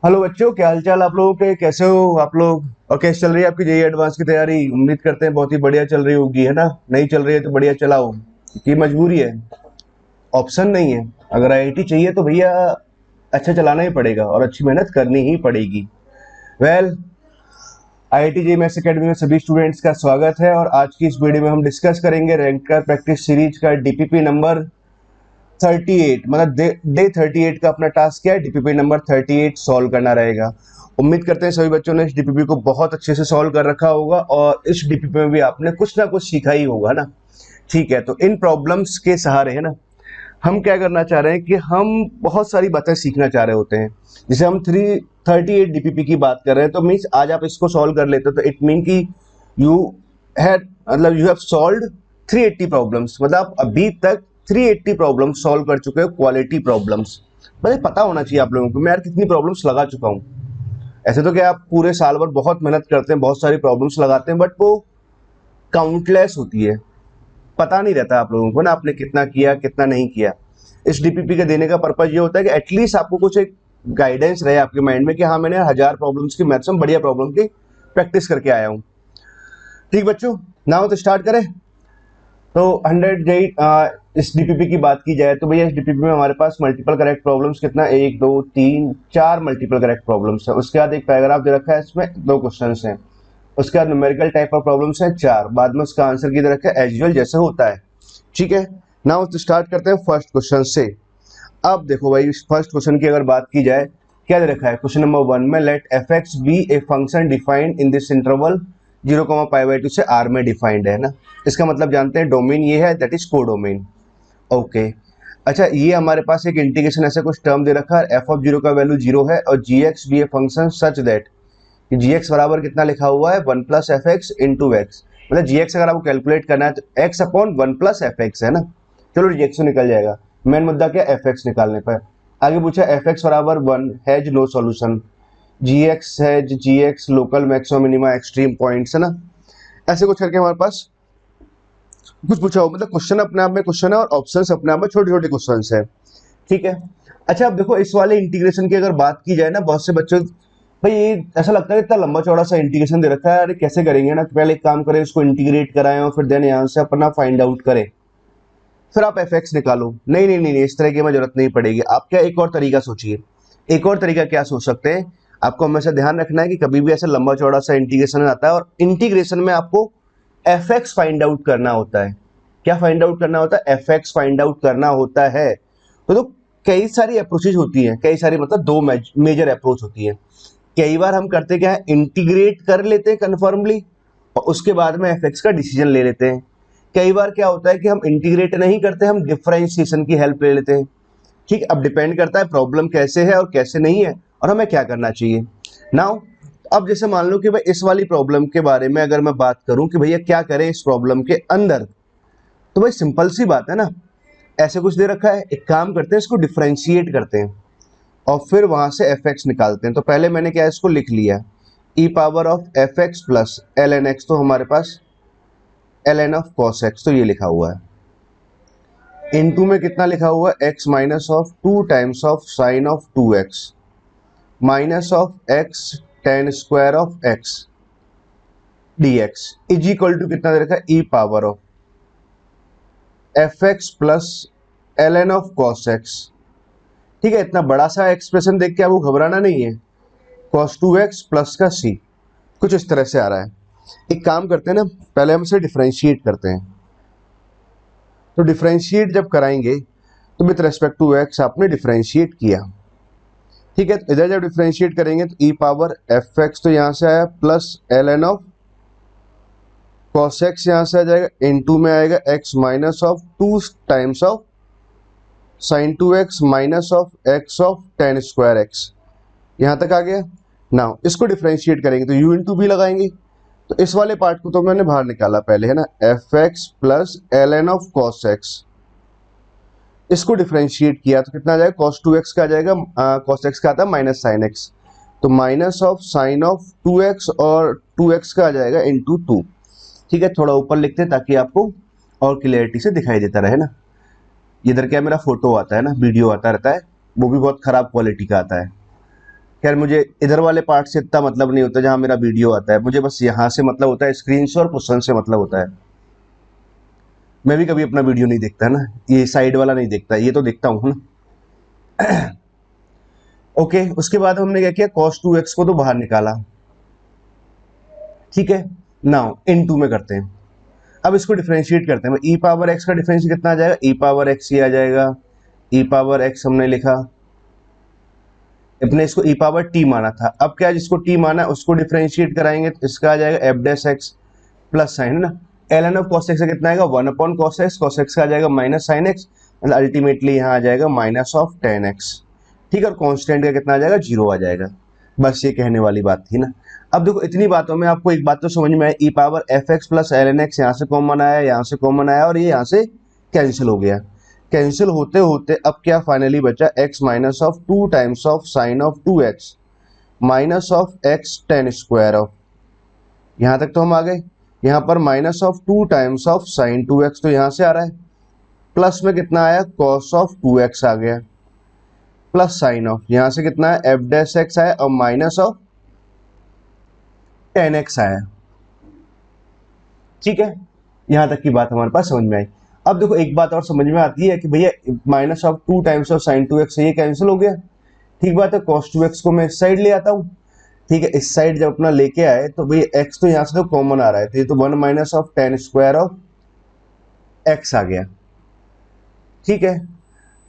Hello बच्चों, क्या हालचाल आप लोगों के? कैसे हो आप लोग? और कैसे चल रही है आपकी जेईई एडवांस की तैयारी? उम्मीद करते हैं बहुत ही बढ़िया चल रही होगी, है ना? नहीं चल रही है तो बढ़िया चलाओ, क्योंकि मजबूरी है, ऑप्शन नहीं है। अगर आईआईटी चाहिए तो भैया अच्छा चलाना ही पड़ेगा और अच्छी मेहनत करनी ही पड़ेगी। Well, IIT JEE maths academy में सभी स्टूडेंट्स का स्वागत है और आज की इस वीडियो में हम डिस्कस करेंगे रैंकर प्रैक्टिस सीरीज का डीपीपी नंबर 38। मतलब डे 38 का अपना टास्क क्या है? डीपीपी नंबर 38 सॉल्व करना रहेगा। उम्मीद करते हैं सभी बच्चों ने इस डीपीपी को बहुत अच्छे से सॉल्व कर रखा होगा और इस डीपीपी में भी आपने कुछ ना कुछ सीखा ही होगा ना। ठीक है, तो इन प्रॉब्लम्स के सहारे, है ना, हम क्या करना चाह रहे हैं कि हम बहुत सारी बातें सीखना चाह रहे होते हैं। जैसे हम 338 डीपीपी की बात कर रहे हैं, तो मीन्स आज आप इसको सॉल्व कर लेते हो तो इट मीन कि यू हैड मतलब यू हैव सॉल्व्ड 380 प्रॉब्लम्स। मतलब आप अभी तक 380 प्रॉब्लम्स सॉल्व कर चुके हो, क्वालिटी प्रॉब्लम्स। मतलब पता होना चाहिए आप लोगों को मैं यार कितनी प्रॉब्लम्स लगा चुका हूँ। ऐसे तो क्या, आप पूरे साल भर बहुत मेहनत करते हैं, बहुत सारी प्रॉब्लम्स लगाते हैं, बट वो काउंटलेस होती है। पता नहीं रहता आप लोगों को ना आपने कितना किया कितना नहीं किया। इस डीपीपी के देने का पर्पज ये होता है कि एटलीस्ट आपको कुछ एक गाइडेंस रहे आपके माइंड में कि हाँ, मैंने 1000 प्रॉब्लम्स की मैथ्स में बढ़िया प्रॉब्लम की प्रैक्टिस करके आया हूँ। ठीक बच्चों, नाउ तो स्टार्ट करें। तो 100 जेई इस डीपीपी की बात की जाए तो भैया इस डीपीपी में हमारे पास मल्टीपल करेक्ट प्रॉब्लम्स कितना, एक दो तीन चार मल्टीपल करेक्ट प्रॉब्लम्स है। उसके बाद एक पैराग्राफ दे रखा है, इसमें दो क्वेश्चंस हैं। उसके बाद न्यूमेरिकल टाइप ऑफ प्रॉब्लम्स हैं चार, बाद में उसका आंसर की दे रखा है एज यूजुअल जैसे होता है। ठीक है, नाउ तो स्टार्ट करते हैं फर्स्ट क्वेश्चन से। अब देखो भाई, इस फर्स्ट क्वेश्चन की अगर बात की जाए, क्या दे रखा है क्वेश्चन नंबर 1 में, let F X be a function defined in this interval 0,π/2 से आर में डिफाइंड है ना। इसका मतलब जानते हैं, डोमेन ये है, दैट इज कोडोमेन। ओके, अच्छा, ये हमारे पास एक इंटीग्रेशन ऐसा कुछ टर्म दे रखा है, एफ ऑफ जीरो का वैल्यू जीरो है और G X be a function such that G X बराबर कितना लिखा हुआ है, 1+f(x) इंटू एक्स। मतलब जी एक्स अगर आपको कैलकुलेट करना है तो x अपॉन 1+f(x) है ना। चलो रिजेक्शन निकल जाएगा, मेन मुद्दा क्या, एफ एक्स निकालने पर। आगे पूछा एफ एक्स बराबर 1 has no solution, G X has G X local maximum minima extreme points, है ना। ऐसे कुछ करके हमारे पास कुछ पूछा हो। मतलब क्वेश्चन अपने आप में क्वेश्चन है और ऑप्शंस अपने आप में छोटे छोटे क्वेश्चंस है। ठीक है, अच्छा अब देखो, इस वाले इंटीग्रेशन की अगर बात की जाए ना, बहुत से बच्चों भाई ये ऐसा लगता है इतना लंबा चौड़ा सा इंटीग्रेशन दे रखा है, अरे कैसे करेंगे ना, पहले एक काम करें, इसको इंटीग्रेट कराएं और फिर देन यहाँ से अपना फाइंड आउट करें, फिर आप एफ एक्स निकालो। नहीं नहीं नहीं नहीं, इस तरह की हमें जरूरत नहीं पड़ेगी। आप क्या एक और तरीका सोचिए। एक और तरीका क्या सोच सकते हैं, आपको हमेशा ध्यान रखना है कि कभी भी ऐसा लंबा चौड़ा सा इंटीग्रेशन आता है और इंटीग्रेशन में आपको एफ एक्स फाइंड आउट करना होता है। क्या फाइंड आउट करना होता है? एफ एक्स फाइंड आउट करना होता है। तो कई सारी अप्रोचेज होती हैं, कई सारी मतलब दो मेजर अप्रोच होती है। कई बार हम करते क्या है, इंटीग्रेट कर लेते हैं कन्फर्मली और उसके बाद में एफ एक्स का डिसीजन ले लेते हैं। कई बार क्या होता है कि हम इंटीग्रेट नहीं करते, हम डिफरेंशिएशन की हेल्प ले लेते हैं। ठीक, अब डिपेंड करता है प्रॉब्लम कैसे है और कैसे नहीं है और हमें क्या करना चाहिए। नाउ, अब जैसे मान लो कि भाई इस वाली प्रॉब्लम के बारे में अगर मैं बात करूं कि भैया क्या करें इस प्रॉब्लम के अंदर, तो भाई सिंपल सी बात है ना। ऐसे कुछ दे रखा है, एक काम करते हैं, इसको डिफरेंशिएट करते हैं और फिर वहां से एफ एक्स निकालते हैं। तो पहले मैंने क्या इसको लिख लिया, e power of F X plus L N X, तो हमारे पास L N of cos X, तो ये लिखा हुआ है। इनटू में कितना लिखा हुआ है, X minus of 2 times of sine of 2x minus of X tan square of X D X is equal to कितना दे रखा है, e power of F X plus L N of cos X. ठीक है, इतना बड़ा सा expression देख के आपको घबराना नहीं है। कॉस 2x प्लस का c, कुछ इस तरह से आ रहा है। एक काम करते हैं ना, पहले हम इसे डिफरेंशिएट करते हैं। तो डिफरेंशिएट जब कराएंगे तो विथ रेस्पेक्ट टू x आपने डिफरेंशिएट किया। ठीक है, तो इधर जब डिफरेंशिएट करेंगे तो ई पावर एफ एक्स तो यहाँ से आया plus L N of cos X यहाँ से आ जाएगा, इनटू में आएगा x minus of 2 times of sine 2x minus of X of tan square X. यहाँ तक आ गया। नाउ इसको डिफरेंशिएट करेंगे तो u इंटू भी लगाएंगे। तो इस वाले पार्ट को तो मैंने बाहर निकाला पहले, है ना, F X plus L N of cos X. इसको डिफरेंशिएट किया तो कितना आ जाएगा, कॉस 2x का आ जाएगा, कॉस एक्स का आता है माइनस साइन एक्स, तो minus of sine of 2x और 2x का आ जाएगा इंटू 2। ठीक है, थोड़ा ऊपर लिखते हैं ताकि आपको और क्लियरिटी से दिखाई देता रहे ना। इधर क्या मेरा फोटो आता है ना, वीडियो आता रहता है, वो भी बहुत खराब क्वालिटी का आता है। खैर मुझे इधर वाले पार्ट से इतना मतलब नहीं होता जहां मेरा वीडियो आता है, मुझे बस यहाँ से मतलब होता है, स्क्रीन से और क्वेश्चन से मतलब होता है। मैं भी कभी अपना वीडियो नहीं देखता है ना, ये साइड वाला नहीं देखता, ये तो देखता हूँ ना। ओके, उसके बाद हमने क्या किया, cos 2x को तो बाहर निकाला, ठीक है। नाउ इन टू में करते हैं, अब इसको डिफरेंशिएट करते हैं। ई पावर एक्स का डिफरेंशिएट कितना आ जाएगा, ई पावर एक्स ही आ जाएगा। ई पावर एक्स हमने लिखा, अपने इसको ई पावर टी माना था, अब क्या जिसको टी माना उसको डिफरेंशिएट कराएंगे तो इसका आ जाएगा F dash X plus sine, है ना। L N of cos X कितना आएगा, 1 अपॉन कॉस एक्स का आ जाएगा माइनस साइन एक्स, अल्टीमेटली यहाँ आ जाएगा माइनस ऑफ टेन एक्स, ठीक है। और कॉन्स्टेंट का कितना आ जाएगा, 0 आ जाएगा। बस ये कहने वाली बात थी ना। अब देखो इतनी बातों में आपको एक बात तो समझ में आया, e power F X plus L N X यहाँ से कॉमन आया, यहाँ से कॉमन आया, और ये यहाँ से कैंसिल हो गया। कैंसिल होते होते अब क्या फाइनली बचा, x minus of 2 times of sine of 2x minus of x ten square of, यहाँ तक तो हम आ गए। यहाँ पर minus of 2 times of sine 2x तो यहाँ से आ रहा है, प्लस में कितना आया cos ऑफ 2x आ गया, प्लस साइन ऑफ यहाँ से कितना है एफ डैश एक्स आया, और माइनस ऑफ 10x आया, ठीक है। यहाँ तक की बात हमारे पास समझ में आई। अब देखो एक बात और समझ में आती है कि भैया minus of 2 times of sine 2x ये कैंसिल हो गया, ठीक बात है। cos 2x को मैं इस साइड ले आता हूँ, ठीक है। इस साइड जब अपना लेके आए तो भैया x तो यहाँ से तो कॉमन आ रहा है, तो ये तो 1 minus of tan square of x आ गया, ठीक है।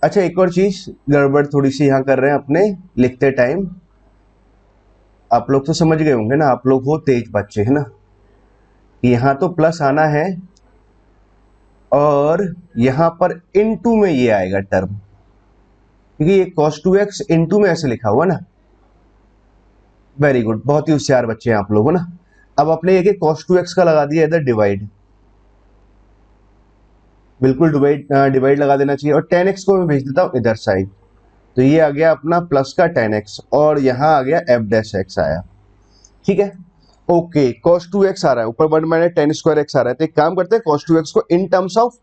अच्छा एक और चीज गड़बड़ थोड़ी सी यहाँ कर रहे हैं अपने लिखते टाइम, आप लोग तो समझ गए होंगे ना, आप लोग हो तेज बच्चे है ना। यहाँ तो प्लस आना है और यहाँ पर इनटू में ये आएगा टर्म, क्योंकि ये cos 2x इनटू में ऐसे लिखा हुआ ना। वेरी गुड, बहुत ही होशियार बच्चे हैं आप लोग ना। अब अपने ये cos 2x का लगा दिया इधर डिवाइड, बिल्कुल डिवाइड लगा देना चाहिए, और 10x को मैं भेज देता हूँ इधर साइड, तो ये आ गया अपना प्लस का 10x, और यहाँ आ गया एफ डैश एक्स आया, ठीक है। ओके, cos 2x आ रहा है, ऊपर 1 माइनस टेन स्क्वायर एक्स आ रहा है, तो एक काम करते हैं cos 2x को in terms of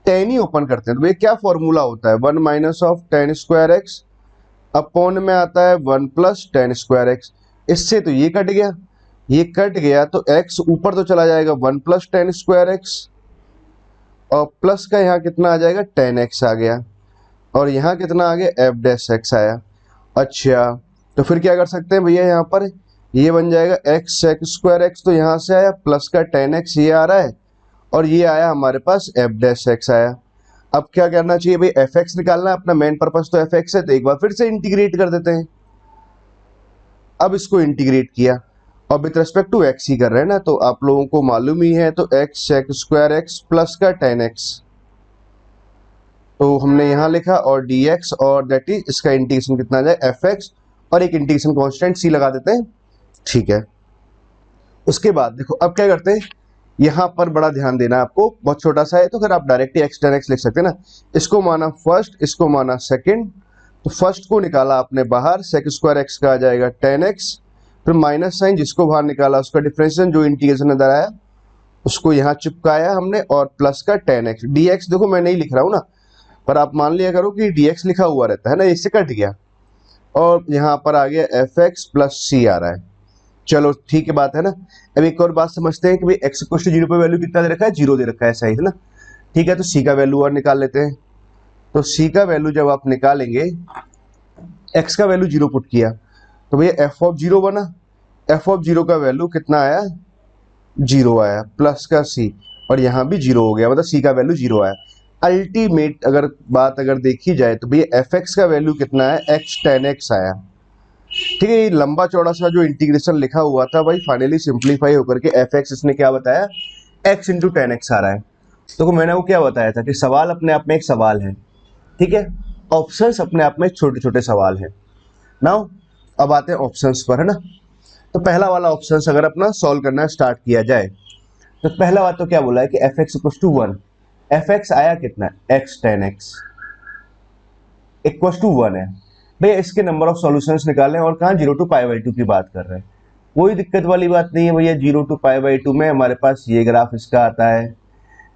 10 he open करते हैं। तो ये क्या फॉर्मूला होता है, 1 minus of tan square x upon में आता है 1 प्लस टेन स्क्वायर एक्स। इससे तो ये कट गया, ये कट गया तो x ऊपर तो चला जाएगा 1 प्लस टेन स्क्वायर एक्स, और प्लस का यहाँ कितना आ जाएगा 10x आ गया, और यहाँ कितना आ गया एफ डैश एक्स आया। अच्छा तो फिर क्या कर सकते हैं भैया, यहाँ पर ये बन जाएगा एक्स सेक स्क्वायर एक्स, तो यहाँ से आया प्लस का 10x ये आ रहा है, और ये आया हमारे पास एफ डैश एक्स आया। अब क्या करना चाहिए भाई, एफ एक्स निकालना है, अपना मेन पर्पस तो एफ एक्स है, तो एक बार फिर से इंटीग्रेट कर देते हैं। अब इसको इंटीग्रेट किया और विद रिस्पेक्ट टू एक्स ही कर रहे हैं ना, तो आप लोगों को मालूम ही है, तो X sec square X plus का 10x तो हमने यहाँ लिखा, और dx, और दैट इज इसका इंटीग्रेशन कितना आ जाए एफ एक्स, और एक इंटीग्रेशन कांस्टेंट c लगा देते हैं, ठीक है। उसके बाद देखो अब क्या करते हैं, यहाँ पर बड़ा ध्यान देना है आपको, बहुत छोटा सा है, तो फिर आप डायरेक्टली एक्स टेन एक्स लिख सकते हैं ना। इसको माना फर्स्ट, इसको माना सेकंड, तो फर्स्ट को निकाला आपने बाहर, सेक स्क्वायर एक्स का आ जाएगा 10x, फिर माइनस साइन जिसको बाहर निकाला उसका डिफरेंशिएशन जो इंटीग्रेशन अंदर आया उसको यहाँ चिपकाया हमने, और प्लस का 10x। dx देखो मैं नहीं लिख रहा हूँ ना, पर आप मान लिया करो कि dx लिखा हुआ रहता है ना, इससे कट गया, और यहाँ पर आ गया एफ एक्स प्लस सी आ रहा है। चलो ठीक है बात है ना। अब एक और बात समझते हैं कि भाई x इक्वल टू 0 पे वैल्यू कितना दे रखा है, 0 दे रखा है, सही है ना, ठीक है। तो c का वैल्यू और निकाल लेते हैं, तो c का वैल्यू जब आप निकालेंगे, x का वैल्यू 0 पुट किया तो भैया f ऑफ 0 बना, f ऑफ 0 का वैल्यू कितना आया, 0 आया, प्लस का c, और यहाँ भी 0 हो गया, मतलब c का वैल्यू 0 आया। अल्टीमेट अगर बात अगर देखी जाए तो भैया एफ एक्स का वैल्यू कितना है, एक्स टेन एक्स आया, ठीक है। ये लंबा चौड़ा सा जो इंटीग्रेशन लिखा हुआ था भाई फाइनली सिंप्लीफाई होकर के एफ एक्स इसने क्या बताया, एक्स इंटू टेन एक्स आ रहा है। तो मैंने वो क्या बताया था कि सवाल अपने आप में एक सवाल है, ठीक है, ऑप्शंस अपने आप में छोटे छोटे सवाल हैं। नाउ अब आते हैं ऑप्शंस पर, है ना। तो पहला वाला ऑप्शंस अगर अपना सॉल्व करना स्टार्ट किया जाए, तो पहला बात तो क्या बोला है कि F X equal to 1, F X आया कितना, X tan X equal to 1 है। भैया इसके नंबर ऑफ सॉल्यूशंस निकालें, और कहाँ 0 टू पाई बाई 2 की बात कर रहे हैं, कोई दिक्कत वाली बात नहीं है भैया। 0 टू पाई बाई 2 में हमारे पास ये ग्राफ इसका आता है,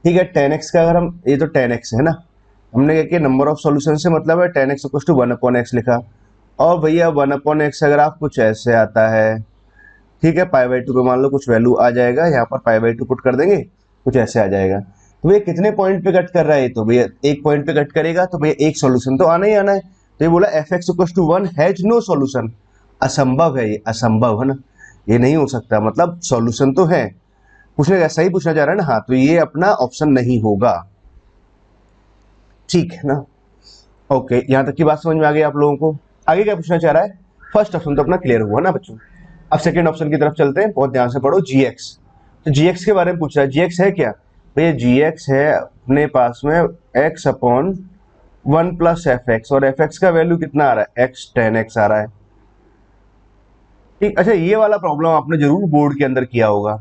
ठीक है। 10x का अगर हम, ये तो 10x है ना, हमने क्या किया नंबर ऑफ सॉल्यूशन से मतलब है 10x equal to 1 upon x लिखा, और भैया 1/x अगर आप कुछ ऐसे आता है, ठीक है, π/2 पे मान लो कुछ वैल्यू आ जाएगा, यहाँ पर π/2 पुट कर देंगे, कुछ ऐसे आ जाएगा। तो भैया कितने पॉइंट पे कट कर रहा है? तो भैया एक पॉइंट पे कट करेगा, तो भैया एक सॉल्यूशन तो आना ही आना है। तो ये बोला f(x)=1 हैज नो सॉल्यूशन, असंभव है, ये असंभव है ना, ये नहीं हो सकता, मतलब सॉल्यूशन तो है। पूछने का सही पूछना चाह रहा है ना, हाँ, तो ये अपना ऑप्शन नहीं होगा, ठीक है ना। ओके, यहाँ तक की बात समझ में आ गई आप लोगों को? आगे क्या पूछना चाह रहा है? फर्स्ट ऑप्शन तो अपना क्लियर हुआ ना बच्चों। अब सेकंड ऑप्शन की तरफ चलते हैं, बहुत ध्यान से पढ़ो, gx। तो gx के बारे में पूछ रहा है, gx है क्या भैया? gx है अपने पास में x/1 + fx, और fx का वैल्यू कितना आ रहा है? x tan x आ रहा है, ठीक। अच्छा, ये वाला प्रॉब्लम आपने जरूर बोर्ड के अंदर किया होगा,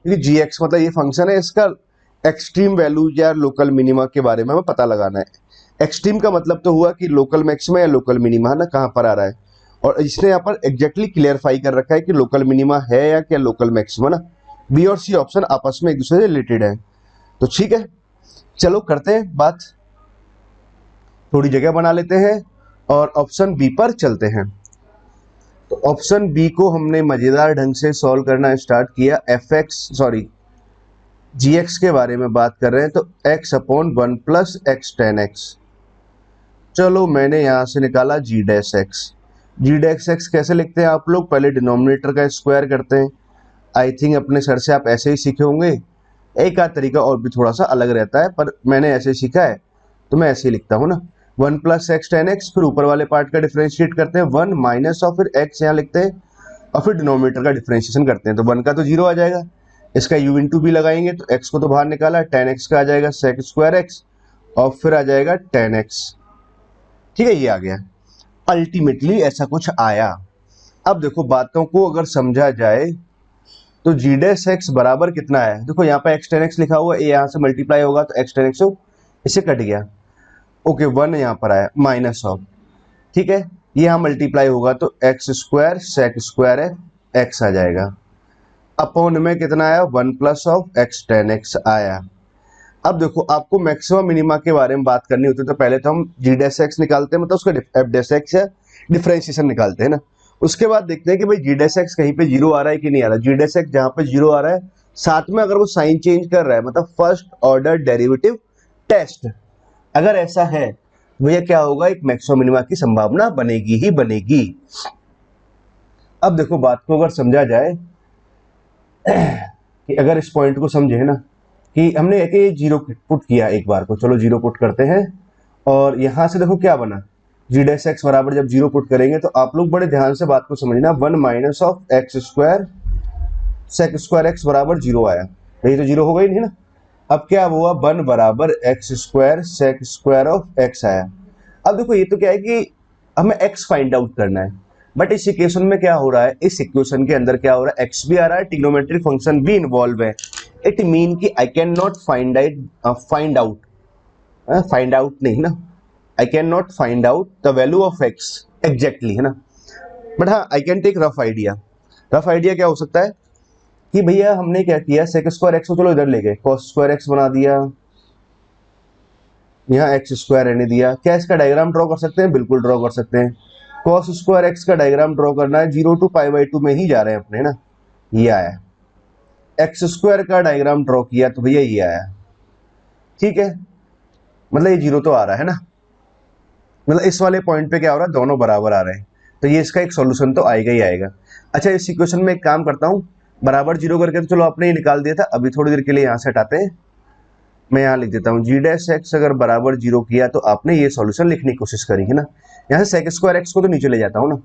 क्योंकि gx मतलब ये फंक्शन है, इसका एक्सट्रीम वैल्यू या लोकल मिनिमा के बारे में हमें पता लगाना है। एक्सट्रीम का मतलब तो हुआ कि लोकल मैक्सिमा या लोकल मिनिमा है ना, कहाँ पर आ रहा है, और इसने यहाँ पर एग्जैक्टली क्लियरफाई कर रखा है कि लोकल मिनिमा है या क्या लोकल मैक्सिमा ना। बी और सी ऑप्शन आपस में एक दूसरे से रिलेटेड है, तो ठीक है, चलो करते हैं बात, थोड़ी जगह बना लेते हैं और ऑप्शन बी पर चलते हैं। तो ऑप्शन बी को हमने मजेदार ढंग से सॉल्व करना स्टार्ट किया। gx के बारे में बात कर रहे हैं, तो x/1 + x tan x। चलो मैंने यहां से निकाला g'(x). g'(x) कैसे लिखते हैं आप लोग? पहले डिनोमिनेटर का स्क्वायर करते हैं। आई थिंक अपने सर से आप ऐसे ही सीखे होंगे, एक आध तरीका और भी थोड़ा सा अलग रहता है, पर मैंने ऐसे सीखा है तो मैं ऐसे ही लिखता हूँ ना, 1 + x tan x, फिर ऊपर वाले पार्ट का डिफरेंशिएट करते हैं 1 माइनस और फिर x यहाँ लिखते हैं, और फिर डिनोमिनेटर का डिफरेंशिएशन करते हैं, तो 1 का तो 0 आ जाएगा, इसका u × b लगाएंगे तो x को तो बाहर निकाला, tan x का आ जाएगा sec²x, और फिर आ जाएगा tan x, ठीक है, ये आ गया। अल्टीमेटली ऐसा कुछ आया। अब देखो बातों को अगर समझा जाए तो g'(x) बराबर कितना है? देखो यहाँ पे x tan x लिखा हुआ है, यहाँ से मल्टीप्लाई होगा तो x tan x इससे कट गया, ओके, 1 यहाँ पर आया माइनस ऑफ, ठीक है, ये यहाँ मल्टीप्लाई होगा तो x² sec² x आ जाएगा, अपॉन में कितना आया? 1 + x tan x आया। अब देखो आपको मैक्सिमम मिनिमा के बारे में बात करनी होती है, तो पहले तो हम g'(x) निकालते हैं, मतलब उसका f'(x) या डिफरेंशिएशन निकालते हैं ना, उसके बाद देखते हैं कि भाई g'(x) कहीं पे 0 आ रहा है कि नहीं आ रहा। g'(x) जहाँ पे 0 आ रहा है, साथ में अगर वो साइन चेंज कर रहा है, मतलब फर्स्ट ऑर्डर डेरिवेटिव टेस्ट, अगर ऐसा है भैया क्या होगा? एक मैक्सिमम मिनिमा की संभावना बनेगी ही बनेगी। अब देखो बात को अगर समझा जाए कि अगर इस पॉइंट को समझे ना, कि हमने एक 0 पुट किया एक बार को, चलो 0 पुट करते हैं, और यहां से देखो क्या बना, g'(x) बराबर जब 0 पुट करेंगे तो आप लोग बड़े ध्यान से बात को समझना, 1 minus of x² sec² x बराबर 0 आया, यही तो 0 होगा ही नहीं ना। अब क्या हुआ? 1 बराबर x² sec² x आया। अब देखो ये तो क्या है कि हमें x फाइंड आउट करना है, बट इस इक्वेशन में क्या हो रहा है, इस इक्वेशन के अंदर क्या हो रहा है, x भी आ रहा है, ट्रिग्नोमेट्रिक फंक्शन भी इन्वॉल्व है। इट मीन कि आई कैन नॉट फाइंड आउट नहीं ना, आई कैन नॉट फाइंड आउट द वैल्यू ऑफ x एग्जैक्टली, है ना, बट हाँ I can take rough idea. Rough idea क्या हो सकता है कि भैया हमने क्या किया, sec² x को चलो इधर ले गए, cos² x बना दिया, यहाँ x² रहने दिया। क्या इसका डायग्राम ड्रॉ कर सकते हैं? बिल्कुल ड्रॉ कर सकते हैं। cos² x का डायग्राम ड्रॉ करना है, 0 to π/2 में ही जा रहे हैं अपने ना, ये आया। x² का डायग्राम ड्रॉ किया तो भैया ये आया, ठीक है, मतलब ये 0 तो आ रहा है ना, मतलब इस वाले पॉइंट पे क्या हो रहा है, दोनों बराबर आ रहे हैं, तो ये इसका एक सॉल्यूशन तो आएगा ही आएगा। अच्छा, इस इक्वेशन में एक काम करता हूँ, बराबर 0 करके तो चलो आपने ये निकाल दिया था, अभी थोड़ी देर के लिए यहाँ से हटाते हैं, मैं यहाँ लिख देता हूँ g'(x) अगर बराबर 0 किया तो आपने ये सॉल्यूशन लिखने की कोशिश करी है ना। यहाँ से sec² x को तो नीचे ले जाता हूँ ना,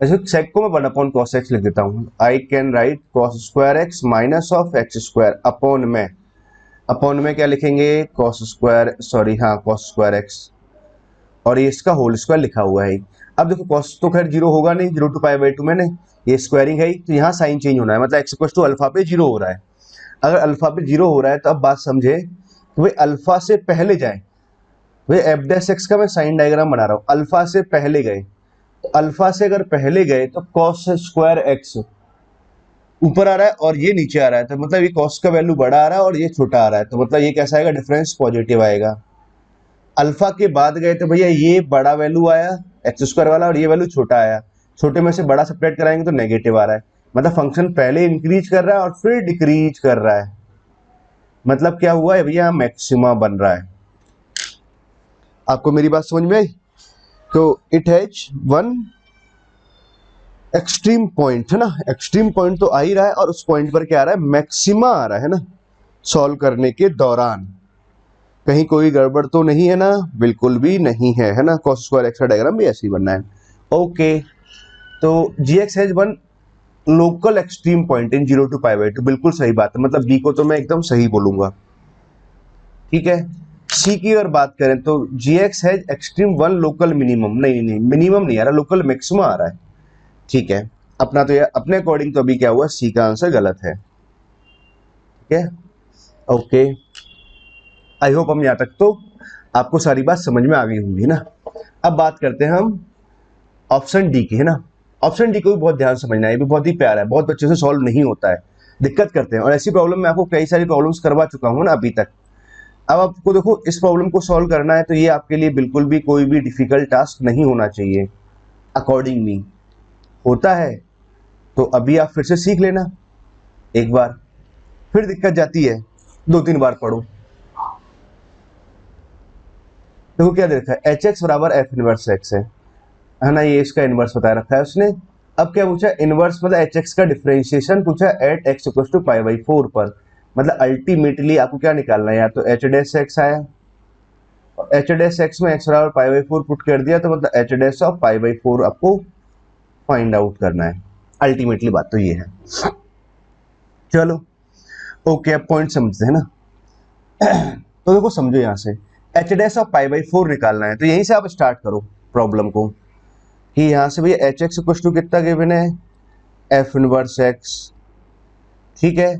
ऐसे sec को मैं 1 cos x लिख देता हूँ। आई can right cos² x minus of x² upon में क्या लिखेंगे, cos² x, और ये इसका होल स्क्वायर लिखा हुआ है। अब देखो cos तो खैर 0 होगा नहीं, 0 to π/2 में नहीं, ये स्क्वायरिंग है, तो यहाँ साइन चेंज होना है, मतलब x अल्फा पे 0 हो रहा है। अगर अल्फा पे 0 हो रहा है तो अब बात समझे, तो भाई अल्फा से पहले जाए, भाई f'(x) का मैं साइन डायग्राम बना रहा हूँ, अल्फा से पहले गए, तो अल्फा से अगर पहले गए तो cos² x ऊपर आ रहा है और ये नीचे आ रहा है, तो मतलब ये cos का वैल्यू बड़ा आ रहा है और ये छोटा आ रहा है, तो मतलब ये कैसा आएगा, डिफरेंस पॉजिटिव आएगा। अल्फा के बाद गए तो भैया ये बड़ा वैल्यू आया एक्स स्क्वायर वाला, और ये वैल्यू छोटा आया, छोटे में से बड़ा सब्ट्रैक्ट कराएंगे तो नेगेटिव आ रहा है। मतलब फंक्शन पहले इंक्रीज कर रहा है और फिर डिक्रीज कर रहा है। मतलब क्या हुआ है भैया, मैक्सिमा बन रहा है। आपको मेरी बात समझ में आई? तो it has one extreme point, है ना, एक्सट्रीम पॉइंट तो आ ही रहा है, और उस पॉइंट पर क्या आ रहा है, मैक्सिमा आ रहा है ना, सॉल्व करने के दौरान। कहीं कोई गड़बड़ तो नहीं है ना? बिल्कुल भी नहीं है, है ना। cos स्क्वायर एक्स का डायग्राम भी ऐसे ही बनना है। ओके, तो gx has one local extreme point in 0 to π/2, बिल्कुल सही बात है। मतलब बी को तो मैं एकदम सही बोलूंगा, ठीक है। सी की अगर बात करें तो gx has extreme one local minimum, नहीं मिनिमम नहीं आ रहा, लोकल मैक्सिमम आ रहा है, ठीक है। अपना तो यार अपने अकॉर्डिंग तो अभी क्या हुआ, सी का आंसर गलत है, ठीक है। ओके, आई होप हम यहाँ तक तो आपको सारी बात समझ में आ गई होंगी ना। अब बात करते हैं हम ऑप्शन डी की, है ना। ऑप्शन डी को भी बहुत ध्यान समझना है, ये भी बहुत ही प्यारा है, बहुत बच्चों से सॉल्व नहीं होता है, दिक्कत करते हैं। और ऐसी प्रॉब्लम मैं आपको कई सारी प्रॉब्लम्स करवा चुका हूँ ना अभी तक। अब आपको देखो इस प्रॉब्लम को सॉल्व करना है, तो ये आपके लिए बिल्कुल भी कोई भी डिफिकल्ट टास्क नहीं होना चाहिए। अकॉर्डिंग मी होता है तो अभी आप फिर से सीख लेना एक बार, फिर दिक्कत जाती है 2-3 बार पढ़ो। देखो क्या दे रखा है, एच एक्स बराबर एफ इनवर्स एक्स है ना, ये इसका इनवर्स बता रखा है उसने। अब क्या पूछा, इनवर्स मतलब एच एक्स का डिफरेंशिएशन पूछा एट एक्स इक्वल टू π/4 पर। मतलब अल्टीमेटली आपको क्या निकालना है, या तो एच डैश एक्स आया, और एच डैश एक्स में एक्स बराबर π/4 पुट कर दिया, तो मतलब एच डैश ऑफ π/4 आपको फाइंड आउट करना है। अल्टीमेटली बात तो ये है। चलो ओके, अब पॉइंट समझते हैं ना। तो देखो समझो, यहाँ से एच डैश ऑफ π/4 निकालना है, तो यहीं से आप स्टार्ट करो प्रॉब्लम को, कि यहाँ से भैया एच एक्स इक्वल टू कितना गिवन है, एफ इनवर्स एक्स, ठीक है।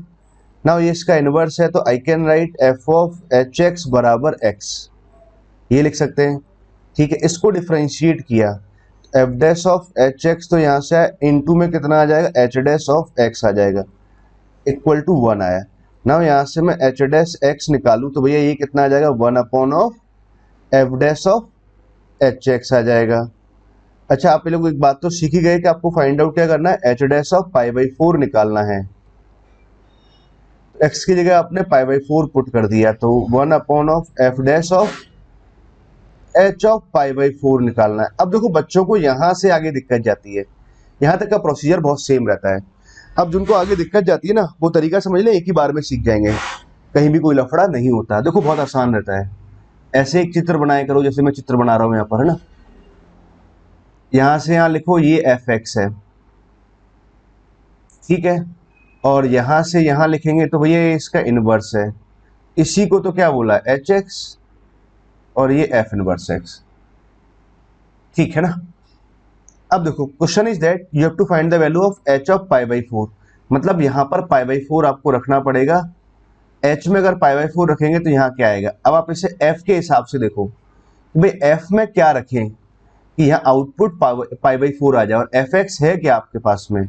नाउ ये इसका इनवर्स है, तो I can right F of H x बराबर एक्स, ये लिख सकते हैं, ठीक है। इसको डिफरेंशिएट किया, F dash of H x, तो यहाँ से इनटू में कितना आ जाएगा, एच डैश ऑफ एक्स आ जाएगा, इक्वल टू 1 आया। नाउ यहाँ से मैं एच डैश एक्स निकालूं, तो भैया ये कितना आ जाएगा, 1 upon of F dash of H X आ जाएगा। अच्छा, आप लोग एक बात तो सीख ही गए कि आपको फाइंड आउट क्या करना है, एच डैश ऑफ π/4 निकालना है। एक्स की जगह आपने π/4 पुट कर दिया, तो 1 upon of F dash of H of π/4 निकालना है। अब देखो बच्चों को यहाँ से आगे दिक्कत जाती है, यहाँ तक का प्रोसीजर बहुत सेम रहता है। अब जिनको आगे दिक्कत जाती है ना, वो तरीका समझ ले, एक ही बार में सीख जाएंगे, कहीं भी कोई लफड़ा नहीं होता। देखो बहुत आसान रहता है, ऐसे एक चित्र बनाया करो, जैसे मैं चित्र बना रहा हूँ यहाँ पर, है ना। यहाँ से यहाँ लिखो ये एफ एक्स है, ठीक है, और यहाँ से यहाँ लिखेंगे तो भैया ये इसका इनवर्स है, इसी को तो क्या बोला, एच एक्स, और ये एफ इनवर्स एक्स, ठीक है ना। अब देखो question is that you have to find the value of H of π/4, मतलब यहाँ पर π/4 आपको रखना पड़ेगा। एच में अगर π/4 रखेंगे तो यहाँ क्या आएगा। अब आप इसे एफ के हिसाब से देखो, भाई एफ में क्या रखें कि यहाँ आउटपुट π/4 आ जाए, और एफ एक्स है क्या आपके पास में,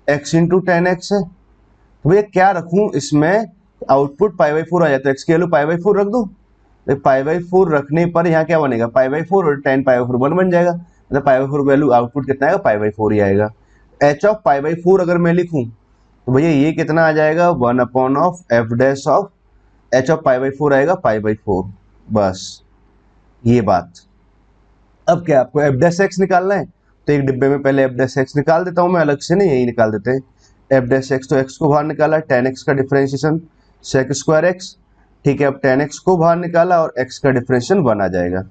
x इंटू 10x है, तो भैया क्या रखूं इसमें, आउटपुट π/4 आ जाए, तो x की वैल्यू π/4 रख दो। π/4 रखने पर यहाँ क्या बनेगा, π/4 और 10 π/4 1 बन जाएगा, मतलब π/4 वैल्यू आउटपुट कितना आएगा, π/4 ही आएगा। h ऑफ π/4 अगर मैं लिखूं तो भैया ये कितना आ जाएगा, 1 upon of F dash of h of π/4 आएगा π/4, बस ये बात। अब क्या आपको एफ डैश एक्स निकालना है, तो एक डिब्बे में पहले एफ डैश एक्स निकाल देता हूं मैं, अलग से नहीं, यही निकाल देते हैं। एफ डैश एक्स, तो एक्स को बाहर निकाला, 10x का डिफरेंशिएशन सेक स्क्वायर एक्स, ठीक है। अब 10x को बाहर निकाला और x का डिफरेंशिएशन 1 आ जाएगा।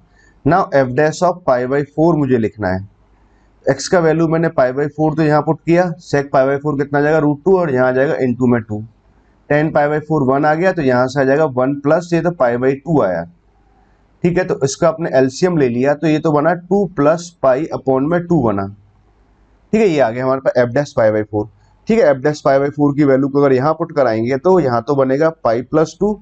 नाउ एफ डैश ऑफ π/4 मुझे लिखना है, x का वैल्यू मैंने π/4 तो यहाँ पुट किया, सेक π/4 कितना आ जाएगा, √2, और यहाँ आ जाएगा इनटू में 2, 10 π/4 1 आ गया, तो यहाँ से आ जाएगा 1 प्लस ये तो π/2 आया, ठीक है। तो इसका आपने एलसीएम ले लिया, तो ये तो बना 2 प्लस पाई अपॉन में 2 बना, ठीक है। ये आ गया हमारे पास एफ डैश π/4, ठीक है। एफ डैश π/4 की वैल्यू को अगर यहाँ पुट कराएंगे तो यहाँ तो बनेगा पाई प्लस 2,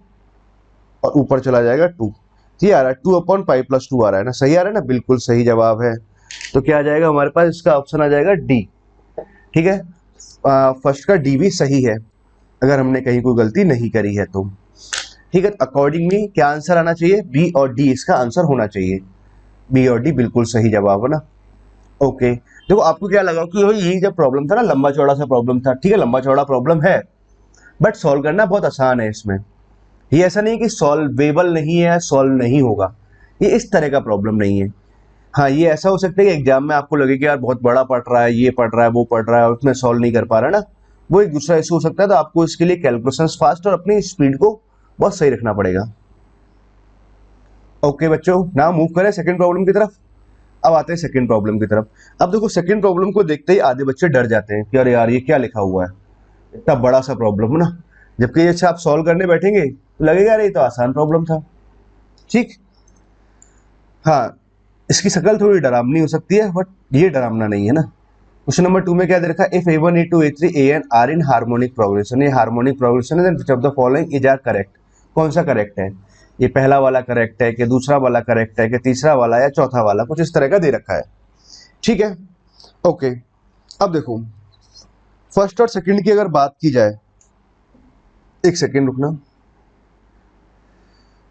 और ऊपर चला जाएगा 2, ये आ रहा है 2 अपॉन पाई प्लस 2 आ रहा है ना, सही आ रहा है ना, बिल्कुल सही जवाब है। तो क्या आ जाएगा हमारे पास, इसका ऑप्शन आ जाएगा डी, ठीक है। फर्स्ट का डी भी सही है, अगर हमने कहीं कोई गलती नहीं करी है तो, ठीक है। अकॉर्डिंगली क्या आंसर आना चाहिए, बी और डी इसका आंसर होना चाहिए, बी और डी बिल्कुल सही जवाब है ना। ओके, देखो आपको क्या लगा कि भाई ये जब प्रॉब्लम था ना, लंबा चौड़ा सा प्रॉब्लम था, ठीक है, लंबा चौड़ा प्रॉब्लम है बट सॉल्व करना बहुत आसान है इसमें। ये ऐसा नहीं कि सॉल्वेबल नहीं है, सॉल्व नहीं होगा, ये इस तरह का प्रॉब्लम नहीं है। हाँ, ये ऐसा हो सकता है कि एग्जाम में आपको लगे कि यार बहुत बड़ा पढ़ रहा है, ये पढ़ रहा है, वो पढ़ रहा है और उसमें सॉल्व नहीं कर पा रहा ना, वो एक दूसरा इशू हो सकता है। तो आपको इसके लिए कैलकुलेशंस फास्ट और अपनी स्पीड को बहुत सही रखना पड़ेगा। ओके बच्चों, नाउ मूव करें सेकंड प्रॉब्लम की तरफ। अब आते हैं सेकंड प्रॉब्लम की तरफ। अब देखो सेकंड प्रॉब्लम को देखते ही आधे बच्चे डर जाते हैं कि अरे यार ये क्या लिखा हुआ है, इतना बड़ा सा प्रॉब्लम है ना, जबकि ये आप सॉल्व करने बैठेंगे तो लगेगा अरे ये तो आसान प्रॉब्लम था। ठीक, हाँ, इसकी शक्ल थोड़ी डरावनी हो सकती है बट ये डरावना नहीं है ना। क्वेश्चन नंबर 2 में क्या दे रखा है, if A1 A2 A3 AN are in harmonic progression, ये हार्मोनिक प्रोग्रेशन है, then which of the following is are correct, कौन सा करेक्ट है, ये पहला वाला करेक्ट है कि दूसरा वाला करेक्ट है कि तीसरा वाला या चौथा वाला, कुछ इस तरह का दे रखा है। ठीक है, ओके। अब देखो फर्स्ट और सेकंड की अगर बात की जाए, एक सेकंड रुकना।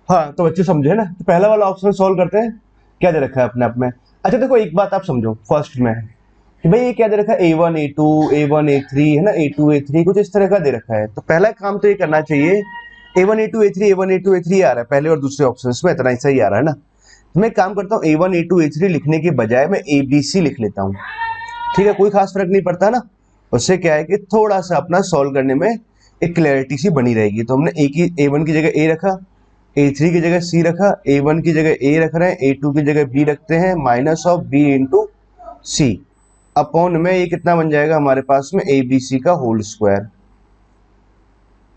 हाँ तो बच्चे समझे ना, तो पहला वाला ऑप्शन सॉल्व करते हैं, क्या दे रखा है अपने आप में। अच्छा देखो एक बात आप समझो फर्स्ट में कि भाई ये क्या दे रखा है, A1 A2 A1 A3 है ना, A2 A3 कुछ इस तरह का दे रखा है। तो पहला काम तो ये करना चाहिए, A1 A2 A3 A1 A2 A3 आ रहा है पहले और दूसरे ऑप्शन में, इतना ऐसा ही आ रहा है ना। तो मैं एक काम करता हूँ, A1 A2 A3 लिखने के बजाय मैं ABC लिख लेता हूँ। ठीक है, कोई खास फर्क नहीं पड़ता ना, उससे क्या है कि थोड़ा सा अपना सॉल्व करने में एक क्लैरिटी सी बनी रहेगी। तो हमने A1 की जगह A रखा, A3 की जगह C रखा, A1 की जगह A रख रहे हैं, A2 की जगह B रखते हैं, minus of B into C upon में ये कितना बन जाएगा हमारे पास में, ABC का होल स्क्वायर।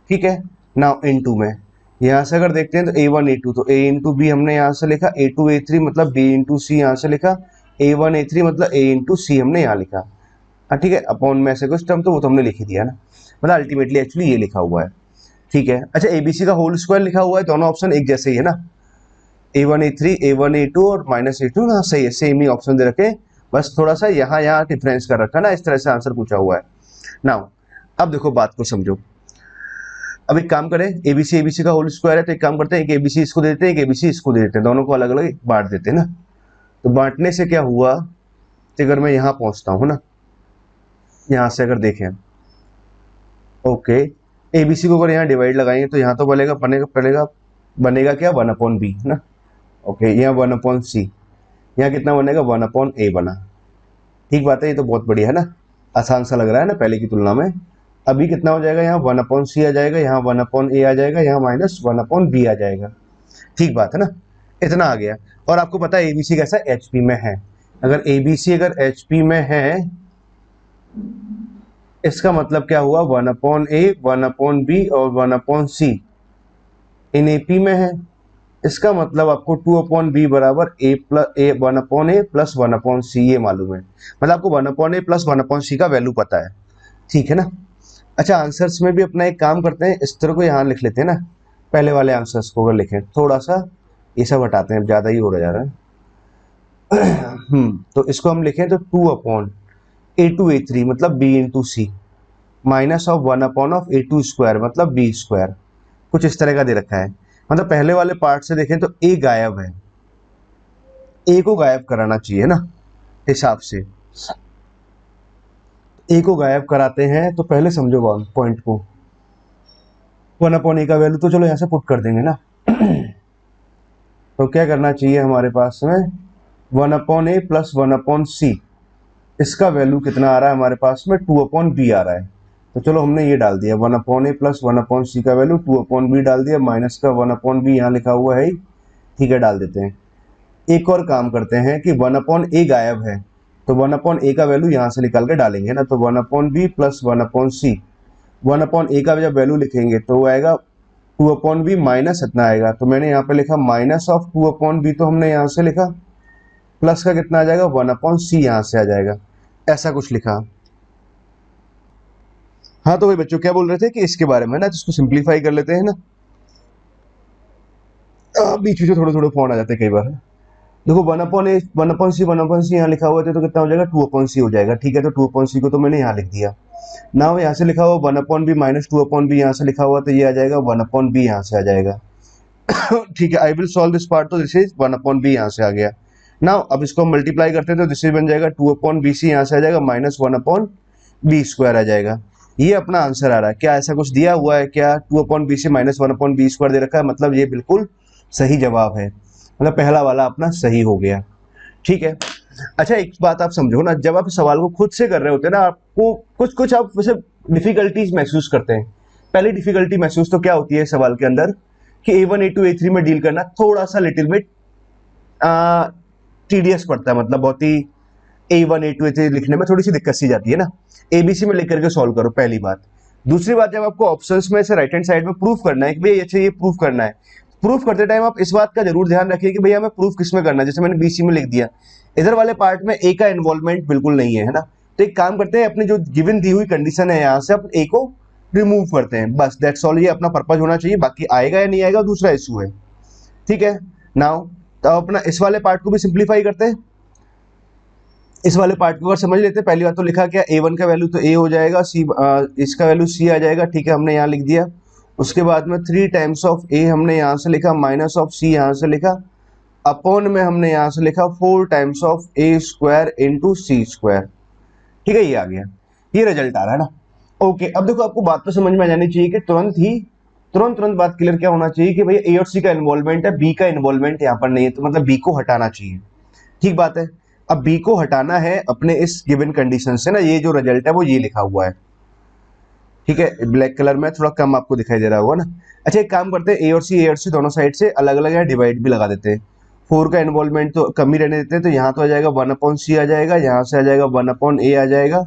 ठीक है, नाउ इनटू में यहाँ से अगर देखते हैं तो A1 A2 तो A इंटू बी हमने यहाँ से लिखा, A2 A3 मतलब B इंटू सी यहाँ से लिखा, A1 A3 मतलब A इंटू सी हमने यहाँ लिखा। ठीक है, अपॉन में से कुछ टर्म तो वो तो हमने लिख ही दिया ना, मतलब अल्टीमेटली एक्चुअली ये लिखा हुआ है। ठीक है, अच्छा ABC का होल स्क्वायर लिखा हुआ है, दोनों ऑप्शन एक जैसे ही है ना, A1 A3 A1 A2 और माइनस A2 ना, सही है, सेम ही ऑप्शन दे रखे, बस थोड़ा सा यहाँ डिफरेंस कर रखा ना, इस तरह से आंसर पूछा हुआ है। नाउ अब देखो बात को समझो। अब एक काम करें, ABC का होल स्क्वायर है तो एक काम करते हैं, एक ABC इसको दे देते हैं, एक ABC इसको दे देते हैं, दोनों को अलग अलग बांट देते हैं ना। तो बांटने से क्या हुआ कि अगर मैं यहाँ पहुंचता हूँ ना, यहाँ से अगर देखें, ओके, ABC को अगर यहाँ डिवाइड लगाएंगे तो यहाँ तो बनेगा क्या, 1/b ना। ओके, यहाँ 1/c, यहाँ कितना बनेगा, 1/a बना। ठीक बात है, ये तो बहुत बढ़िया है ना, आसान सा लग रहा है ना पहले की तुलना में। अभी कितना हो जाएगा, यहाँ 1/c आ जाएगा, यहाँ 1/a आ जाएगा, यहाँ माइनस 1/b आ जाएगा। ठीक बात है ना, इतना आ गया। और आपको पता है ABC कैसा HP में है, अगर ABC अगर HP में है इसका मतलब क्या हुआ, 1/a 1/b और 1/c इन AP में है। इसका मतलब आपको 2/b बराबर a plus a 1/a plus 1/c ये मालूम है, मतलब आपको 1/a प्लस 1/c का वैल्यू पता है। ठीक है ना। अच्छा आंसर्स में भी अपना एक काम करते हैं, इस तरह को यहाँ लिख लेते हैं ना, पहले वाले आंसर्स को अगर लिखें, थोड़ा सा ये सब हटाते हैं, ज़्यादा ही हो रहा जा रहा है। तो इसको हम लिखें तो 2/a2 A3 मतलब b into C minus of 1/a2 square मतलब b स्क्वायर, कुछ इस तरह का दे रखा है। मतलब पहले वाले पार्ट से देखें तो a गायब है, a को गायब कराना चाहिए ना हिसाब से, a को गायब कराते हैं तो पहले समझो पॉइंट को, 1/a का वैल्यू तो चलो यहाँ से पुट कर देंगे ना। तो क्या करना चाहिए हमारे पास में, 1/a प्लस 1/c, इसका वैल्यू कितना आ रहा है हमारे पास में, 2/b आ रहा है। तो चलो हमने ये डाल दिया, 1/a प्लस 1/c का वैल्यू 2/b डाल दिया, माइनस का 1/b यहाँ लिखा हुआ है, ठीक है, डाल देते हैं। एक और काम करते हैं कि 1/a गायब है तो 1/a का वैल्यू यहाँ से निकाल के डालेंगे ना, तो 1/b प्लस 1/c, 1/a का जब वैल्यू लिखेंगे तो वो आएगा 2/b माइनस इतना आएगा, तो मैंने यहाँ पे लिखा माइनस ऑफ 2/b, तो हमने यहाँ से लिखा प्लस का कितना आ जाएगा, 1/c यहाँ से आ जाएगा, ऐसा कुछ लिखा। हाँ तो भाई बच्चों क्या बोल रहे थे कि इसके बारे में ना, इसको सिंप्लीफाई कर लेते हैं ना, बीच में थोड़े थोड़े फोन आ जाते हैं कई बार। देखो 1/c यहाँ लिखा हुआ था तो कितना हो जाएगा, 2/c हो जाएगा। ठीक है, तो 2/c को तो मैंने यहाँ लिख दिया ना, यहाँ से लिखा हुआ 1/b माइनस 2/b यहाँ से लिखा हुआ तो ये आ जाएगा 1/b यहाँ से आ जाएगा। ठीक है, I will solve this part, तो दिस इज 1/b यहाँ से आ गया। ना अब इसको मल्टीप्लाई करते हैं तो दिस बन जाएगा 2/BC, यहाँ से आ जाएगा -1/B² आ जाएगा। ये अपना आंसर आ रहा है। क्या ऐसा कुछ दिया हुआ है क्या? 2/BC -1/B² दे रखा है, मतलब ये बिल्कुल सही जवाब है, मतलब पहला वाला अपना सही हो गया। ठीक है। अच्छा एक बात आप समझो ना, जब आप सवाल को खुद से कर रहे होते हैं ना, आपको कुछ कुछ आप वैसे डिफिकल्टीज महसूस करते हैं। पहली डिफिकल्टी महसूस तो क्या होती है सवाल के अंदर कि A1 A2 A3 में डील करना थोड़ा सा लिटिल बिट टीडियस पड़ता है, मतलब बहुत ही A1 A2 A3 लिखने में थोड़ी सी दिक्कत सी जाती है ना। ABC में लिख करके सॉल्व करो, पहली बात। दूसरी बात, जब आपको ऑप्शंस में से राइट हैंड साइड में प्रूफ करना है कि भैया अच्छा ये प्रूफ करना है, प्रूफ करते टाइम आप इस बात का जरूर ध्यान रखिए कि भैया हमें प्रूफ किस में करना है। जैसे मैंने BC में लिख दिया, इधर वाले पार्ट में A का इन्वॉल्वमेंट बिल्कुल नहीं है, है ना। तो एक काम करते हैं, अपनी जो गिवन दी हुई कंडीशन है यहाँ से आप A को रिमूव करते हैं, बस दैट्स ऑल। ये अपना पर्पज होना चाहिए, बाकी आएगा या नहीं आएगा दूसरा इशू है। ठीक है। नाउ तो अपना इस वाले पार्ट को भी सिंप्लीफाई करते हैं। इस वाले पार्ट को अगर समझ लेते हैं, पहली बात तो लिखा क्या, A1 का वैल्यू तो A हो जाएगा, इसका वैल्यू C आ जाएगा। ठीक है, हमने यहाँ लिख दिया। उसके बाद में 3 टाइम्स ऑफ A हमने यहाँ से लिखा, माइनस ऑफ C यहाँ से लिखा, अपॉन में हमने यहाँ से लिखा 4 times of A² into C²। ठीक है, ये आ गया, ये रिजल्ट आ रहा है ना। ओके, अब देखो आपको बात तो समझ में आ जानी चाहिए कि तुरंत बात क्लियर क्या होना चाहिए कि भैया A और C का इन्वॉल्वमेंट है, B का इन्वॉल्वमेंट यहाँ पर नहीं है, तो मतलब B को हटाना चाहिए। ठीक बात है। अब B को हटाना है अपने इस गिवन कंडीशन से ना, ये जो रिजल्ट है वो ये लिखा हुआ है। ठीक है, ब्लैक कलर में थोड़ा कम आपको दिखाई दे रहा होगा ना। अच्छा एक काम करते हैं, A और C दोनों साइड से अलग अलग है, डिवाइड भी लगा देते हैं। 4 का इन्वॉल्वमेंट तो कम ही रहने देते हैं, तो यहाँ तो आ जाएगा 1/C आ जाएगा, यहाँ से आ जाएगा 1/A आ जाएगा।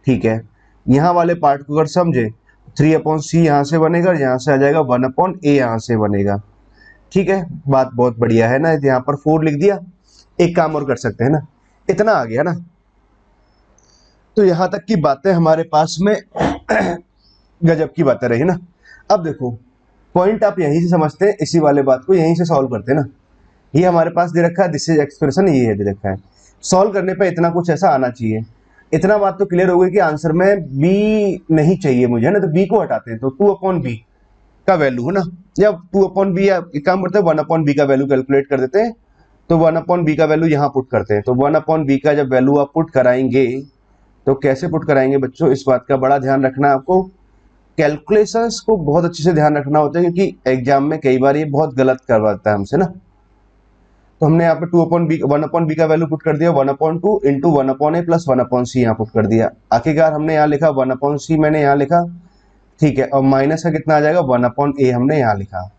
ठीक है, यहाँ वाले पार्ट को अगर समझे, 3/C यहाँ से बनेगा, यहाँ से आ जाएगा 1/A यहाँ से बनेगा। ठीक है, बात बहुत बढ़िया है ना। यहाँ पर 4 लिख दिया। एक काम और कर सकते हैं ना, इतना आ गया ना, तो यहां तक की बातें हमारे पास में गजब की बातें रही ना। अब देखो पॉइंट आप यहीं से समझते हैं, इसी वाले बात को यहीं से सॉल्व करते हैं ना। ये हमारे पास दे रखा है, दिस इज एक्सप्रेशन, ये दे रखा है। सॉल्व करने पे इतना कुछ ऐसा आना चाहिए। इतना बात तो क्लियर हो गई कि आंसर में बी नहीं चाहिए मुझे, है ना, तो बी को हटाते हैं, तो 2/B का वैल्यू है ना, या 2/B, या एक काम करते हैं 1/B का वैल्यू कैलकुलेट कर देते हैं। तो 1/B का वैल्यू यहाँ पुट करते हैं, तो 1/B का जब वैल्यू आप पुट कराएंगे तो कैसे पुट कराएंगे बच्चों, इस बात का बड़ा ध्यान रखना है आपको। कैलकुलेशंस को बहुत अच्छे से ध्यान रखना होता है, क्योंकि एग्जाम में कई बार ये बहुत गलत करवाता है हमसे ना। तो हमने यहाँ पे 1/B का वैल्यू पुट कर दिया, 1/2 इंटू 1/A प्लस 1/C यहाँ पुट कर दिया। आखिरकार हमने यहाँ लिखा 1/C, मैंने यहाँ लिखा। ठीक है, और माइनस का कितना आ जाएगा, 1/A हमने यहाँ लिखा।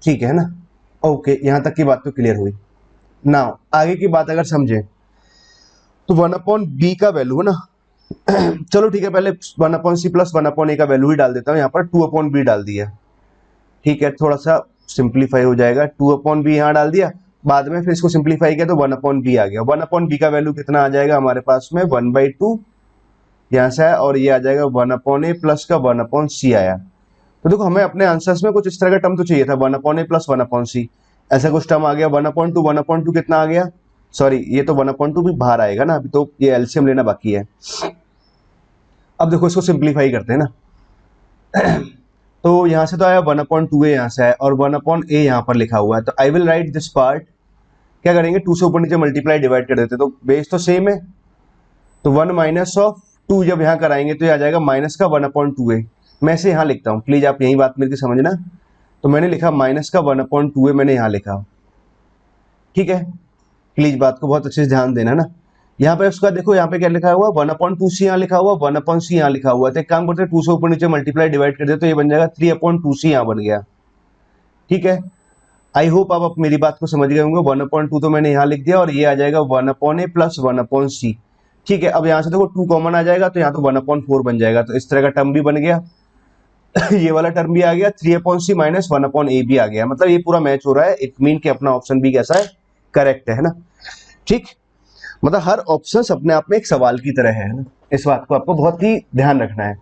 ठीक है ना। ओके, यहाँ तक की बात तो क्लियर हुई। नाउ आगे की बात अगर समझे तो 1/B का वैल्यू है ना चलो ठीक है, पहले 1/C प्लस 1/A का वैल्यू ही डाल देता हूँ, यहाँ पर 2/B डाल दिया। ठीक है, थोड़ा सा सिंप्लीफाई हो जाएगा, 2/B यहाँ डाल दिया, बाद में फिर इसको सिंप्लीफाई किया तो 1/B आ गया। 1/B का वैल्यू कितना आ जाएगा हमारे पास में, 1/2 यहाँ से आया, और ये आ जाएगा 1/A प्लस का 1/C आया। तो देखो हमें अपने आंसर्स में कुछ इस तरह का टर्म तो चाहिए था, 1/A प्लस 1/C, ऐसा कुछ टर्म आ गया। 1/2 कितना आ गया, सॉरी ये तो 1/2 भी बाहर आएगा ना, अभी तो ये एलसीएम लेना बाकी है। अब देखो इसको सिंप्लीफाई करते हैं ना तो यहाँ से तो आया 1/2A, यहाँ से आया, और 1/A यहाँ पर लिखा हुआ है, तो I will write this part. क्या करेंगे, 2 से ऊपर नीचे मल्टीप्लाई डिवाइड कर देते, तो बेस तो सेम है, तो 1 माइनस ऑफ 2 जब यहाँ कराएंगे तो ये आ जाएगा माइनस का 1/2A। मैं इसे यहाँ लिखता हूँ, प्लीज आप यही बात मेरे को समझना। तो मैंने लिखा माइनस का 1/2A, मैंने यहाँ लिखा। ठीक है, प्लीज बात को बहुत अच्छे से ध्यान देना ना। यहाँ पे उसका देखो, यहाँ पे क्या लिखा हुआ, 1/2C यहाँ लिखा हुआ, 1/C यहाँ लिखा हुआ, तो एक काम करते हैं 2 से ऊपर नीचे मल्टीप्लाई डिवाइड कर दे, तो ये बन जाएगा 3/2C यहाँ बन गया। ठीक है, आई होप आप मेरी बात को समझ गए होंगे। 1/2 तो मैंने यहाँ लिख दिया, और ये आ जाएगा 1/A प्लस 1/C। ठीक है, अब यहाँ से देखो 2 कॉमन आ जाएगा, तो यहाँ तो 1/4 बन जाएगा, तो इस तरह का टर्म भी बन गया ये वाला टर्म भी आ गया, 3/C माइनस 1/A भी आ गया, मतलब ये पूरा मैच हो रहा है। इट मीन कि अपना ऑप्शन भी कैसा है, करेक्ट है ना। ठीक, मतलब हर ऑप्शन अपने आप में एक सवाल की तरह है ना, इस बात को आपको बहुत ही ध्यान रखना है।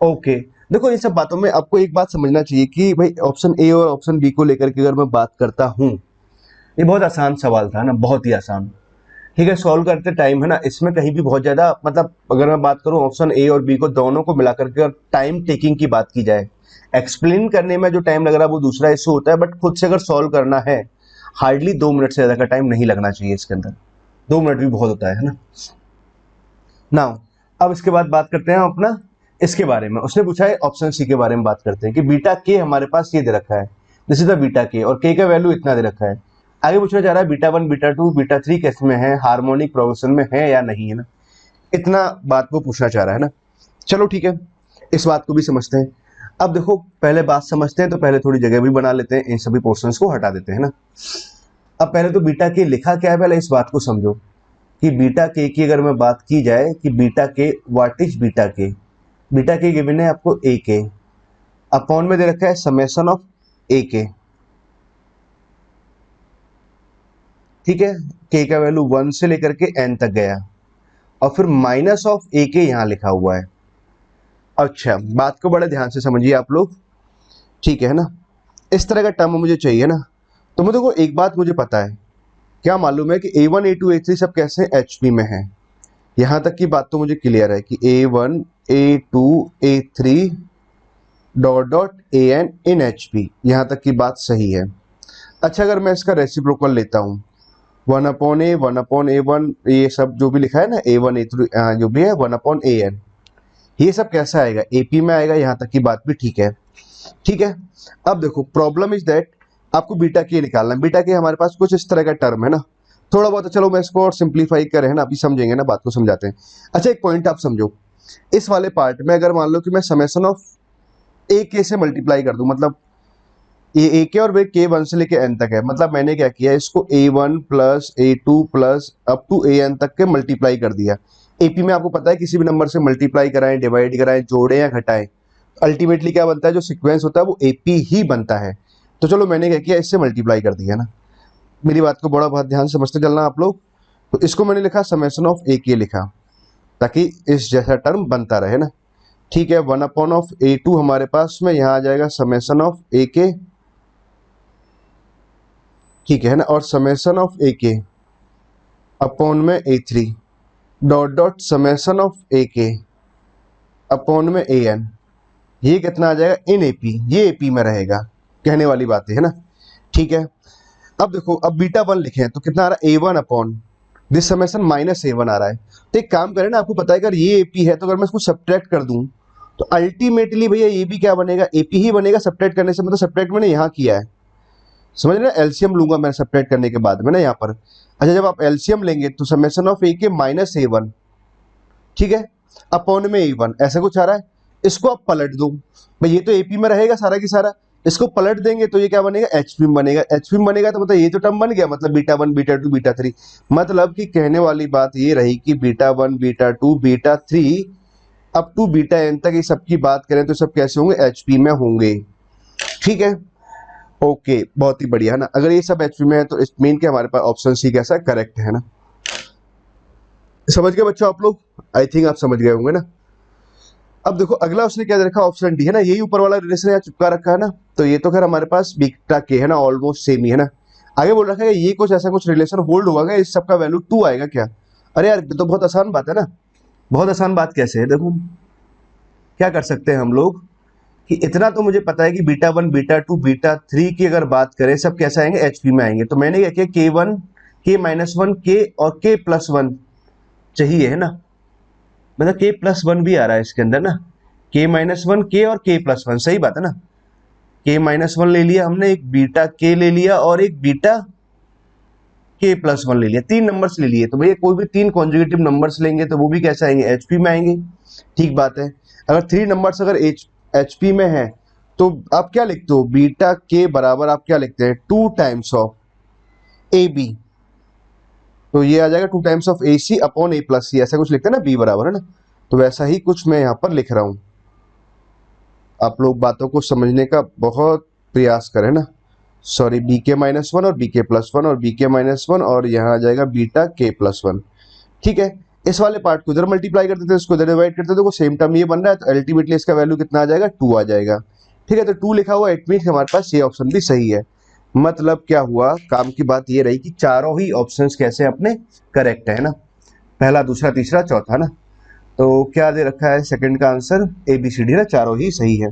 ओके, देखो इन सब बातों में आपको एक बात समझना चाहिए कि भाई ऑप्शन ए और ऑप्शन बी को लेकर के अगर मैं बात करता हूँ, ये बहुत आसान सवाल था ना, बहुत ही आसान। ठीक है, सॉल्व करते टाइम है ना, इसमें कहीं भी बहुत ज्यादा, मतलब अगर मैं बात करूँ ऑप्शन ए और बी को दोनों को मिलाकर के, और टाइम टेकिंग की बात की जाए, एक्सप्लेन करने में जो टाइम लग रहा है वो दूसरा इशू होता है, बट खुद से अगर सॉल्व करना है, हार्डली 2 मिनट से ज़्यादा का टाइम नहीं लगना चाहिए इसके अंदर, 2 मिनट भी बहुत होता है ना। नाउ अब इसके बाद बात करते हैं अपना इसके बारे में। उसने पूछा है ऑप्शन सी के बारे में बात करते हैं कि बीटा के हमारे पास ये दे रखा है, दिस इज द बीटा के, और के का वैल्यू इतना दे रखा है। आगे पूछना चाह रहा है बीटा 1 बीटा 2 बीटा 3 किस में है, हार्मोनिक प्रोग्रेशन में है या नहीं, है ना, इतना बात वो पूछना चाह रहा है ना। चलो ठीक है, इस बात को भी समझते हैं। अब देखो पहले बात समझते हैं तो पहले थोड़ी जगह भी बना लेते हैं, इन सभी पोर्शंस को हटा देते हैं ना। अब पहले तो बीटा के लिखा क्या है, पहले इस बात को समझो कि बीटा के की अगर मैं बात की जाए कि बीटा के व्हाट इज बीटा के, बीटा के गिवन है आपको ए के, अपॉन में दे रखा है समेशन ऑफ ए के, ठीक है, के का वैल्यू 1 से लेकर के n तक गया, और फिर माइनस ऑफ ए के यहां लिखा हुआ है। अच्छा बात को बड़े ध्यान से समझिए आप लोग, ठीक है ना, इस तरह का टर्म मुझे चाहिए ना। तो मुझे देखो एक बात मुझे पता है, क्या मालूम है कि A1 A2 A3 सब कैसे HP में है, यहां तक की बात तो मुझे क्लियर है कि A1 A2 A3 dot dot AN in HP, यहां तक की बात सही है। अच्छा अगर मैं इसका रेसिप्रोकल लेता हूं 1/A 1/A1 ये सब जो भी लिखा है ना A1 A3 जो भी है 1/AN, ये सब कैसा आएगा AP में आएगा, यहां तक की बात भी ठीक है। ठीक है, अब देखो प्रॉब्लम इज दैट आपको बीटा के निकालना है। बीटा के हमारे पास कुछ इस तरह का टर्म है ना, थोड़ा बहुत, चलो मैं इसको और सिंप्लीफाई करें ना, अभी समझेंगे ना, बात को समझाते हैं। अच्छा एक पॉइंट आप समझो, इस वाले पार्ट में अगर मान लो कि मैं समेशन ऑफ ए के से मल्टीप्लाई कर दूं, मतलब ये ए के और वे के 1 से लेके एन तक है, मतलब मैंने क्या किया इसको A1 plus A2 plus up to AN तक के मल्टीप्लाई कर दिया। एपी में आपको पता है किसी भी नंबर से मल्टीप्लाई कराएं, डिवाइड कराएं, जोड़ें या घटाएं, अल्टीमेटली क्या बनता है, जो सीक्वेंस होता है वो एपी ही बनता है। तो चलो मैंने क्या किया, इससे मल्टीप्लाई कर दिया ना। मेरी बात को बड़ा बहुत ध्यान समझते चलना आप लोग। तो इसको मैंने लिखा समेशन ऑफ ए के लिखा, ताकि इस जैसा टर्म बनता रहे ना। ठीक है, 1/A2 हमारे पास में यहाँ आ जाएगा समेशन ऑफ ए के, ठीक है ना, और समेशन ऑफ ए के अपॉन में A3 dot dot summation of A के अपॉन में AN, ये कितना आ जाएगा इन AP, ये AP में रहेगा, कहने वाली बात है ना। ठीक है, अब देखो अब बीटा 1 लिखे हैं तो कितना आ रहा है A1 upon this summation minus A1 आ रहा है। तो एक काम करें ना, आपको पता है अगर ये AP है तो अगर मैं इसको सब्ट्रैक्ट कर दूं तो अल्टीमेटली भैया ये भी क्या बनेगा, AP ही बनेगा। सब्ट्रैक्ट करने से मतलब सब्ट्रैक्ट मैंने यहाँ किया है, समझ रहे, एलसीएम लूंगा मैं सब्ट्रैक्ट करने के बाद में ना यहाँ पर। अच्छा जब आप एलसीएम लेंगे तो समेशन ऑफ ए के माइनस A1, ठीक है, अपॉन में A1, ऐसा कुछ आ रहा है। इसको आप पलट दो भाई, ये तो एपी में रहेगा सारा की सारा, इसको पलट देंगे तो ये क्या बनेगा, एचपी में बनेगा। एचपी में बनेगा तो मतलब ये तो टर्म बन गया, मतलब बीटा 1 बीटा 2 बीटा 3, मतलब कि कहने वाली बात ये रही कि beta 1 beta 2 beta 3 up to beta N तक ये सबकी बात करें तो सब कैसे होंगे, एचपी में होंगे। ठीक है, ओके, बहुत ही बढ़िया है ना। अगर ये सब एचपी में है तो इट मीन के हमारे पास ऑप्शन सी कैसा करेक्ट है ना। समझ गए बच्चों आप लोग, आई थिंक आप समझ गए होंगे ना। अब देखो अगला उसने क्या दे रखा, ऑप्शन डी है ना, यही ऊपर वाला रिलेशन यहाँ चिपका रखा है ना। तो ये तो खैर हमारे पास बीटा के है ना, ऑलमोस्ट सेम ही है ना। आगे बोल रखा है ये कुछ ऐसा कुछ रिलेशन होल्ड होगा, इस सबका वैल्यू 2 आएगा क्या। अरे यार तो बहुत आसान बात है ना। बहुत आसान बात कैसे है, देखो क्या कर सकते हैं हम लोग कि इतना तो मुझे पता है कि बीटा 1 बीटा 2 बीटा 3 की अगर बात करें सब कैसे आएंगे, एचपी में आएंगे। तो मैंने क्या किया, K1 K-1 K और K+1 चाहिए है ना, मतलब K+1 भी आ रहा है इसके अंदर ना, K-1 K और K+1, सही बात है ना। K-1 ले लिया हमने, एक बीटा K ले लिया और एक बीटा K+1 ले लिया, 3 नंबर्स ले लिए। तो भैया कोई भी 3 कॉन्जुगेटिव नंबर्स लेंगे तो वो भी कैसे आएंगे, एचपी में आएंगे। ठीक बात है, अगर 3 नंबर्स अगर एचपी में है तो आप क्या लिखते हो, बीटा के बराबर आप क्या लिखते हैं, 2 टाइम्स ऑफ ए बी, तो ये आ जाएगा 2 times of A C upon A plus C, ऐसा कुछ लिखते हैं ना, बी बराबर है ना। तो वैसा ही कुछ मैं यहाँ पर लिख रहा हूँ, आप लोग बातों को समझने का बहुत प्रयास करें ना। सॉरी, BK-1 और BK+1 और BK-1 और यहाँ आ जाएगा बीटा K+1। ठीक है, इस वाले पार्ट को इधर मल्टीप्लाई कर देते हैं, इसको इधर डिवाइड करते हैं, तो सेम टर्म ये बन रहा है, तो अल्टीमेटली इसका वैल्यू कितना आ जाएगा, 2 आ जाएगा। ठीक है, तो 2 लिखा हुआ, इट मींस हमारे पास ये ऑप्शन भी सही है। मतलब क्या हुआ, काम की बात ये रही कि चारों ही ऑप्शंस कैसे अपने करेक्ट है ना, पहला दूसरा तीसरा चौथा ना। तो क्या दे रखा है सेकंड का आंसर, ABCD ना, चारों ही सही है।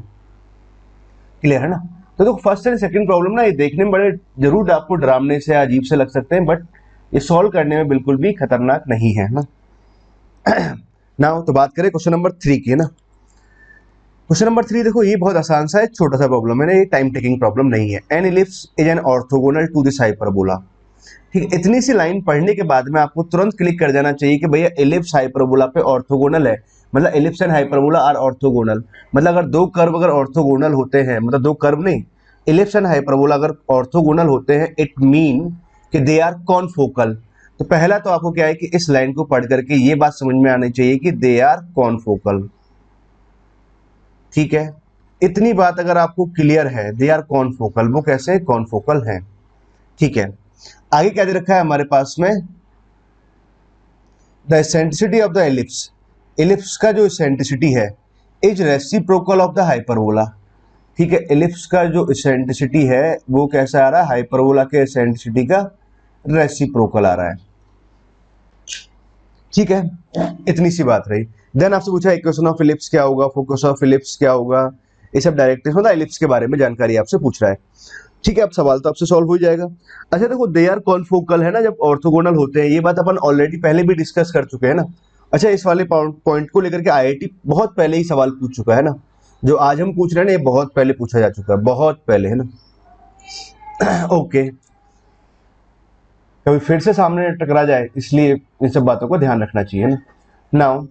क्लियर है ना। तो देखो फर्स्ट एंड सेकंड प्रॉब्लम ना ये देखने में बड़े जरूर आपको डरावने से अजीब से लग सकते हैं, बट ये सॉल्व करने में बिल्कुल भी खतरनाक नहीं है ना। नाउ तो बात करें क्वेश्चन नंबर 3 की, है ना। क्वेश्चन नंबर 3 देखो ये बहुत आसान सा है, छोटा सा प्रॉब्लम है ना, ये टाइम टेकिंग प्रॉब्लम नहीं है। An ellipse is an orthogonal to this hyperbola. ठीक है, इतनी सी लाइन पढ़ने के बाद में आपको तुरंत क्लिक कर जाना चाहिए कि भैया इलिप्स हाइपरबोला पे ऑर्थोगोनल है, मतलब ellipse and hyperbola are orthogonal. मतलब अगर दो कर्व अगर ऑर्थोगोनल होते हैं, मतलब दो कर्व नहीं, इलिप्स एंड हाइपरबोला अगर ऑर्थोगोनल होते हैं, इट मीन कि दे आर कॉनफोकल। तो पहला तो आपको क्या है कि इस लाइन को पढ़ करके ये बात समझ में आनी चाहिए कि दे आर कॉनफोकल। ठीक है, इतनी बात अगर आपको क्लियर है, दे आर कॉनफोकल, वो कैसे कॉनफोकल है। ठीक है, आगे क्या दे रखा है हमारे पास में, the eccentricity of the ellipse, ellipse का जो एसेंट्रिसिटी है is reciprocal of the hyperbola. ठीक है, एलिप्स का जो एसेंट्रिसिटी है वो कैसा आ रहा है, हाइपरबोला के एसेंट्रिसिटी का रेसिप्रोकल आ रहा है। ठीक है, इतनी सी बात रही। देन आपसे पूछा इक्वेशन ऑफ इलिप्स क्या होगा, फोकस ऑफ इलिप्स क्या होगा, ये सब डायरेक्टली मतलब इलिप्स के बारे में जानकारी आपसे पूछ रहा है। ठीक है, अब सवाल तो आपसे सॉल्व हो जाएगा। अच्छा देखो, दे आर कॉनफोकल है ना, जब ऑर्थोगोनल होते हैं, ये बात अपन ऑलरेडी पहले भी डिस्कस कर चुके हैं ना। अच्छा, इस वाले पॉइंट को लेकर के आईआईटी बहुत पहले ही सवाल पूछ चुका है ना, जो आज हम पूछ रहे हैं ना, ये बहुत पहले पूछा जा चुका है, बहुत पहले, है ना। ओके, कभी फिर से सामने टकरा जाए, इसलिए इन सब बातों को ध्यान रखना चाहिए ना। नाउ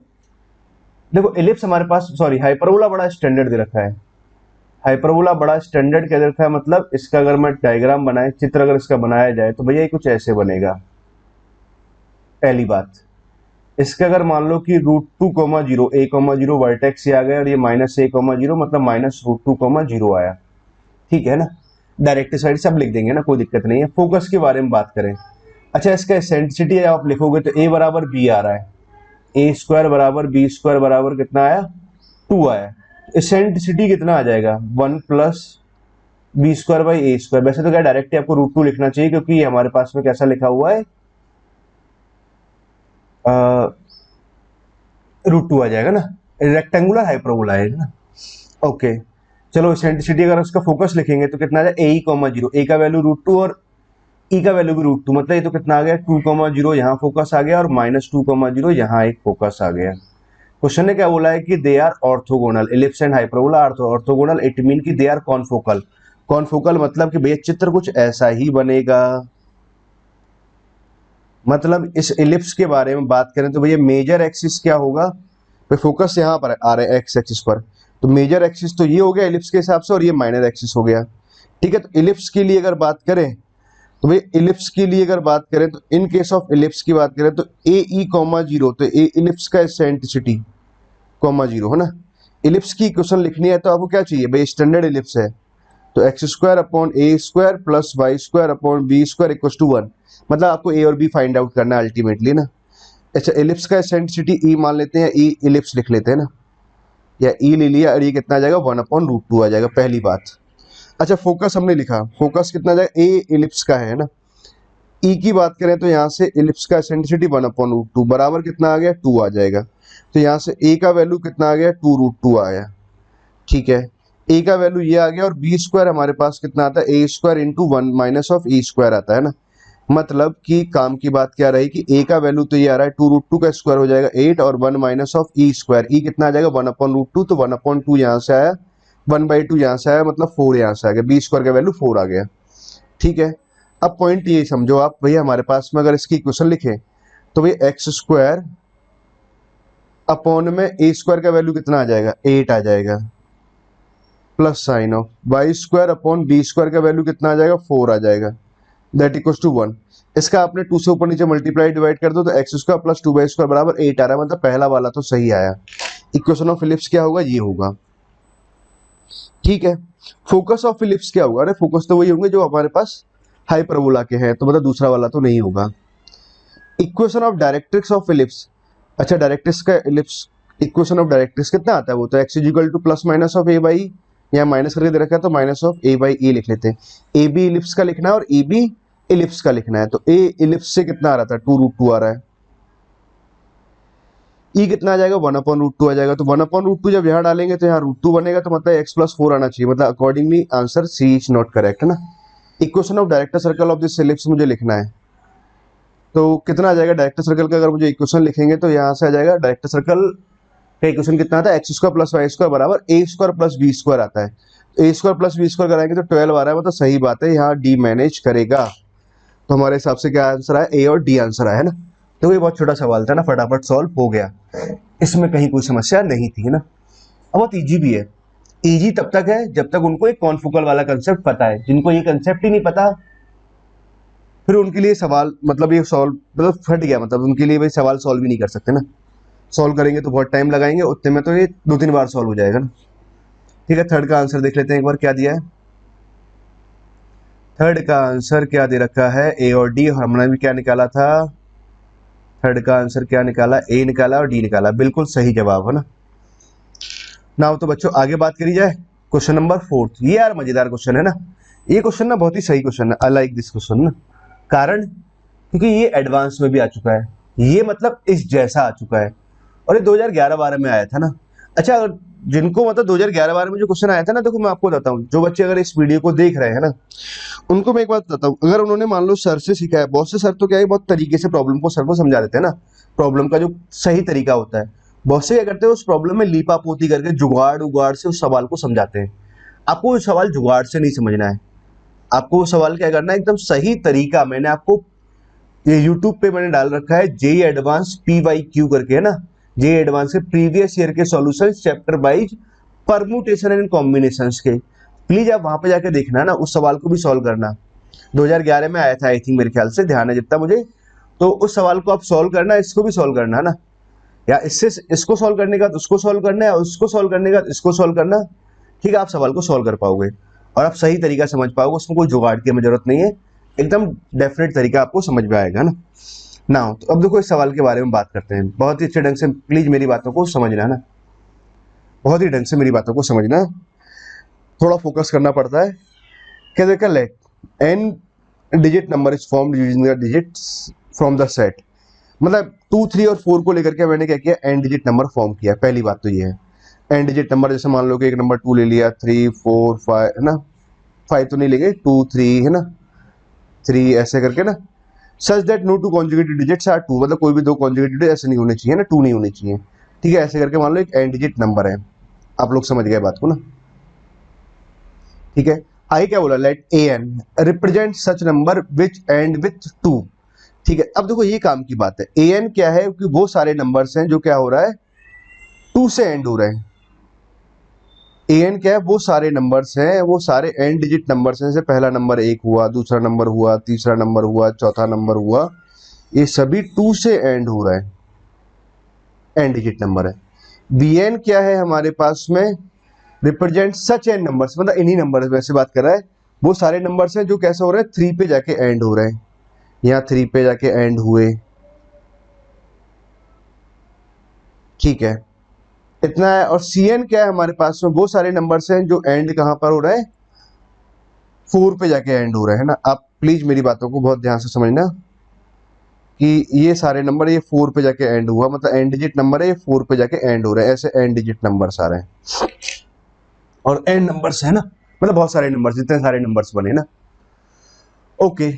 देखो, एलिप्स हमारे पास, सॉरी, हाइपरबोला बड़ा स्टैंडर्ड दे रखा है। हाइपरबोला बड़ा स्टैंडर्ड क्या दे रखा है, मतलब इसका अगर मैं डायग्राम बनाए, चित्र अगर इसका बनाया जाए तो भैया ये कुछ ऐसे बनेगा। पहली बात, इसका अगर मान लो कि √2,0 a,0 वर्टेक्स से आ गया और ये -a,0 मतलब -√2,0 आया। ठीक है ना, डायरेक्ट साइड से आप लिख देंगे ना, कोई दिक्कत नहीं है। फोकस के बारे में बात करें, अच्छा इसका एसेंट्रिसिटी आप लिखोगे तो a बराबर b आ रहा है, a² बराबर b² बराबर कितना आया, 2 आया। एसेंट्रिसिटी कितना आ जाएगा, 1 + b²/a²। वैसे तो क्या डायरेक्ट आपको √2 लिखना चाहिए, क्योंकि ये हमारे पास में कैसा लिखा हुआ है, √2 आ जाएगा ना, रेक्टेंगुलर हाइपरबोला है ना। ओके, चलो एसेंट्रिसिटी अगर उसका फोकस लिखेंगे तो कितना आ जाएगा, a,0, a का वैल्यू √2 और e का वैल्यू भी √2, मतलब ये तो कितना आ गया, 2,0 यहाँ फोकस आ गया और -2,0 यहाँ एक फोकस आ गया। क्वेश्चन ने क्या बोला है कि they are orthogonal, ellipse and hyperbola are orthogonal, it mean कि दे आर कॉनफोकल। कॉनफोकल मतलब कि भैया चित्र कुछ ऐसा ही बनेगा। मतलब इस इलिप्स के बारे में बात करें तो भैया मेजर एक्सिस क्या होगा, तो फोकस यहाँ पर आ रहा है एक्स एक्सिस पर, तो मेजर एक्सिस तो ये हो गया इलिप्स के हिसाब से, और ये माइनर एक्सिस हो गया। ठीक है, तो इलिप्स के लिए अगर बात करें तो भाई इलिप्स के लिए अगर बात करें तो इन केस ऑफ इलिप्स की बात करें तो AE,0, तो ए इलिप्स का एसेंट्रिसिटी, (0) है ना। इलिप्स की इक्वेशन लिखनी है तो आपको क्या चाहिए भाई, स्टैंडर्ड इलिप्स है तो x² + a² + y² / b² = 1, मतलब आपको a और b फाइंड आउट करना है अल्टीमेटली ना। अच्छा, इलिप्स का एसेंट्रिसिटी E मान लेते हैं, E इलिप्स लिख लेते हैं ना, या E ले लिया और ये कितना आ जाएगा, 1/√2 आ जाएगा, पहली बात। अच्छा, फोकस हमने लिखा, फोकस कितना आ जाएगा, A इलिप्स का है ना। E की बात करें तो यहाँ से इलिप्स का एसेंट्रिसिटी 1/√2 बराबर कितना आ गया, 2 आ जाएगा। तो यहाँ से A का वैल्यू कितना आ गया, 2√2 आया। ठीक है, A का वैल्यू ये आ गया, और b² हमारे पास कितना आता है, a² × 1 - (e²) आता है ना। मतलब कि काम की बात क्या रही कि A का वैल्यू तो ये आ रहा है, 2√2 का स्क्वायर हो जाएगा 8 और 1 - (e²). E कितना आ जाएगा, 1/√2, तो 1/2 यहाँ से आया, 1/2 यहाँ से आया, मतलब 4 यहाँ से आ गया, b² का वैल्यू 4 आ गया। ठीक है, अब पॉइंट ये समझो आप भैया, हमारे पास में अगर इसकी इक्वेशन लिखें तो भैया x² अपॉन में a² का वैल्यू कितना आ जाएगा, 8 आ जाएगा, plus sine of y² upon b² का वैल्यू कितना आ जाएगा, 4 आ जाएगा, दैट इक्वल्स टू 1। इसका आपने 2 से ऊपर नीचे मल्टीप्लाई डिवाइड कर दो तो x² + 2y² बराबर 8 आ रहा है, मतलब पहला वाला तो सही आया। इक्वेशन ऑफ फिलिप्स क्या होगा, ये होगा। ठीक है, फोकस ऑफ फिलिप्स क्या होगा, अरे फोकस तो वही होंगे जो हमारे पास हाइपरबोला के हैं, तो मतलब दूसरा वाला तो नहीं होगा। Equation of directrix of ellipse, अच्छा डायरेक्ट्रिक्स का इलिप्स, इक्वेशन ऑफ डायरेक्ट्रिक्स कितना आता है, वो तो x = +- (a/e), यहाँ माइनस करके दे रखा है तो -(a/e) लिख लेते हैं। AB इलिप्स का लिखना है और EB इलिप्स का लिखना है, तो A इलिप्स से कितना आ रहा था, 2√2 आ रहा है। ई कितना आ जाएगा 1/√2 आ जाएगा। तो 1/√2 जब यहाँ डालेंगे तो यहाँ √2 बनेगा, तो मतलब x+4 आना चाहिए, मतलब accordingly answer c is not correct, है ना। Equation of director circle of this ellipse मुझे लिखना है, तो कितना आ जाएगा डायरेक्टर सर्कल का, अगर मुझे इक्वेशन लिखेंगे तो यहाँ से आ जाएगा डायरेक्टर सर्कल का इक्वेशन कितना आता है, x² + y² बराबर a² + b² आता है। तो a² + b² कराएंगे तो 12 आ रहा है, मतलब सही बात है, यहाँ डी मैनेज करेगा। तो हमारे हिसाब से क्या आंसर आया, ए और डी आंसर आया, है ना। तो ये बहुत छोटा सवाल था ना, फटाफट सॉल्व हो गया, इसमें कहीं कोई समस्या नहीं थी, है ना। अब बहुत इजी भी है। इजी तब तक है जब तक उनको एक कॉन्फोकल वाला कंसेप्ट पता है। जिनको ये कंसेप्ट ही नहीं पता, फिर उनके लिए सवाल मतलब ये सॉल्व मतलब फट गया, मतलब उनके लिए भाई सवाल सॉल्व ही नहीं कर सकते ना। सॉल्व करेंगे तो बहुत टाइम लगाएंगे, उतने में तो ये 2-3 बार सॉल्व हो जाएगा ना। ठीक है, थर्ड का आंसर देख लेते हैं एक बार, क्या दिया है। थर्ड का आंसर क्या दे रखा है, ए और डी, और हमने भी क्या निकाला था, थर्ड का आंसर क्या निकाला, ए निकाला और डी निकाला, बिल्कुल सही जवाब, है ना। ना तो बच्चों आगे बात करी जाए, क्वेश्चन नंबर 4। ये यार मजेदार क्वेश्चन है ना, ये क्वेश्चन ना बहुत ही सही क्वेश्चन है, आई लाइक दिस क्वेश्चन ना। कारण क्योंकि ये एडवांस में भी आ चुका है, ये मतलब इस जैसा आ चुका है, और ये 2011-12 में आया था ना। अच्छा, अगर जिनको मतलब 2011-12 में जो क्वेश्चन आया था ना, देखो मैं आपको बताता हूँ, जो बच्चे अगर इस वीडियो को देख रहे हैं ना, उनको मैं एक बात बताता हूँ, अगर उन्होंने मान लो सर से सीखा है, बहुत से सर तो क्या है बहुत तरीके से प्रॉब्लम को सर को समझा देते हैं ना, प्रॉब्लम का जो सही तरीका होता है। बहुत से क्या करते हैं, उस प्रॉब्लम में लीपा पोती करके जुगाड़ उगाड़ से उस सवाल को समझाते हैं। आपको वो सवाल जुगाड़ से नहीं समझना है, आपको वो सवाल क्या करना है, एकदम सही तरीका। मैंने आपको ये यूट्यूब पे मैंने डाल रखा है जेई एडवांस PYQ करके, है ना। जेई एडवांस के प्रीवियस ईयर के solutions chapter wise permutation and combinations के, प्लीज आप वहां पे जाके देखना ना, उस सवाल को भी सॉल्व करना। 2011 में आया था आई थिंक, मेरे ख्याल से, ध्यान है जितना मुझे। तो उस सवाल को आप सॉल्व करना, इसको भी सॉल्व करना, है ना, या इससे इसको सॉल्व करने का उसको सॉल्व करना है, उसको सॉल्व करने का इसको सॉल्व करना। ठीक है, आप सवाल को सॉल्व कर पाओगे और आप सही तरीका समझ पाओगे, उसमें कोई जुगाड़ की हमें जरूरत नहीं है, एकदम डेफिनेट तरीका आपको समझ में आएगा ना। ना तो अब देखो इस सवाल के बारे में बात करते हैं, बहुत ही अच्छे ढंग से प्लीज मेरी बातों को समझना ना, बहुत ही ढंग से मेरी बातों को समझना, थोड़ा फोकस करना पड़ता है। क्या देखा, let n digit number is formed using the digits from the set, मतलब 2, 3 और 4 को लेकर के मैंने क्या किया, एन डिजिट नंबर फॉर्म किया। पहली बात तो ये है, एन डिजिट नंबर जैसे मान लो कि एक नंबर 2 ले लिया, 3, 4, 5, है ना, 5 तो नहीं लेंगे, 2, 3, है ना, 3 ऐसे करके ना, such that no 2 conjugated digits are 2, मतलब कोई भी 2 कॉन्जुगेटेड डिजिट ऐसे नहीं होने चाहिए ना, 2 नहीं होने चाहिए। ठीक है, ऐसे करके मान लो एक एन डिजिट नंबर है, आप लोग समझ गए बात को ना। ठीक है, आगे क्या बोला, let a n represent such number which end with 2। ठीक है, अब देखो ये काम की बात है, ए एन क्या है कि वो सारे नंबर्स हैं जो क्या हो रहा है, 2 से एंड हो रहे हैं। ए एन क्या है, वो सारे नंबर्स हैं, वो सारे एन डिजिट नंबर्स हैं, जैसे पहला नंबर 1 हुआ, दूसरा नंबर हुआ, तीसरा नंबर हुआ, चौथा नंबर हुआ, ये सभी 2 से एंड हो रहा है, एन डिजिट नंबर है। वी एन क्या है हमारे पास में, रिप्रेजेंट सच एन नंबर्स, मतलब इन्हीं नंबर वैसे बात कर रहा है, वो सारे नंबर्स हैं जो कैसे हो रहे हैं, 3 पे जाके एंड हो रहे हैं, यहाँ 3 पे जाके एंड हुए। ठीक है, इतना है। और सी एन क्या है हमारे पास में, वो सारे नंबर्स हैं जो एंड कहाँ पर हो रहे हैं, 4 पे जाके एंड हो रहे हैं ना। आप प्लीज मेरी बातों को बहुत ध्यान से समझना कि ये सारे नंबर ये 4 पे जाके एंड हुआ, मतलब एंड डिजिट नंबर है, ये 4 पे जाके एंड हो रहे हैं, ऐसे एंड डिजिट नंबर सारे हैं। और एंड नंबर्स है ना, मतलब बहुत सारे नंबर्स, जितने सारे नंबर्स बने ना। ओके,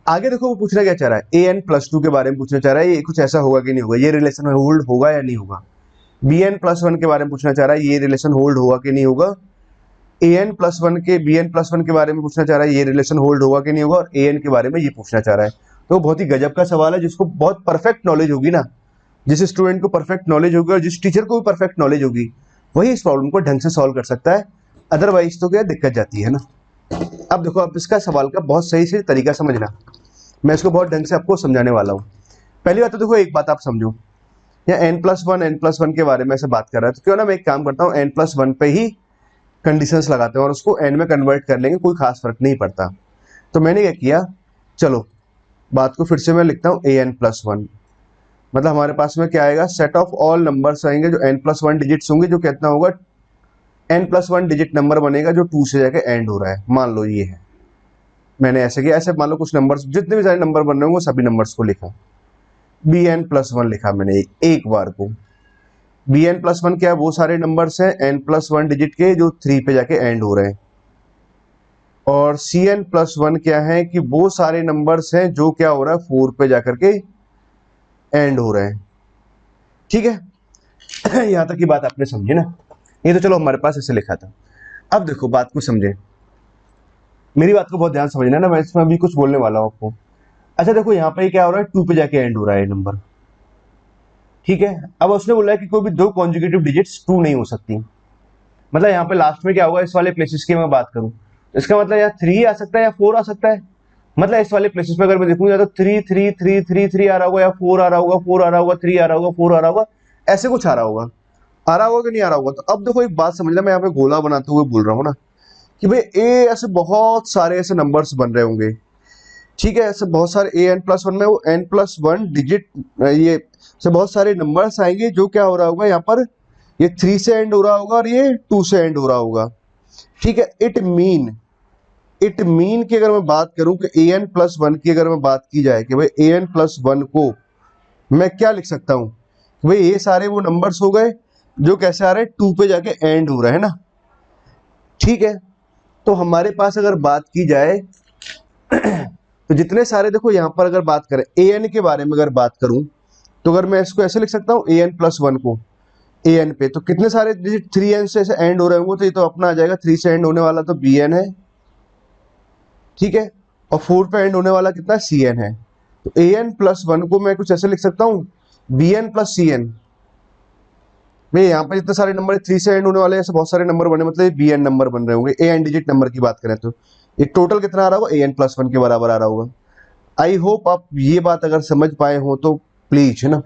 आगे देखो वो पूछना क्या चाह रहा है, an+2 के बारे में पूछना चाह रहा है, ये कुछ ऐसा होगा कि नहीं होगा, ये रिलेशन होल्ड होगा या नहीं होगा। bn+1 के बारे में पूछना चाह रहा है, ये रिलेशन होल्ड होगा कि नहीं होगा। an+1 के bn+1 के बारे में पूछना चाह रहा है, ये रिलेशन होल्ड होगा कि नहीं होगा। और an के बारे में ये पूछना चाह रहा है। तो बहुत ही गजब का सवाल है, जिसको बहुत परफेक्ट नॉलेज होगी ना, जिस स्टूडेंट को परफेक्ट नॉलेज होगी और जिस टीचर को भी परफेक्ट नॉलेज होगी, वही इस प्रॉब्लम को ढंग से सॉल्व कर सकता है, अदरवाइज तो क्या दिक्कत जाती है ना। अब देखो, आप इसका सवाल का बहुत सही से तरीका समझना, मैं इसको बहुत ढंग से आपको समझाने वाला हूँ। पहली बात तो देखो, एक बात आप समझो, या n+1 के बारे में से बात कर रहा है, तो क्यों ना मैं एक काम करता हूँ, n+1 पे ही कंडीशंस लगाते हैं और उसको n में कन्वर्ट कर लेंगे, कोई खास फर्क नहीं पड़ता। तो मैंने क्या किया, चलो बात को फिर से मैं लिखता हूँ, an+1 मतलब हमारे पास में क्या आएगा, सेट ऑफ ऑल नंबर्स आएंगे जो n+1 डिजिट्स होंगे, जो कितना होगा, n+1 डिजिट नंबर बनेगा जो 2 से जाके एंड हो रहा है। मान लो ये है, मैंने ऐसे किया, ऐसे मान लो कुछ नंबर्स, जितने भी सारे नंबर बन रहे होंगे सभी नंबर्स को लिखा, bn+1 लिखा मैंने एक बार को। बी एन प्लस वन क्या है, वो सारे नंबर्स हैं एन प्लस वन डिजिट के जो 3 पे जाके एंड हो रहे हैं, और सी एन प्लस वन क्या है कि वो सारे नंबर्स हैं जो क्या हो रहा है 4 पे जाकर के एंड हो रहे हैं। ठीक है यहां तक की बात आपने समझी ना, ये तो चलो हमारे पास ऐसे लिखा था। अब देखो बात को समझे, मेरी बात को बहुत ध्यान समझना ना, मैं इसमें अभी कुछ बोलने वाला हूं आपको। अच्छा देखो यहाँ पे क्या हो रहा है, 2 पे जाके एंड हो रहा है नंबर। ठीक है, अब उसने बोला है कि कोई भी दो कॉन्जुगेटिव डिजिट्स 2 नहीं हो सकती। मतलब यहाँ पे लास्ट में क्या होगा, इस वाले प्लेसेस की मैं बात करूं, इसका मतलब या 3 आ सकता है या 4 आ सकता है। मतलब इस वाले प्लेसेस पे अगर मैं देखूं या तो 3 3 3 3 3 आ रहा होगा, या 4 आ रहा होगा, 4 आ रहा होगा, 3 आ रहा होगा, 4 आ रहा होगा, ऐसे कुछ आ रहा होगा कि नहीं आ रहा होगा। तो अब देखो एक बात समझना, मैं यहाँ पे गोला बनाते हुए बोल रहा हूँ ना कि भाई ए ऐसे बहुत सारे ऐसे नंबर्स बन रहे होंगे। ठीक है, ऐसे बहुत सारे ए एन प्लस वन में वो एन प्लस वन डिजिट, ये से बहुत सारे नंबर्स आएंगे जो क्या हो रहा होगा यहाँ पर, ये 3 से एंड हो रहा होगा और ये 2 से एंड हो रहा होगा। ठीक है, इट मीन की अगर मैं बात करूं कि ए एन प्लस वन की अगर मैं बात की जाए कि भाई ए एन प्लस वन को मैं क्या लिख सकता हूं, भाई ये सारे वो नंबर्स हो गए जो कैसे आ रहे हैं 2 पे जाके एंड हो रहे हैं ना। ठीक है, तो हमारे पास अगर बात की जाए तो जितने सारे, देखो यहाँ पर अगर बात करें ए एन के बारे में अगर बात करूं, तो अगर मैं इसको ऐसे लिख सकता हूँ ए एन प्लस वन को ए एन पे, तो कितने सारे डिजिट 3 एन से ऐसे एंड हो रहे होंगे, तो ये तो अपना आ जाएगा 3 से एंड होने वाला तो बी एन है। ठीक है, और 4 पे एंड होने वाला कितना सी एन है। तो ए एन प्लस वन को मैं कुछ ऐसे लिख सकता हूँ बी एन प्लस सी एन। भाई यहाँ पे जितने सारे नंबर 3 से एंड होने वाले ऐसे बहुत सारे नंबर बने, मतलब बी एन नंबर बन रहे होंगे। ए एन डिजिट नंबर की बात करें तो ये टोटल कितना आ रहा होगा, ए एन प्लस वन के बराबर आ रहा होगा। आई होप आप ये बात अगर समझ पाए हो तो प्लीज, है ना,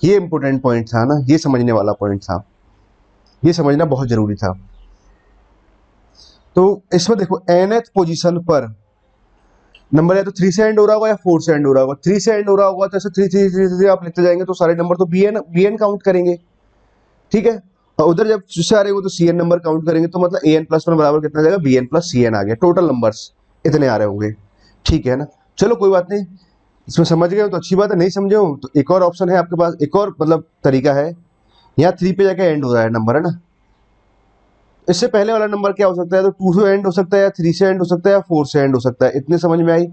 ये इंपॉर्टेंट पॉइंट था ना, ये समझने वाला पॉइंट था, ये समझना बहुत जरूरी था। तो इसमें देखो nth पोजीशन पर नंबर या तो 3 से एंड हो रहा होगा या 4 से एंड हो रहा होगा। 3 से एंड हो रहा होगा तो ऐसे 3 3 3 3 आप लिखते जाएंगे तो सारे नंबर तो बी एन काउंट करेंगे। ठीक है, और उधर जब से आ रहे हो तो सी एन नंबर काउंट करेंगे, तो मतलब ए एन प्लस वन बराबर कितना आ जाएगा, बी एन प्लस सी एन आ गया। टोटल नंबर्स इतने आ रहे होंगे। ठीक है ना, चलो कोई बात नहीं, इसमें समझ गए हो तो अच्छी बात है, नहीं समझे हो तो एक और ऑप्शन है आपके पास, एक और मतलब तरीका है। यहाँ 3 पे जाके एंड हो रहा है नंबर, है ना, इससे पहले वाला नंबर क्या हो सकता है, तो 2 से एंड हो सकता है या 3 से एंड हो सकता है या 4 से एंड हो सकता है। इतने समझ में आई।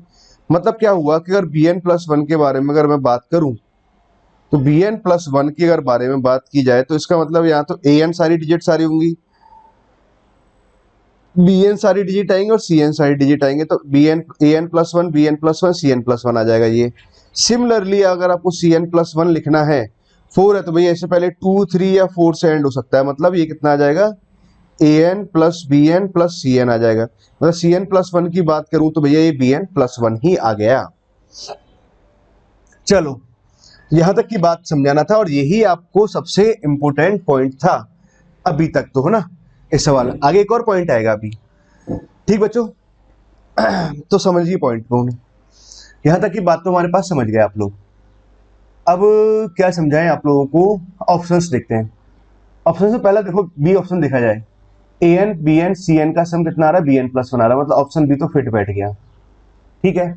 मतलब क्या हुआ कि अगर बी एन प्लस वन के बारे में अगर मैं बात करूं, तो बी एन प्लस वन के अगर बारे में बात की जाए तो इसका मतलब यहाँ तो ए एन सारी डिजिट सारी होंगी, बी एन सारी डिजिट आएंगे और सी एन सारी डिजिट आएंगे, तो B N A N plus one, B N plus one, C N plus one आ जाएगा ये। सिमिलरली अगर आपको सी एन प्लस वन लिखना है, 4 है तो भैया इससे पहले 2 3 या 4 से एंड हो सकता है, मतलब ये कितना आ जाएगा, A N plus B N plus C N आ जाएगा। मतलब सी एन प्लस वन की बात करूं तो भैया ये बी एन प्लस वन ही आ गया। चलो यहां तक की बात समझाना था, और यही आपको सबसे इंपॉर्टेंट पॉइंट था अभी तक तो, है ना। इस सवाल आगे एक और पॉइंट आएगा अभी। ठीक बच्चों, तो समझिए पॉइंट को, यहां तक की बात तो हमारे पास समझ गए आप लोग। अब क्या समझाएं आप लोगों को, ऑप्शंस देखते हैं। ऑप्शन से पहला देखो बी ऑप्शन देखा जाए, A N B N C N का सम कितना आ रहा है, बी एन प्लस वन आ रहा है, मतलब ऑप्शन बी तो फिट बैठ गया। ठीक है,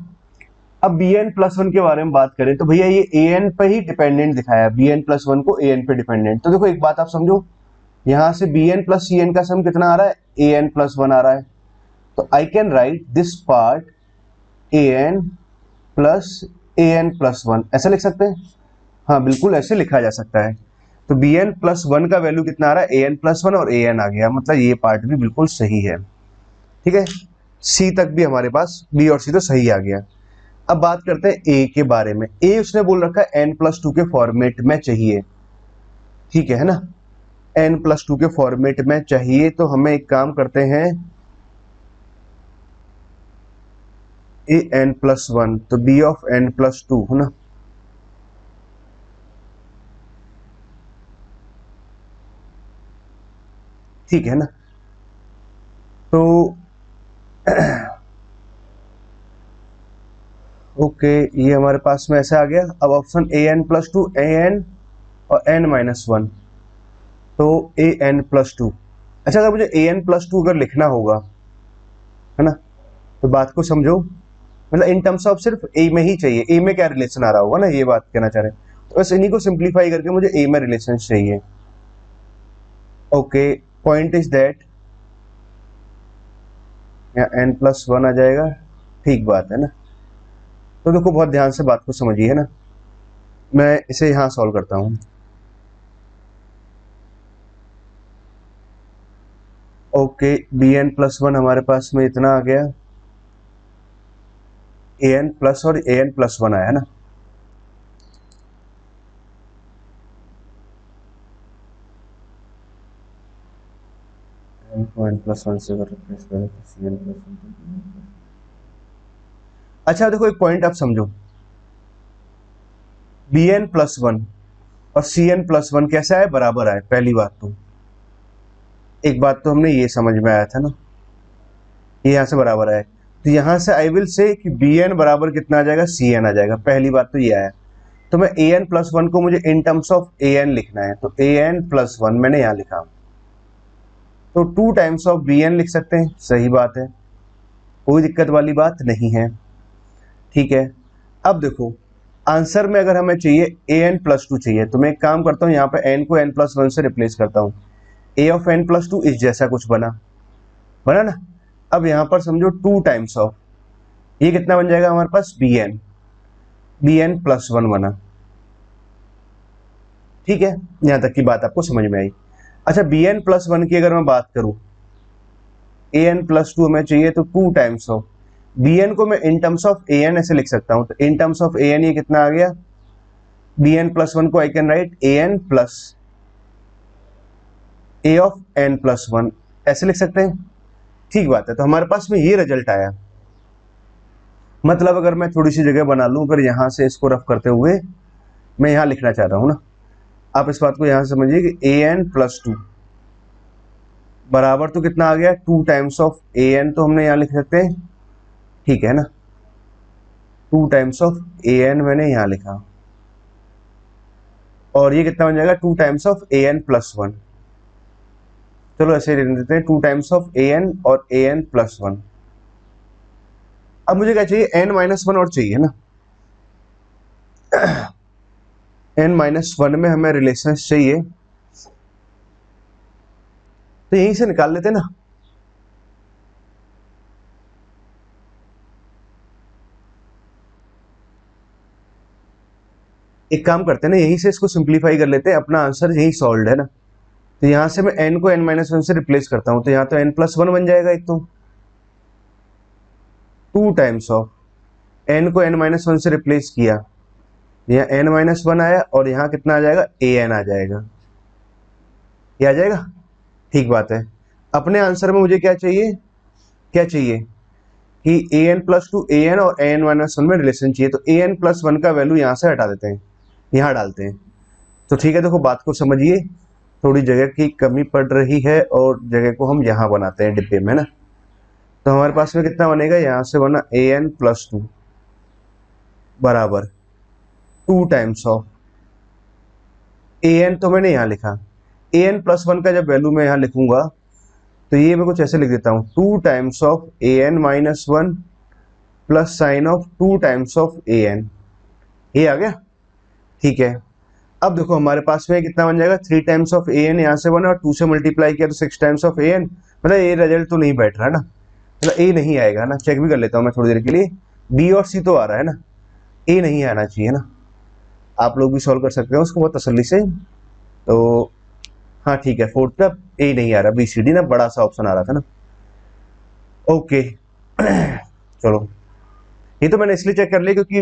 अब बी एन प्लस वन के बारे में बात करें तो भैया ये ए एन पे ही डिपेंडेंट दिखाया, बी एन प्लस वन को ए एन पे डिपेंडेंट। तो देखो एक बात आप समझो, यहां से b N plus C N का सम कितना आ रहा है, ए एन प्लस वन आ रहा है, तो I can write this part a N plus a N plus one, ऐसा लिख सकते हैं। हाँ बिल्कुल ऐसे लिखा जा सकता है। तो बी एन प्लस वन का वैल्यू कितना आ रहा है, ए एन प्लस वन, और ए एन आ गया, मतलब ये पार्ट भी बिल्कुल सही है। ठीक है, सी तक भी हमारे पास बी और सी तो सही आ गया। अब बात करते हैं ए के बारे में। ए उसने बोल रखा है एन प्लस टू के फॉर्मेट में चाहिए। ठीक है ना, एन प्लस टू के फॉर्मेट में चाहिए, तो हमें एक काम करते हैं, ए एन प्लस वन तो b of n plus two, है ना। ठीक है ना, तो ओके ये हमारे पास में ऐसे आ गया। अब option a N plus two, a n और एन माइनस वन, तो ए एन प्लस टू। अच्छा अगर मुझे ए एन प्लस टू अगर लिखना होगा, है ना, तो बात को समझो, मतलब इन टर्म्स ऑफ सिर्फ ए में ही चाहिए, ए में क्या रिलेशन आ रहा होगा ना, ये बात कहना चाह रहे हैं। तो बस इन्हीं को सिंप्लीफाई करके मुझे ए में रिलेशन चाहिए। ओके, पॉइंट इज दैट यहाँ n+1 आ जाएगा, ठीक बात है ना। तो देखो बहुत ध्यान से बात को समझिए, है ना। मैं इसे यहाँ सॉल्व करता हूँ। ओके, bn+1 हमारे पास में इतना आ गया, an प्लस और an+1 आया ना। n+1 से अगर रिप्लेस करें तो cn+1। अच्छा देखो एक पॉइंट आप समझो, bn+1 और cn+1 कैसा है, बराबर आए। पहली बात तो एक बात तो हमने ये समझ में आया था ना, ये यहाँ से बराबर आए, तो यहाँ से आई विल से कि bn बराबर कितना आ जाएगा, cn आ जाएगा। पहली बात तो ये आया। तो मैं an+1 को मुझे इन टर्म्स ऑफ an लिखना है, तो an+1 मैंने यहाँ लिखा, तो 2 टाइम्स ऑफ bn लिख सकते हैं। सही बात है, कोई दिक्कत वाली बात नहीं है, ठीक है। अब देखो आंसर में अगर हमें चाहिए an+2 चाहिए, तो मैं एक काम करता हूँ, यहाँ पे n को n+1 से रिप्लेस करता हूँ। a ऑफ n+2 इस जैसा कुछ बना ना। अब यहाँ पर समझो 2 टाइम्स ऑफ, ये कितना बन जाएगा हमारे पास, bn+1 बना, ठीक है। यहाँ तक की बात आपको समझ में आई। अच्छा bn+1 की अगर मैं बात करूँ, an+2 हमें चाहिए, तो 2 टाइम्स ऑफ bn को मैं इन टर्म्स ऑफ an ऐसे लिख सकता हूँ। तो इन टर्म्स ऑफ an ये कितना आ गया, bn+1 को आई can right an plus a of n+1 ऐसे लिख सकते हैं, ठीक बात है। तो हमारे पास में ये रिजल्ट आया। मतलब अगर मैं थोड़ी सी जगह बना लूं, अगर यहां से इसको रफ करते हुए मैं यहां लिखना चाह रहा हूं ना, आप इस बात को यहां से समझिए कि an+2 बराबर तो कितना आ गया, 2 टाइम्स ऑफ an, तो हमने यहां लिख सकते हैं, ठीक है ना। 2 टाइम्स ऑफ an मैंने यहां लिखा, और ये कितना बन जाएगा, 2 टाइम्स ऑफ an+1। चलो ऐसे लिख देते हैं, 2 टाइम्स ऑफ an और an+1। अब मुझे क्या चाहिए, n-1 और चाहिए ना। n-1 में हमें रिलेशन चाहिए, तो यहीं से निकाल लेते ना। एक काम करते हैं ना, यहीं से इसको सिंप्लीफाई कर लेते हैं, अपना आंसर यही सॉल्व है ना। तो यहां से मैं n को n-1 से रिप्लेस करता हूं, तो यहां तो n+1 बन जाएगा एक, तो 2 टाइम्स ऑफ n को n-1 से रिप्लेस किया, यहाँ n-1 आया, और यहाँ कितना आ जाएगा, an आ जाएगा, ये आ जाएगा, ठीक बात है। अपने आंसर में मुझे क्या चाहिए, कि an+2 an और an-1 में रिलेशन चाहिए, तो an+1 का वैल्यू यहाँ से हटा देते हैं, यहाँ डालते हैं। तो ठीक है, देखो बात को समझिए, थोड़ी जगह की कमी पड़ रही है, और जगह को हम यहाँ बनाते हैं डिब्बे में ना। तो हमारे पास में कितना बनेगा, यहाँ से बना an+2 बराबर 2 टाइम्स ऑफ an, तो मैंने यहाँ लिखा, an+1 का जब वैल्यू मैं यहाँ लिखूंगा, तो ये मैं कुछ ऐसे लिख देता हूँ, 2 times of an-1 plus sine of 2 times of an, ये आ गया, ठीक है। अब देखो हमारे पास में कितना बन जाएगा, 3 टाइम्स ऑफ an यहाँ से बना, और 2 से मल्टीप्लाई किया तो 6 टाइम्स ऑफ an। मतलब ये रिजल्ट तो नहीं बैठ रहा है ना, मतलब a नहीं आएगा ना। चेक भी कर लेता हूँ मैं थोड़ी देर के लिए, b और c तो आ रहा है ना, a नहीं आना चाहिए ना। आप लोग भी सॉल्व कर सकते हो उसको बहुत तसल्ली से। तो हाँ ठीक है, फोर्थ का a नहीं आ रहा, बी सी डी ना बड़ा सा ऑप्शन आ रहा था ना। ओके चलो, ये तो मैंने इसलिए चेक कर लिया क्योंकि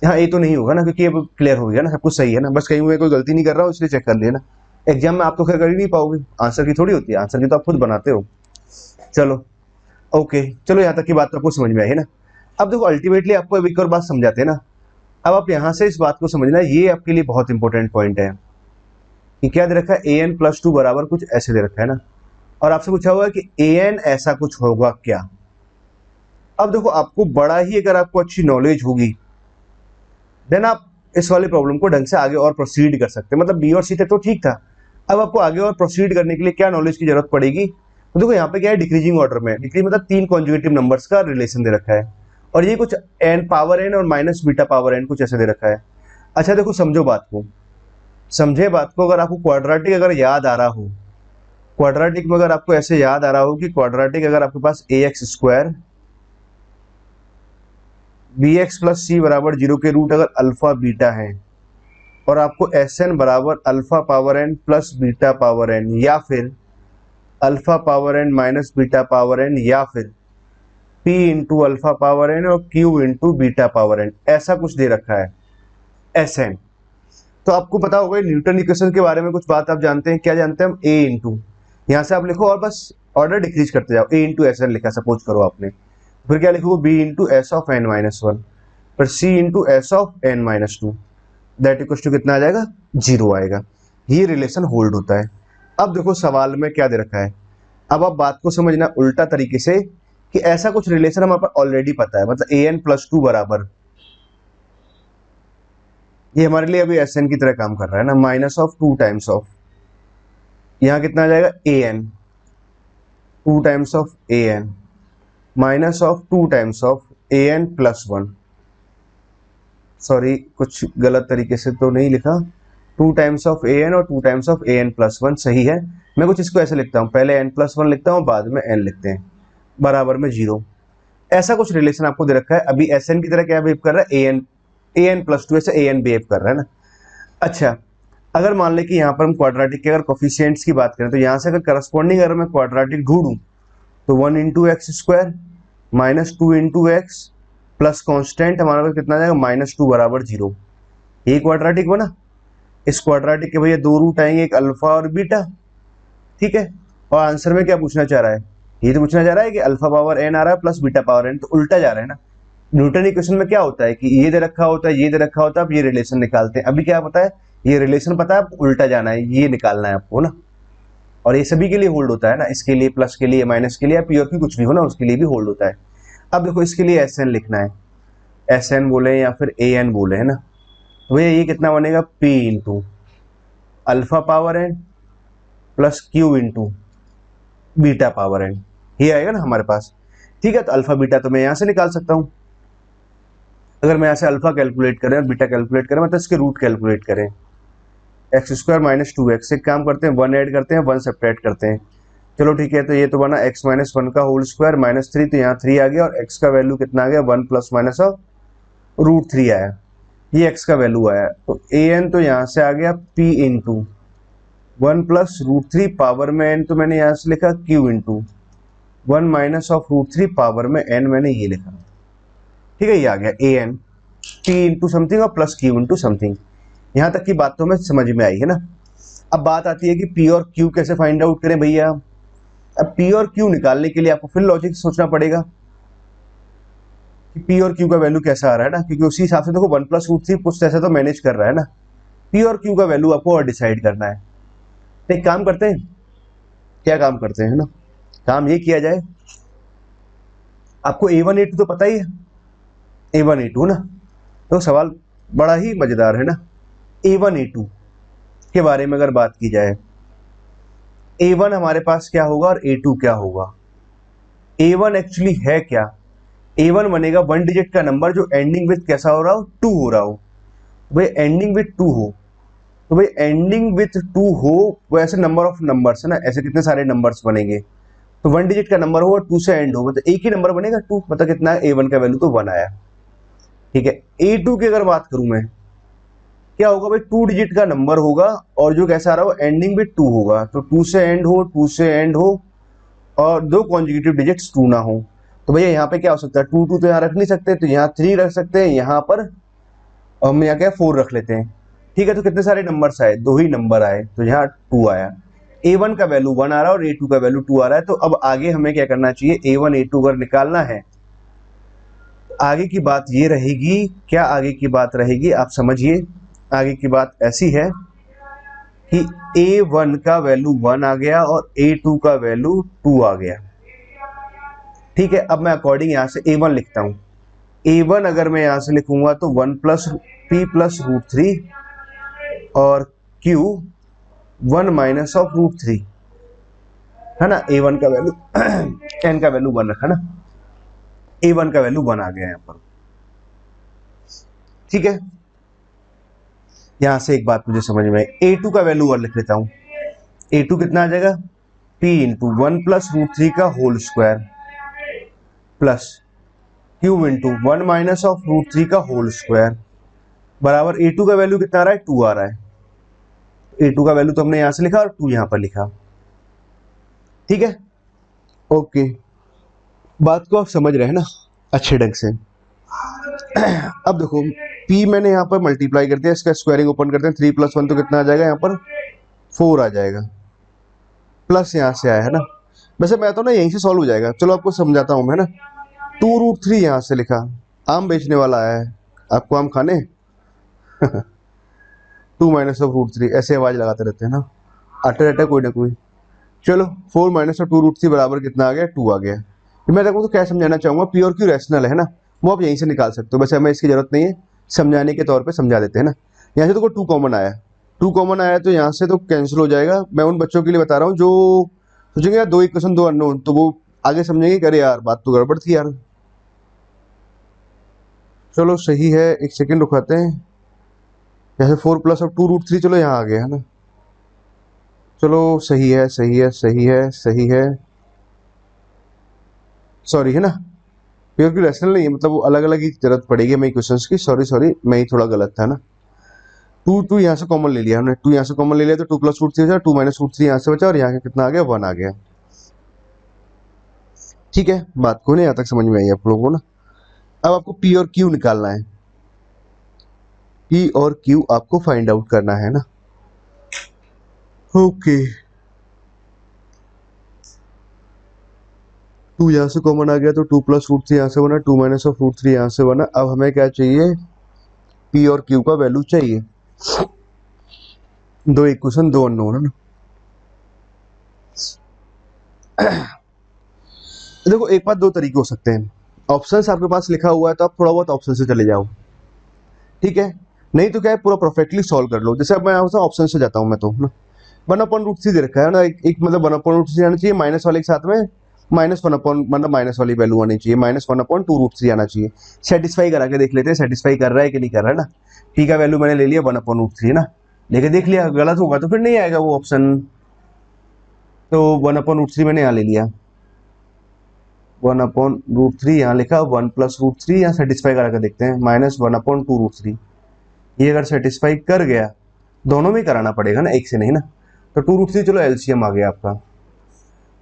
यहाँ ए तो नहीं होगा ना, क्योंकि अब क्लियर हो गया ना, सब कुछ सही है ना। बस कहीं मैं कोई गलती नहीं कर रहा हूँ इसलिए चेक कर लिया ना। एग्जाम में आप तो खैर कर ही नहीं पाओगे, आंसर की थोड़ी होती है, आंसर की तो आप खुद बनाते हो। चलो ओके, चलो यहाँ तक की बात तो आपको समझ में आई है ना। अब देखो अल्टीमेटली आपको एक और बात समझाते हैं ना। अब आप यहाँ से इस बात को समझना, ये आपके लिए बहुत इंपॉर्टेंट पॉइंट है कि क्या दे रखा है, an+2 बराबर कुछ ऐसे दे रखा है ना, और आपसे पूछा हुआ है कि an ऐसा कुछ होगा क्या। अब देखो आपको बड़ा ही, अगर आपको अच्छी नॉलेज होगी देन आप इस वाले प्रॉब्लम को ढंग से आगे और प्रोसीड कर सकते हैं। मतलब बी और सी तक तो ठीक था, अब आपको आगे और प्रोसीड करने के लिए क्या नॉलेज की जरूरत पड़ेगी। तो देखो यहाँ पे क्या है, डिक्रीजिंग ऑर्डर में, डिक्रीज मतलब 3 कॉन्जुगेटिव नंबर्स का रिलेशन दे रखा है, और ये कुछ n पावर n और माइनस बीटा पावर n कुछ ऐसे दे रखा है। अच्छा देखो समझो बात को, समझे बात को, अगर आपको क्वाड्रेटिक अगर याद आ रहा हो क्वाड्रेटिक में अगर आपको ऐसे याद आ रहा हो कि क्वाड्रेटिक अगर आपके पास A X square B X plus C बराबर 0 के रूट अगर अल्फा बीटा है और आपको एस एन बराबर alpha power n plus beta power n या फिर alpha power n minus beta power n या फिर P into alpha power n और Q into beta power n, ऐसा कुछ दे रखा है एस एन। तो आपको पता होगा न्यूटन इक्वेशन के बारे में कुछ बात आप जानते हैं, क्या जानते हैं हम? A इंटू, यहाँ से आप लिखो और बस ऑर्डर डिक्रीज करते जाओ। A इंटू एस एन लिखा सपोज करो आपने, फिर क्या लिखोगे? B into s of n minus one, फिर C into s of n minus two, that equal to कितना आ जाएगा? 0 आएगा। ये रिलेशन होल्ड होता है। अब देखो सवाल में क्या दे रखा है, अब आप बात को समझना उल्टा तरीके से कि ऐसा कुछ रिलेशन हमारे पास ऑलरेडी पता है, मतलब an प्लस टू बराबर, ये हमारे लिए अभी एस एन की तरह काम कर रहा है ना, minus of two times of, यहाँ कितना आ जाएगा? an, two times of an minus of two times of an plus one. Sorry कुछ गलत तरीके से तो नहीं लिखा, टू टाइम्स ऑफ an और two times of an plus one सही है। मैं कुछ इसको ऐसे लिखता हूँ, पहले n प्लस वन लिखता हूँ बाद में n लिखते हैं, बराबर में 0। ऐसा कुछ रिलेशन आपको दे रखा है। अभी एस एन की तरह क्या बिहेव कर रहा है? an प्लस टू, ऐसे an बिहेव कर रहा है ना। अच्छा, अगर मान लें कि यहाँ पर हम क्वाड्रेटिक के अगर कोफिशिएंट्स की बात करें तो यहाँ से अगर करस्पॉन्डिंग अगर मैं क्वाड्रेटिक ढूंढूं तो 1 into x square minus two into x plus constant हमारे पास कितना आ जाएगा? माइनस टू बराबर 0। ये क्वाड्रेटिक बना। इस क्वाड्रेटिक के भैया दो रूट आएंगे, एक अल्फा और बीटा, ठीक है। और आंसर में क्या पूछना चाह रहा है? ये तो पूछना चाह रहा है कि अल्फा पावर एन आ रहा है प्लस बीटा पावर एन, तो उल्टा जा रहा है ना। न्यूटन इक्वेशन में क्या होता है कि ये दे रखा होता है, ये दे रखा होता है, आप ये रिलेशन निकालते हैं। अभी क्या पता है? ये रिलेशन पता है, आपको उल्टा जाना है, ये निकालना है आपको ना। और ये सभी के लिए होल्ड होता है ना, इसके लिए, प्लस के लिए, माइनस के लिए, प्योर की कुछ भी हो ना, उसके लिए भी होल्ड होता है। अब देखो इसके लिए एस एन लिखना है, एस एन बोले या फिर ए एन बोले, है ना। तो भैया ये कितना बनेगा? P into alpha power n plus Q into beta power n, ये आएगा ना हमारे पास, ठीक है। तो अल्फा बीटा तो मैं यहाँ से निकाल सकता हूँ। अगर मैं यहाँ से अल्फा कैलकुलेट करें और बीटा कैलकुलेट करें, मतलब इसके रूट कैलकुलेट करें, x square minus two x, एक काम करते हैं, वन ऐड करते हैं, वन सब्ट्रैक्ट करते हैं। चलो ठीक है, तो ये तो बना एक्स माइनस वन का होल स्क्वायर माइनस थ्री, तो यहाँ थ्री आ गया और एक्स का वैल्यू कितना आ गया? One plus minus of root three आया, ये एक्स का वैल्यू आया। तो ए एन तो यहाँ से आ गया p into one plus root three power में एन, तो मैंने यहाँ से लिखा q into one minus of root three power में एन, मैंने ये लिखा, ठीक है। ये आ गया a n p into something और प्लस क्यू इंटू समथिंग। यहाँ तक की बात तो हमें समझ में आई है ना। अब बात आती है कि पी और क्यू कैसे फाइंड आउट करें भैया। अब पी और क्यू निकालने के लिए आपको फिर लॉजिक सोचना पड़ेगा कि पी और क्यू का वैल्यू कैसा आ रहा है ना, क्योंकि उसी हिसाब से देखो वन प्लस रूट थ्री कुछ ऐसा तो मैनेज कर रहा है ना। पी और क्यू का वैल्यू आपको और डिसाइड करना है। तो एक काम करते हैं, क्या काम करते हैं ना, काम ये किया जाए, आपको A1 A2 तो पता ही है, A1 A2 ना, तो सवाल बड़ा ही मजेदार है ना। A1 A2 के बारे में अगर बात की जाए, A1 हमारे पास क्या होगा और A2 क्या होगा। A1 एक्चुअली है क्या? A1 बनेगा वन डिजिट का नंबर जो एंडिंग विथ कैसा हो रहा हो? 2 हो रहा हो। भाई एंडिंग विथ 2 हो, तो भाई एंडिंग विथ 2 हो, वो ऐसे नंबर ऑफ नंबर्स है ना, ऐसे कितने सारे नंबर्स बनेंगे, तो वन डिजिट का नंबर होगा, 2 से एंड होगा, तो एक ही नंबर बनेगा 2, मतलब कितना है? A1 का वैल्यू तो 1 आया, ठीक है। A2 की अगर बात करूं मैं, क्या होगा भाई? 2 डिजिट का नंबर होगा और जो कैसा आ रहा हो? एंडिंग विथ 2 होगा, तो 2 से एंड हो, 2 से एंड हो और दो कॉन्जिक्यूटिव डिजिट्स 2 ना हो। तो भैया यहाँ पे क्या हो सकता है? 2 2 तो यहाँ रख नहीं सकते, तो यहाँ 3 रख सकते हैं, यहाँ पर हम यहाँ क्या 4 रख लेते हैं, ठीक है। तो कितने सारे नंबर्स आए? 2 ही नंबर आए, तो यहाँ 2 आया। A1 का वैल्यू 1 आ रहा है और A2 का वैल्यू 2 आ रहा है। तो अब आगे हमें क्या करना चाहिए? A1 A2 अगर निकालना है, आगे की बात ये रहेगी, क्या आगे की बात रहेगी आप समझिए। आगे की बात ऐसी है कि A1 का वैल्यू 1 आ गया और A2 का वैल्यू 2 आ गया, ठीक है। अब मैं अकॉर्डिंग यहाँ से A1 लिखता हूँ। A1 अगर मैं यहाँ से लिखूंगा तो 1 plus p plus root three और Q 1 minus of root three, है ना। A1 का वैल्यू n का वैल्यू 1 रखा ना, A1 का वैल्यू 1 आ गया यहाँ पर, ठीक है। यहां से एक बात मुझे समझ में आई, A2 का वैल्यू और लिख लेता हूं। A2 कितना आ जाएगा? p इंटू 1+√3 का whole square plus q into 1 minus of √3 का होल स्क्वायर बराबर a2 का वैल्यू कितना आ रहा है, 2 आ रहा है। a2 का वैल्यू तो हमने यहां से लिखा और 2 यहां पर लिखा। ठीक है, ओके, बात को आप समझ रहे हैं ना अच्छे ढंग से। अब देखो p मैंने यहाँ पर मल्टीप्लाई कर दिया, इसका स्क्वायरिंग ओपन करते हैं, 3 + 1 तो कितना आ जाएगा, यहाँ पर 4 आ जाएगा, प्लस यहाँ से आया है ना। वैसे मैं तो ना यहीं से सॉल्व हो जाएगा, चलो आपको समझाता हूँ मैं ना। 2√3 यहाँ से लिखा, आम बेचने वाला आया है, आपको आम खाने 2 माइनस ऑफ √3, ऐसे आवाज लगाते रहते हैं ना, आते रहता है कोई ना कोई। चलो 4 माइनस ऑफ 2√3 बराबर कितना आ गया, 2 आ गया। मैं देखो तो क्या समझाना चाहूंगा, पी और क्यू रैशनल है ना, वो आप यहीं से निकाल सकते हो, वैसे हमें इसकी जरूरत नहीं है, समझाने के तौर पे समझा देते हैं ना। यहाँ से तो 2 कॉमन आया, 2 कॉमन आया तो यहाँ से तो कैंसिल हो जाएगा। मैं उन बच्चों के लिए बता रहा हूँ जो सोचेंगे यार 2 इक्वेशन 2 अननोन, तो वो आगे समझेंगे कि अरे यार बात तो गड़बड़ थी यार। चलो सही है, एक सेकेंड रुकाते हैं। यहाँ से 4 प्लस ऑफ 2√3, चलो यहाँ आ गया है ना, चलो सही है सही है सही है सही है, सॉरी है ना, प्योर की रैशनल नहीं है, मतलब वो अलग अलग ही जरूरत पड़ेगी हमें क्वेश्चंस की, सॉरी मैं ही थोड़ा गलत था ना। 2 यहाँ से कॉमन ले लिया हमने, 2 यहाँ से कॉमन ले लिया तो 2 + √3 बचा, 2 माइनस √3 यहाँ से बचा और यहाँ कितना आ गया, 1 आ गया। ठीक है, बात को नहीं यहाँ तक समझ में आई आप लोगों को ना। अब आपको पी और क्यू निकालना है, पी और क्यू आपको फाइंड आउट करना है ना। ओके, 2 यहाँ से कॉमन आ गया तो 2 + √3 यहाँ से बना, 2 माइनस ऑफ √3 यहाँ से बना। अब हमें क्या चाहिए, पी और क्यू का वैल्यू चाहिए। 2 इक्वेशन 2 अननोन है ना। देखो एक बात, 2 तरीके हो सकते हैं, ऑप्शंस आपके पास लिखा हुआ है तो आप थोड़ा बहुत ऑप्शन से चले जाओ, ठीक है, नहीं तो क्या है पूरा परफेक्टली सॉल्व कर लो। जैसे अब मैं ऑप्शन से जाता हूँ, मैं तो ना 1/√3 दे रखा है ना, एक मतलब 1/√3 आना चाहिए, माइनस वाले के साथ में -1 मतलब माइनस वाली वैल्यू आनी चाहिए, -1/√3 आना चाहिए। सेटिस्फाई करा के देख लेते हैं, सेटिस्फाई कर रहा है कि नहीं कर रहा है ना। ठीक है, वैल्यू मैंने ले लिया 1/√3 ना, लेके देख लिया, गलत होगा तो फिर नहीं आएगा वो ऑप्शन, तो 1/√3 मैंने यहाँ ले लिया, 1/√3 यहाँ लिखा, 1 + √3 यहाँ सेटिस्फाई करा के देखते हैं, -1/2√3। ये अगर सेटिस्फाई कर गया, दोनों में कराना पड़ेगा ना, एक से नहीं ना, तो 2√3 चलो एलसीएम आ गया आपका,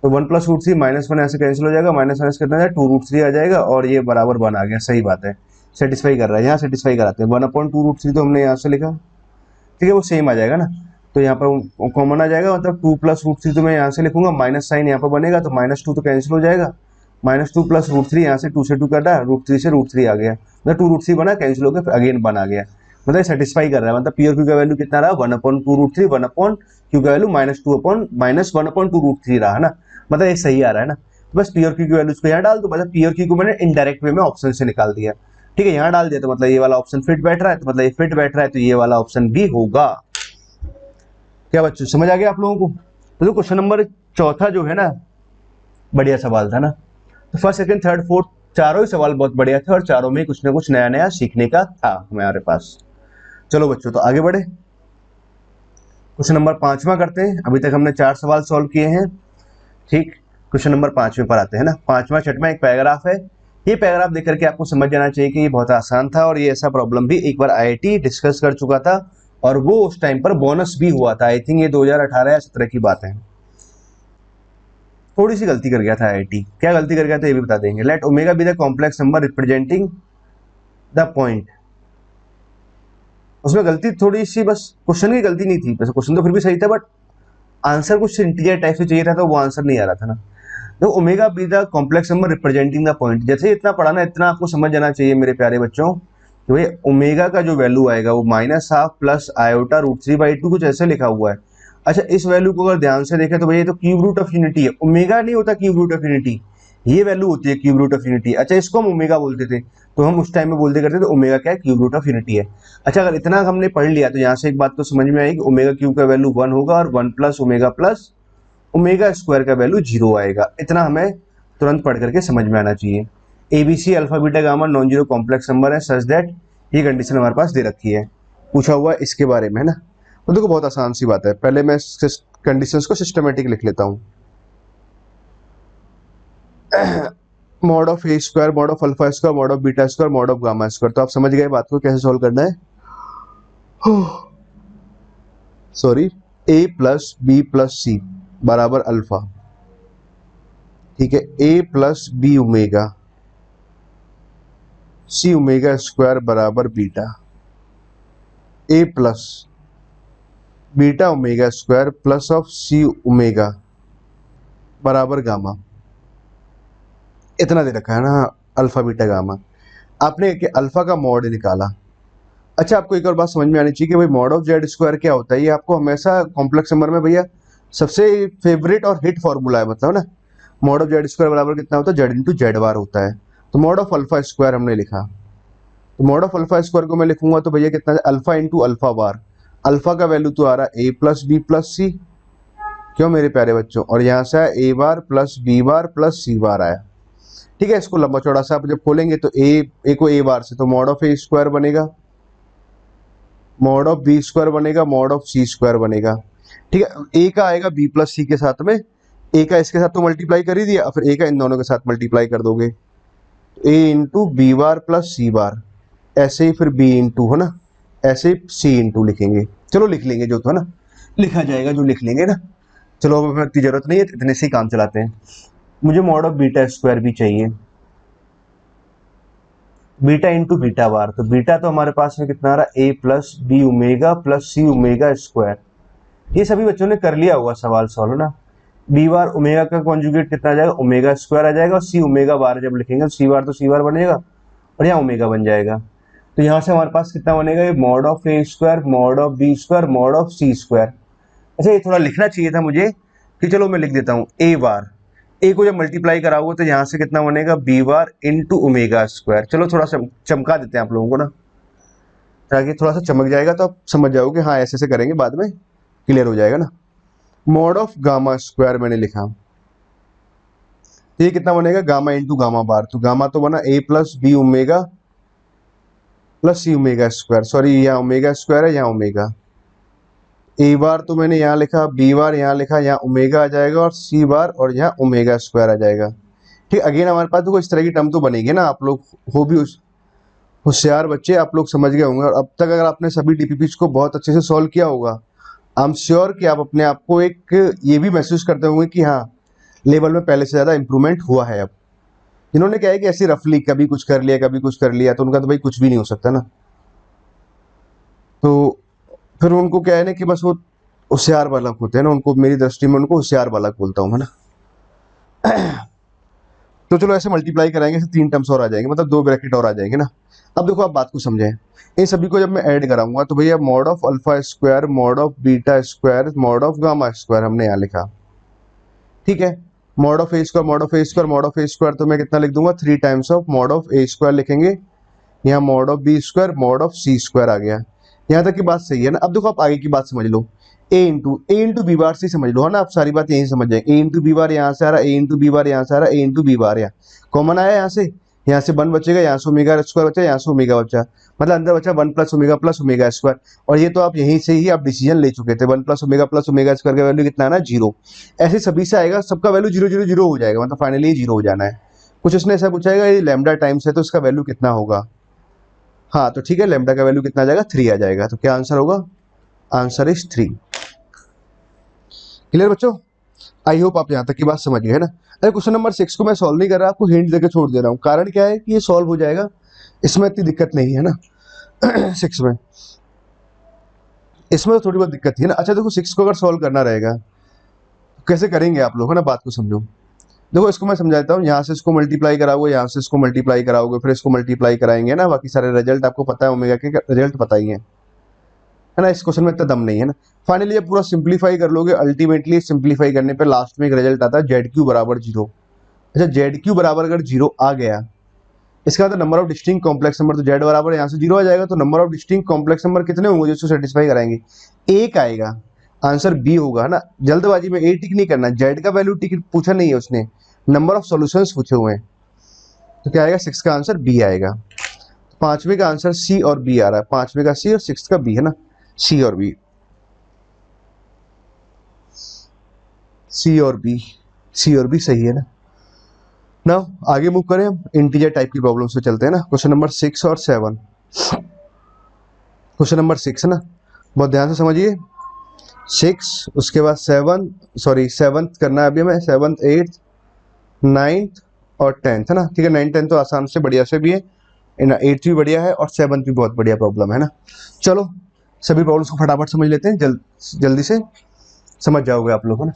तो 1 + √3 -1 ऐसे कैंसिल हो जाएगा, माइनस कितना है 2√3 आ जाएगा और ये बराबर 1 आ गया। सही बात है, सेटिस्फाई कर रहा है, यहाँ सेटिस्फाई कराते हैं। 1/2√3 तो हमने यहाँ से लिखा, ठीक है, वो सेम आ जाएगा ना, तो यहाँ पर कॉमन आ जाएगा, मतलब 2 + √3 तो मैं यहाँ से लिखूंगा, माइनस साइन यहाँ पर बनेगा तो -2 तो कैंसिल हो जाएगा, -2 + √3 यहाँ से 2 से 2 काटा, √3 से √3 आ गया, मतलब 2√3 बना, कैंसिल हो गया, फिर अगेन 1 आ गया, मतलब सेटिस्फाई कर रहा है। मतलब पी और क्यू का वैल्यू कितना रहा, 1/2√3, 1 क्यू का वैल्यू -1/2√3 रहा है ना, मतलब ये सही आ रहा है ना। तो बस पी और क्यू की वैल्यूज को यहाँ डाल दो, मतलब पी और क्यू को मैंने इनडायरेक्ट वे में ऑप्शन से निकाल दिया, ठीक है, यहाँ डाल दिया तो मतलब ये वाला ऑप्शन फिट बैठ रहा है, तो मतलब ये फिट बैठ रहा है तो ये वाला ऑप्शन भी होगा। क्या बच्चों समझ आ गया आप लोगों को? तो क्वेश्चन नंबर चौथा जो है ना, बढ़िया सवाल था ना। तो फर्स्ट सेकंड थर्ड फोर्थ चारों ही सवाल बहुत बढ़िया थे और चारों में कुछ ना कुछ नया नया सीखने का था हमारे पास। चलो बच्चों तो आगे बढ़े, क्वेश्चन नंबर 5वां करते हैं। अभी तक हमने 4 सवाल सॉल्व किए हैं, ठीक, क्वेश्चन नंबर 5वें पर आते हैं ना। 5वां 6वां एक पैराग्राफ है, ये पैराग्राफ देख करके आपको समझ जाना चाहिए कि ये बहुत आसान था और ये ऐसा प्रॉब्लम भी एक बार आईआईटी डिस्कस कर चुका था और वो उस टाइम पर बोनस भी हुआ था। आई थिंक ये 2018 या 17 की बात है। थोड़ी सी गलती कर गया था आईआईटी, क्या गलती कर गया था ये भी बता देंगे। Let omega be the complex number representing the point, उसमें गलती थोड़ी सी, बस क्वेश्चन की गलती नहीं थी, वैसे क्वेश्चन तो फिर भी सही था बट आंसर कुछ इंटीजर टाइप से चाहिए था तो वो आंसर नहीं आ रहा था ना। तो omega be the complex number representing the point, जैसे इतना पढ़ा ना इतना आपको समझ जाना चाहिए मेरे प्यारे बच्चों कि भाई ओमेगा का जो वैल्यू आएगा वो -12 प्लस आयोटा √3/2 कुछ ऐसे लिखा हुआ है। अच्छा इस वैल्यू को अगर ध्यान से देखें तो भैया ये तो क्यूब रूट ऑफ यूनिटी है, ओमेगा नहीं होता क्यूब रूट ऑफ यूनिटी, ये वैल्यू होती है क्यूब रूट ऑफ यूनिटी। अच्छा इसको हम ओमेगा बोलते थे तो हम उस टाइम में बोलते करते थे ओमेगा क्या है, क्यूब रूट ऑफ यूनिटी है। अच्छा अगर इतना हमने पढ़ लिया तो यहाँ से एक बात तो समझ में आएगी, ओमेगा क्यूब का वैल्यू 1 होगा और 1 प्लस ओमेगा स्क्वायर का वैल्यू 0 आएगा। इतना हमें तुरंत पढ़ करके समझ में आना चाहिए। ABC alpha beta gamma non zero complex number है सच दैट, ये कंडीशन हमारे पास दे रखी है, पूछा हुआ है इसके बारे में है ना। तो देखो बहुत आसान सी बात है, पहले मैं कंडीशंस को सिस्टमेटिक लिख लेता हूँ। Mod of A square, mod of alpha square, mod of beta square, mod of gamma square. तो आप समझ गए बात को कैसे सॉल्व करना है। Sorry, A plus B plus C बराबर अल्फा, ठीक है, A plus B omega C omega square बराबर beta, A plus beta omega square plus of C omega बराबर गामा। इतना दे रखा है ना, अल्फा बीटा गामा। आपने अल्फा का मॉड निकाला। अच्छा, आपको एक और बात समझ में आनी चाहिए कि भाई मॉड ऑफ जेड स्क्वायर क्या होता है। ये आपको हमेशा कॉम्प्लेक्स नंबर में भैया सबसे फेवरेट और हिट फॉर्मूला है, मतलब ना, मॉड ऑफ जेड स्क्वायर बराबर कितना होता है, जेड इंटू जेड बार होता है। तो मॉड ऑफ अल्फा स्क्वायर हमने लिखा, तो मॉड ऑफ अल्फा स्क्वायर को मैं लिखूंगा तो भैया कितना है, alpha into alpha bar. Alpha का वैल्यू तो आ रहा है ए प्लस बी प्लस सी, क्यों मेरे प्यारे बच्चों, और यहाँ से ए बार प्लस बी बार प्लस सी बार आया। ठीक है, इसको लंबा चौड़ा सा आप जब खोलेंगे तो ए को ए बार से, तो मॉड ऑफ ए स्क्वायर बनेगा, मॉड ऑफ बी स्क्वायर बनेगा, मॉड ऑफ सी स्क्वायर बनेगा। ठीक है, ए का आएगा बी प्लस सी के साथ में, ए का इसके साथ तो मल्टीप्लाई कर ही दिया, फिर ए का इन दोनों के साथ मल्टीप्लाई कर दोगे, ए इंटू बी बार प्लस सी बार, ऐसे ही फिर बी इंटू, है ना, ऐसे ही सी इंटू लिखेंगे। चलो लिख लेंगे जो तो, है ना, लिखा जाएगा जो लिख लेंगे ना। चलो अब हमें इतनी जरूरत नहीं है, इतने से ही काम चलाते हैं। मुझे मॉड ऑफ बीटा स्क्वायर भी चाहिए, बीटा इंटू बीटा बार। तो बीटा तो हमारे पास में कितना आ रहा है, A plus B omega plus C omega square. ये सभी बच्चों ने कर लिया हुआ सवाल सॉल्व ना। बी बार ओमेगा का कॉन्जुगेट कितना आ जाएगा, ओमेगा स्क्वायर आ जाएगा, और सी ओमेगा बार जब लिखेंगे सी बार तो सी बार बनेगा और यहाँ ओमेगा बन जाएगा। तो यहाँ से हमारे पास कितना बनेगा, ये mod of A square, mod of B square, mod of C square. अच्छा, ये थोड़ा लिखना चाहिए था मुझे, कि चलो मैं लिख देता हूँ, ए बार, ए को जब मल्टीप्लाई कराओगे तो यहाँ से कितना बनेगा, b bar into omega square. चलो थोड़ा सा चमका देते हैं आप लोगों को ना, ताकि थोड़ा सा चमक जाएगा तो आप समझ जाओगे, हाँ ऐसे से करेंगे बाद में क्लियर हो जाएगा ना। मॉड ऑफ गामा स्क्वायर मैंने लिखा, तो ये कितना बनेगा, गामा इंटू गामा बार। तो गामा तो बना ए प्लस बी ओमेगा प्लस सी ओमेगा स्क्वायर, सॉरी यहाँ ओमेगा स्क्वायर है, यहाँ ओमेगा। ए बार तो मैंने यहाँ लिखा, बी बार यहाँ लिखा, यहाँ ओमेगा आ जाएगा, और सी बार और यहाँ ओमेगा स्क्वायर आ जाएगा। ठीक, अगेन हमारे पास तो इस तरह की टर्म तो बनेगी ना। आप लोग हो भी होशियार बच्चे, आप लोग समझ गए होंगे, और अब तक अगर आपने सभी डीपीपीज को बहुत अच्छे से सॉल्व किया होगा, आई एम श्योर कि आप अपने आप को एक ये भी महसूस करते होंगे कि हाँ, लेवल में पहले से ज़्यादा इंप्रूवमेंट हुआ है। अब इन्होंने क्या है कि ऐसी रफली कभी कुछ कर लिया कभी कुछ कर लिया, तो उनका तो भाई कुछ भी नहीं हो सकता ना। तो फिर उनको क्या है ना कि बस वो होशियार बालक होते हैं ना, उनको मेरी दृष्टि में उनको होशियार बालक बोलता हूँ, है ना। तो चलो ऐसे मल्टीप्लाई कराएंगे, ऐसे 3 टर्म्स और आ जाएंगे, मतलब 2 ब्रैकेट और आ जाएंगे ना। अब देखो आप बात को समझें, इन सभी को जब मैं ऐड कराऊंगा तो भैया mod of alpha square, mod of beta square, mod of gamma square हमने यहाँ लिखा। ठीक है, mod of A square, mod of A square, mod of A square, तो मैं कितना लिख दूंगा, 3 times of mod of A square लिखेंगे। यहाँ mod of B square, mod of C square आ गया। यहाँ तक की बात सही है ना। अब देखो आप आगे की बात समझ लो, ए इंटू बी बार से समझ लो, है ना। आप सारी बात यहीं समझ जाएंगे। ए इंटू बी बार यहाँ से आ रहा है, ए इंटू बी बार यहाँ से आ रहा है, ए इंटू बी बार कॉमन आया, यहाँ से 1 बचेगा, यहाँ से ओमेगा स्क्वायर बचा, यहाँ से ओमेगा बचा, मतलब अंदर बचा 1 प्लस ओमेगा स्क्वायर। और ये तो आप यहीं से ही आप डिसीजन ले चुके थे, 1 प्लस ओमेगा स्क्वायर का वैल्यू कितना है ना, 0। ऐसे सभी से आएगा, सबका वैल्यू 0 0 0 हो जाएगा, मतलब फाइनली 0 हो जाना है। कुछ उसने ऐसा पूछाएगा, ये लैम्डा टाइम्स है तो इसका वैल्यू कितना होगा। हाँ तो ठीक है, लैम्डा का वैल्यू कितना आ जाएगा, 3 आ जाएगा। तो क्या आंसर होगा, आंसर इज 3। क्लियर बच्चों, आई होप आप यहाँ तक की बात समझ गए, है ना। अरे क्वेश्चन नंबर 6 को मैं सॉल्व नहीं कर रहा, आपको हिंट देकर छोड़ दे रहा हूँ। कारण क्या है कि ये सॉल्व हो जाएगा, इसमें इतनी दिक्कत नहीं है ना। 6 में, इसमें तो थोड़ी बहुत दिक्कत थी ना। अच्छा देखो, 6 को अगर सॉल्व करना रहेगा कैसे करेंगे आप लोग, है ना, बात को समझो। देखो इसको मैं समझाता हूँ, यहाँ से इसको मल्टीप्लाई कराओगे, यहाँ से इसको मल्टीप्लाई कराओगे, फिर इसको मल्टीप्लाई कराएंगे ना, बाकी सारे रिजल्ट आपको पता है, ओमेगा के रिजल्ट पता ही है ना। इस क्वेश्चन में इतना दम नहीं है ना। फाइनली जब पूरा सिंप्लीफाई कर लोगे, अल्टीमेटली सिंप्लीफाई करने पे लास्ट में एक रिजल्ट आता है, जेड क्यू बराबर 0। अच्छा, जेड क्यू बराबर अगर 0 आ गया, इसका मतलब number of distinct complex number, तो जेड बराबर यहाँ से 0 आ जाएगा, तो number of distinct complex number कितने होंगे जो इसको सेटिस्फाई कराएंगे, 1 आएगा। आंसर बी होगा, है ना। जल्दबाजी में ए टिक नहीं करना, जेड का वैल्यू टिक पूछा नहीं है उसने, नंबर ऑफ सॉल्यूशंस पूछे हुए हैं। तो क्या आएगा, 6 का आंसर बी आएगा। 5वें का आंसर सी और बी आ रहा है, 5वें का सी और 6 का बी, है ना, सी और बी, सी और बी, सी और बी सही है ना। ना आगे मूव करें, हम इंटीजर टाइप की प्रॉब्लम से चलते हैं ना। क्वेश्चन नंबर 6 और 7। क्वेश्चन नंबर 6 ना, बहुत ध्यान से समझिए। 6 उसके बाद 7, सॉरी 7th करना है अभी हमें, 7th 8th 9th और 10th है ना। ठीक है, 9 10 तो आसान से बढ़िया से भी है, 8th भी बढ़िया है और 7th भी बहुत बढ़िया प्रॉब्लम है ना। चलो सभी प्रॉब्लम्स को फटाफट समझ लेते हैं, जल्दी से समझ जाओगे आप लोग, है ना।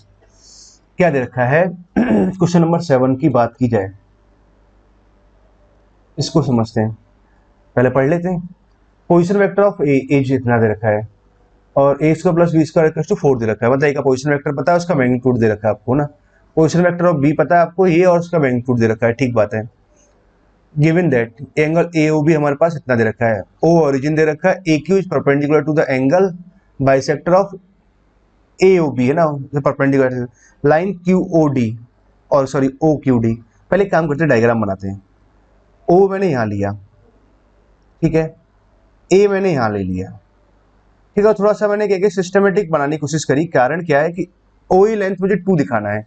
क्या दे रखा है क्वेश्चन नंबर 7 की बात की जाए, इसको समझते हैं, पहले पढ़ लेते हैं। पोजीशन वेक्टर ऑफ एज इतना दे रखा है और A square plus B square equals to 4 दे रखा है। मतलब ए का पोजीशन वेक्टर पता है, उसका मैग्नीट्यूड दे रखा है आपको ना। पोजीशन वेक्टर ऑफ बी पता है आपको, ये और उसका मैग्नीट्यूड दे रखा है, ठीक बात है। Given that angle a O b हमारे पास इतना दे रखा है, ओ ओरिजिन दे रखा है, A Q is perpendicular to the angle bisector of A O B है ना, perpendicular line Q O D और सॉरी ओ क्यू डी। पहले एक काम करते हैं, डायग्राम बनाते हैं। ओ मैंने यहाँ लिया, ठीक है, ए मैंने यहाँ ले लिया, ठीक है। थोड़ा सा मैंने क्या सिस्टमेटिक बनाने की कोशिश करी, कारण क्या है कि ओ ई लेंथ मुझे 2 दिखाना है,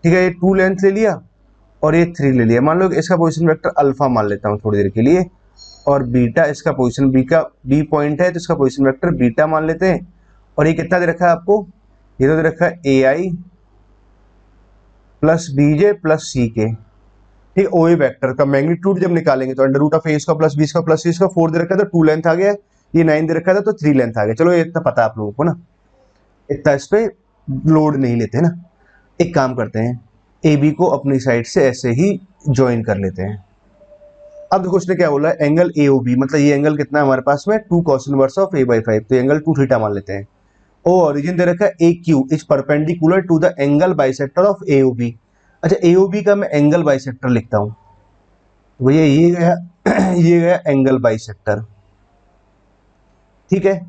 ठीक है। ये 2 लेंथ ले लिया और ये 3 ले लिया। मान लो इसका पोजीशन वेक्टर अल्फा मान लेता हूँ थोड़ी देर के लिए, और बीटा इसका पोजीशन, बी पॉइंट है तो इसका पोजीशन वेक्टर बीटा मान लेते हैं। और ये कितना दे रखा है आपको, ये तो दे रखा है ए आई प्लस बी जे प्लस सी के, ठीक। ओ ए वेक्टर का मैग्नीट्यूड जब निकालेंगे तो under root of A square plus B square plus c square, 4 दे रखा था तो 2 लेंथ आ गया, ये 9 दे रखा था तो 3 लेंथ आ गया। चलो ये इतना पता है आप लोगों को ना, इतना इस पे लोड नहीं लेते ना। एक काम करते हैं, ए बी को अपनी साइड से ऐसे ही ज्वाइन कर लेते हैं। अब देखो उसने क्या बोला है, एंगल ए ओ बी, मतलब ये एंगल कितना है हमारे पास में 2 cos इनवर्स ऑफ a/5, तो एंगल 2 थीटा मान लेते हैं। ओ ओरिजिन दे रखा है A Q is perpendicular to the angle bisector of A O B. अच्छा, ए ओ बी का मैं एंगल बाइसेक्टर लिखता हूँ, भैया ये गया ये गया एंगल बाइसेक्टर, ठीक है।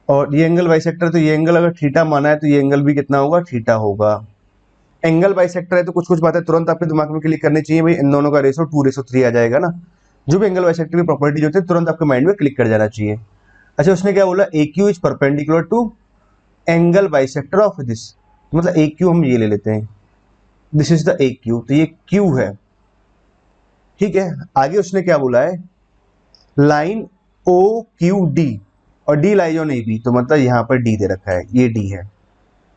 और ये एंगल बाइसेक्टर, तो ये एंगल अगर थीटा माना है तो ये एंगल भी कितना होगा, थीटा होगा। एंगल बाइसेक्टर है तो कुछ कुछ बातें तुरंत आपके दिमाग में क्लिक करनी चाहिए भाई, इन दोनों का रेशो 2:3 आ जाएगा ना। जो भी एंगल बाइसेक्टर की प्रॉपर्टी होती है तुरंत आपके माइंड में क्लिक कर जाना चाहिए। अच्छा, उसने क्या बोला, A Q is perpendicular to angle bisector of this, मतलब ए क्यू हम ये ले लेते हैं, this is the A Q, तो ये क्यू है, ठीक है। आगे उसने क्या बोला है, लाइन ओ क्यू डी और d lies on a b, तो मतलब यहाँ पर डी दे रखा है, ये डी है,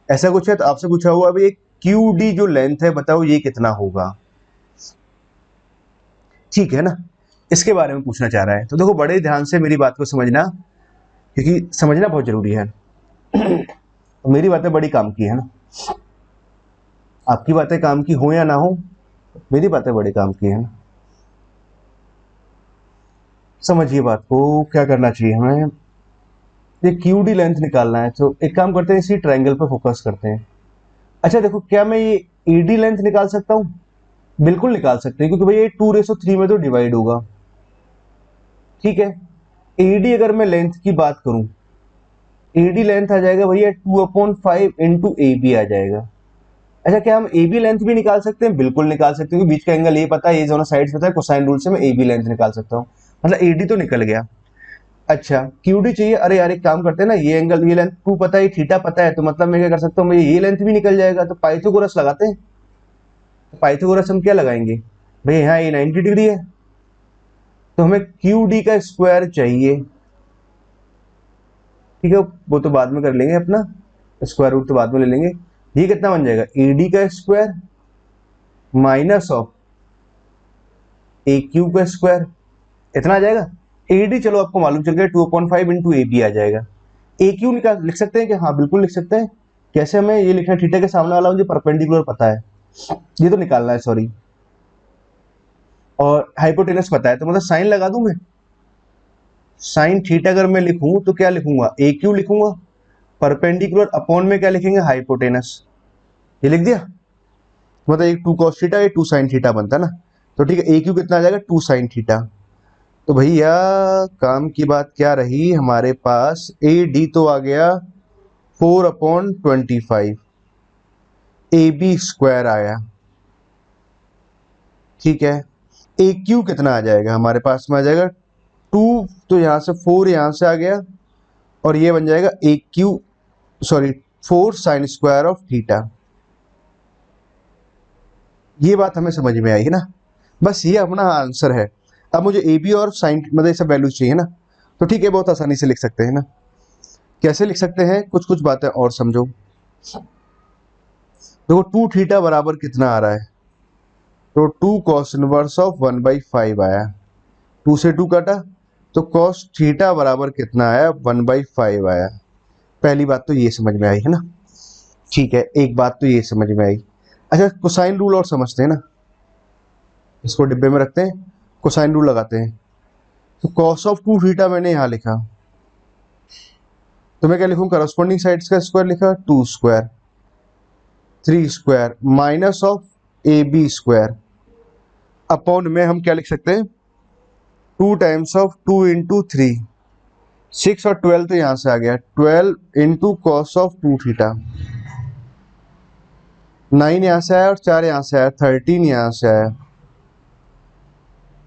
ऐसा कुछ है। तो आपसे पूछा हुआ अभी क्यू डी जो लेंथ है बताओ ये कितना होगा, ठीक है ना। इसके बारे में पूछना चाह रहा है, तो देखो बड़े ध्यान से मेरी बात को समझना, क्योंकि समझना बहुत जरूरी है। तो मेरी बातें बड़ी काम की है ना, आपकी बातें काम की हो या ना हो, मेरी बातें बड़ी काम की है ना। समझिए बात को, क्या करना चाहिए हमें, ये क्यू डी लेंथ निकालना है, तो एक काम करते हैं, इसी ट्रायंगल पर फोकस करते हैं। अच्छा देखो, क्या मैं ये ई डी लेंथ निकाल सकता हूँ, बिल्कुल निकाल सकते हैं, क्योंकि भाई ये 2:3 में तो डिवाइड होगा, ठीक है। एडी अगर मैं लेंथ की बात करूं, एडी लेंथ आ जाएगा भैया 2/5 इंटू ए बी आ जाएगा। अच्छा, क्या हम ए बी लेंथ भी निकाल सकते हैं, बिल्कुल निकाल सकते हैं, बीच का एंगल ये पता है, ये दोनों साइड्स पता है, कोसाइन रूल से मैं ए बी लेंथ निकाल सकता हूँ, मतलब एडी तो निकल गया। अच्छा, क्यूडी चाहिए, अरे यार एक काम करते हैं ना, ये एंगल ये लेंथ 2 पता है, थीटा पता है, तो मतलब मैं क्या कर सकता हूँ, ये लेंथ भी निकल जाएगा। तो पाइथागोरस लगाते हैं, पाइथागोरस हम क्या लगाएंगे भैया, यहाँ ये 90 डिग्री है तो हमें क्यू डी का स्क्वायर चाहिए, ठीक है। वो तो बाद में कर लेंगे, अपना स्क्वायर रूट तो बाद में ले लेंगे। ये कितना बन जाएगा, ए डी का square minus of A Q का स्क्वायर, इतना आ जाएगा। ए डी चलो आपको मालूम चल गया 2/5 इंटू ए बी आ जाएगा। ए क्यू निकाल लिख सकते हैं कि, हाँ बिल्कुल लिख सकते हैं। कैसे, हमें ये लिखना है, थीटा के सामने वाला मुझे परपेंडिकुलर पता है, ये तो निकालना है सॉरी, और हाइपोटेनस पता है, तो मतलब साइन लगा दूं मैं, साइन थीटा अगर मैं लिखूं तो क्या लिखूंगा, ए क्यू लिखूंगा, परपेंडिकुलर अपॉन में क्या लिखेंगे, हाइपोटेनस, ये लिख दिया। मतलब एक 2 cos थीटा, एक 2 sin थीटा बनता है ना, तो ठीक है। ए क्यू कितना आ जाएगा, 2 sin थीटा। तो भैया काम की बात क्या रही हमारे पास, ए डी तो आ गया 4/25, ए बी स्क्वायर आया, ठीक है। ए क्यू कितना आ जाएगा हमारे पास में, आ जाएगा 2, तो यहाँ से 4 यहाँ से आ गया, और ये बन जाएगा A Q sorry 4 sin square of theta, ये बात हमें समझ में आई है ना। बस ये अपना आंसर है। अब मुझे ए बी और साइन मतलब ये सब वैल्यूज चाहिए ना, तो ठीक है, बहुत आसानी से लिख सकते हैं ना। कैसे लिख सकते हैं, कुछ कुछ बातें और समझो। देखो 2 थीटा बराबर कितना आ रहा है, तो 2 cos इनवर्स ऑफ 1/5 आया। 2 से 2 काटा तो cos थीटा बराबर कितना आया, 1/5 आया। पहली बात तो ये समझ में आई है ना। ठीक है, एक बात तो ये समझ में आई। अच्छा, कोसाइन रूल और समझते हैं ना, इसको डिब्बे में रखते हैं, कोसाइन रूल लगाते हैं। तो cos ऑफ 2 थीटा मैंने यहाँ लिखा, तो मैं क्या लिखूँ, करस्पॉन्डिंग साइड्स का स्क्वायर लिखा, 2 square 3 square minus of a b square upon में हम क्या लिख सकते हैं, 2 टाइम्स ऑफ 2 इंटू 3, 6 और 12 तो यहां से आ गया, 12 इंटू कॉस ऑफ 2 थीटा, 9 यहां से आया और 4 यहां से आया, 13 यहां से आया,